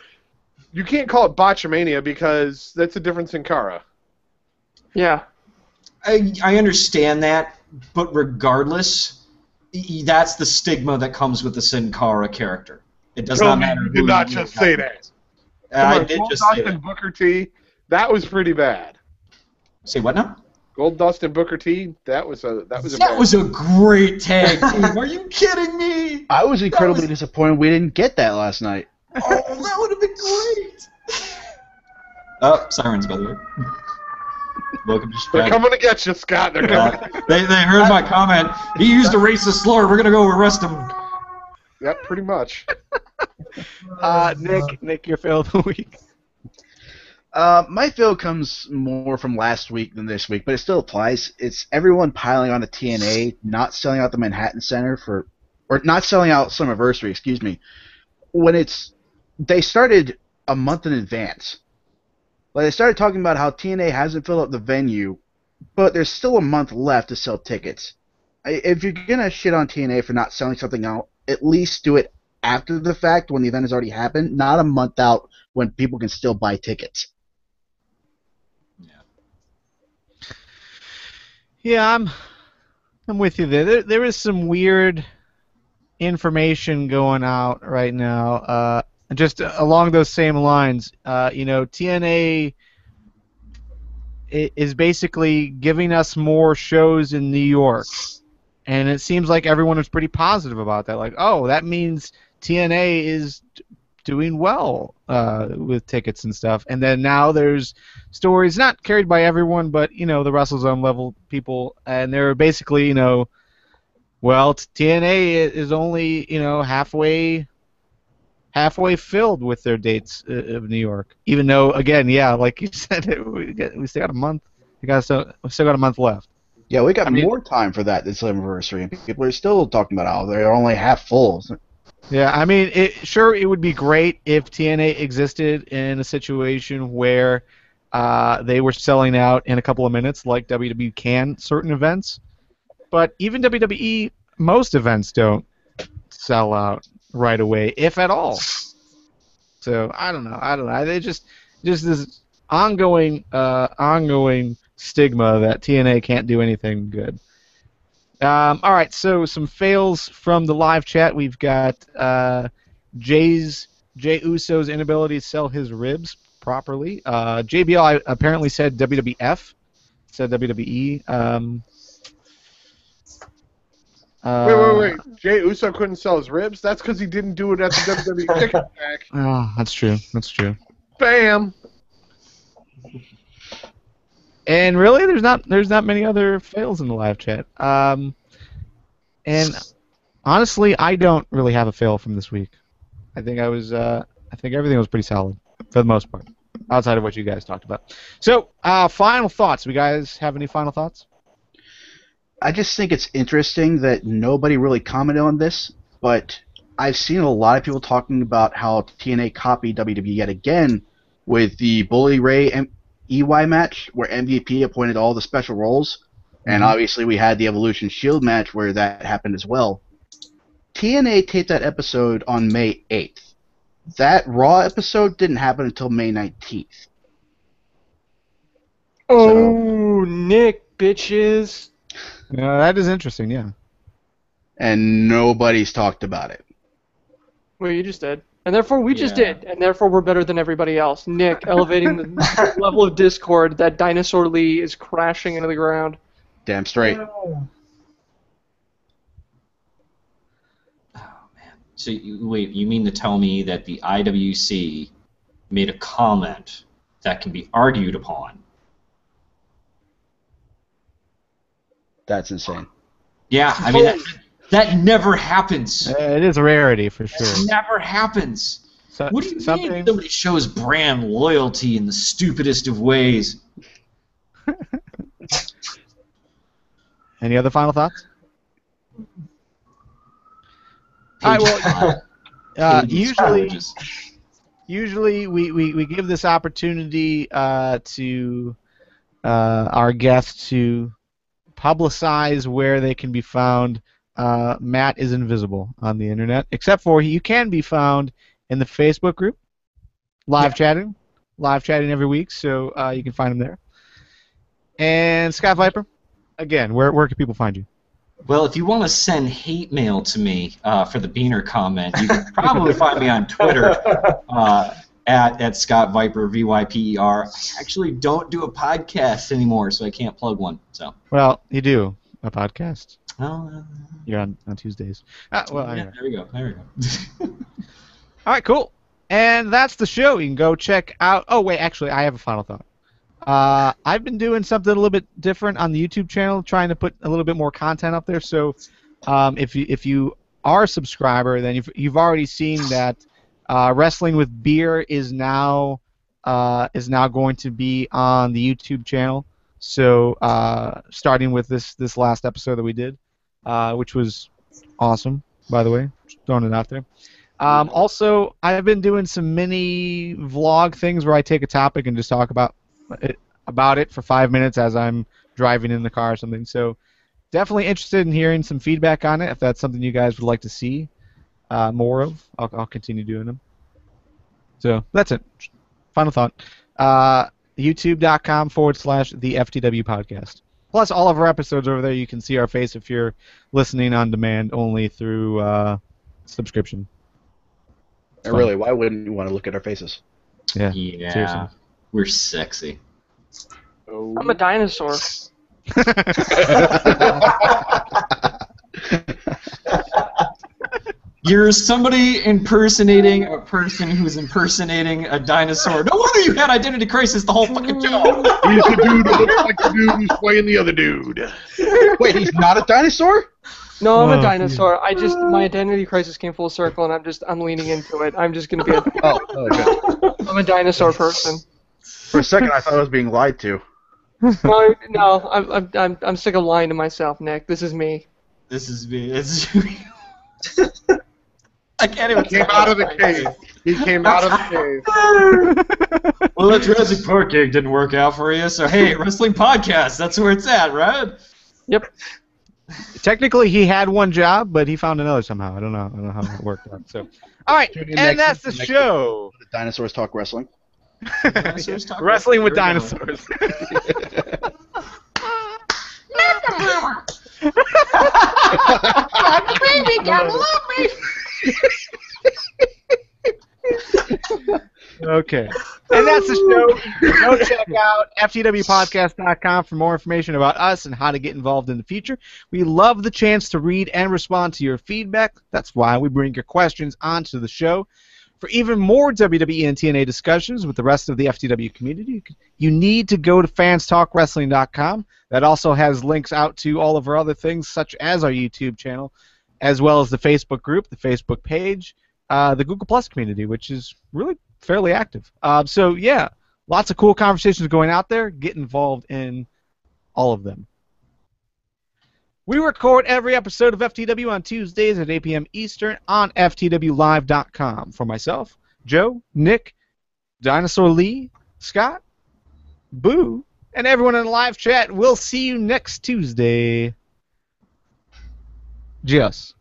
You can't call it Botchamania because that's a different Sin Cara. Yeah. I understand that, but regardless, that's the stigma that comes with the Sin Cara character. It does not matter. You did not just say that. I did just say Goldust and Booker T, that was pretty bad. Say what now? Goldust and Booker T, that was a great tag team. Are you kidding me? I was incredibly disappointed we didn't get that last night. Oh, that would have been great. Oh, sirens, by the way. Welcome to They're coming to get you, Scott. They're coming. They heard my comment. He used a racist slur. We're gonna go arrest him. Yep, pretty much. Nick, your fail of the week. My fail comes more from last week than this week, but it still applies. It's everyone piling on to TNA, not selling out the Manhattan Center or not selling out Slammiversary, excuse me, when they started a month in advance. Like, they started talking about how TNA hasn't filled up the venue, but there's still a month left to sell tickets. If you're gonna shit on TNA for not selling something out, at least do it after the fact when the event has already happened, not a month out when people can still buy tickets. Yeah, I'm with you there. There is some weird information going out right now. Just along those same lines, TNA is basically giving us more shows in New York, and it seems like everyone is pretty positive about that. Like, oh, that means TNA is doing well with tickets and stuff. And then now there's stories not carried by everyone, but the WrestleZone level people, and they're basically, well, TNA is only halfway filled with their dates of New York. Even though, again, yeah, like you said, we still got a month. We still got a month left. Yeah, we got more time for that this Slammiversary, and people are still talking about how they're only half full. Yeah, I mean, it would be great if TNA existed in a situation where they were selling out in a couple of minutes, like WWE can certain events. But even WWE, most events don't sell out right away, if at all. So I don't know. They just this ongoing stigma that TNA can't do anything good. All right, so some fails from the live chat. We've got Jay Uso's inability to sell his ribs properly. JBL apparently said WWF, said WWE. Wait. Jay Uso couldn't sell his ribs? That's because he didn't do it at the WWE Chicken Pack. Oh, that's true. Bam! And really, there's not many other fails in the live chat. And honestly, I don't really have a fail from this week. I think everything was pretty solid for the most part, outside of what you guys talked about. So, final thoughts. You guys have any final thoughts? I just think it's interesting that nobody really commented on this, but I've seen a lot of people talking about how TNA copied WWE yet again with the Bully Ray and EY match, where MVP appointed all the special roles, and obviously we had the Evolution Shield match where that happened as well. TNA taped that episode on May 8th. That Raw episode didn't happen until May 19th. Oh, Nick, bitches. Yeah, that is interesting, yeah. And nobody's talked about it. Well, you just did. And therefore we just did. And therefore we're better than everybody else. Nick, elevating the level of discord that Dinosaur Lee is crashing into the ground. Damn straight. So wait, you mean to tell me that the IWC made a comment that can be argued upon? That's insane. Yeah, I mean that never happens. It is a rarity for sure. It never happens. So, what do you mean somebody shows brand loyalty in the stupidest of ways? Any other final thoughts? All right, well, usually we give this opportunity to our guests to publicize where they can be found. Matt is invisible on the internet, except for you can be found in the Facebook group, live chatting every week, so you can find him there. And Scott Viper, again, where can people find you? Well, if you want to send hate mail to me for the Beaner comment, you can probably find me on Twitter at Scott Viper, VYPER. I actually don't do a podcast anymore, so I can't plug one. So. Well, you do a podcast. Oh, you're on Tuesdays. Well, anyway. There we go. All right, cool. And that's the show. You can go check out. Oh, wait, actually, I have a final thought. I've been doing something a little bit different on the YouTube channel, trying to put a little bit more content up there. So, if you are a subscriber, then you've already seen that Wrestling with Beer is now going to be on the YouTube channel. So, starting with this last episode that we did, which was awesome, by the way, just throwing it out there. Also, I've been doing some mini vlog things where I take a topic and just talk about it for 5 minutes as I'm driving in the car or something. So definitely interested in hearing some feedback on it. If that's something you guys would like to see more of, I'll continue doing them. So that's it. Final thought. YouTube.com/the FTW podcast. Plus all of our episodes over there, you can see our face if you're listening on demand only through subscription. Really, why wouldn't you want to look at our faces? Yeah. Seriously. We're sexy. Oh. I'm a dinosaur. You're somebody impersonating a person who's impersonating a dinosaur. No wonder you had identity crisis the whole fucking show. He's the dude who looks like the dude who's playing the other dude. Wait, he's not a dinosaur? No, I'm a dinosaur. My identity crisis came full circle, and I'm leaning into it. I'm just gonna be good. I'm a dinosaur person. For a second, I thought I was being lied to. No, I'm sick of lying to myself, Nick. This is me. This is me. It's me. I can't even. He came out of the cave. He came out of the cave. Well, that Jurassic Park gig didn't work out for you, so hey, wrestling podcast. That's where it's at, right? Yep. Technically, he had one job, but he found another somehow. I don't know how that worked out. So, all right, and that's the show. The Dinosaurs Talk Wrestling. Dinosaurs talk Wrestling with dinosaurs. Baby, gotta love me. Okay. And that's the show. Go check out FTWpodcast.com for more information about us and how to get involved in the future. We love the chance to read and respond to your feedback. That's why we bring your questions onto the show. For even more WWE and TNA discussions with the rest of the FTW community, you need to go to fanstalkwrestling.com. That also has links out to all of our other things, such as our YouTube channel, as well as the Facebook group, the Facebook page, the Google Plus community, which is really fairly active. So, yeah, lots of cool conversations going out there. Get involved in all of them. We record every episode of FTW on Tuesdays at 8 p.m. Eastern on FTWLive.com. For myself, Joe, Nick, Dinosaur Lee, Scott, Boo, and everyone in the live chat, we'll see you next Tuesday. Just.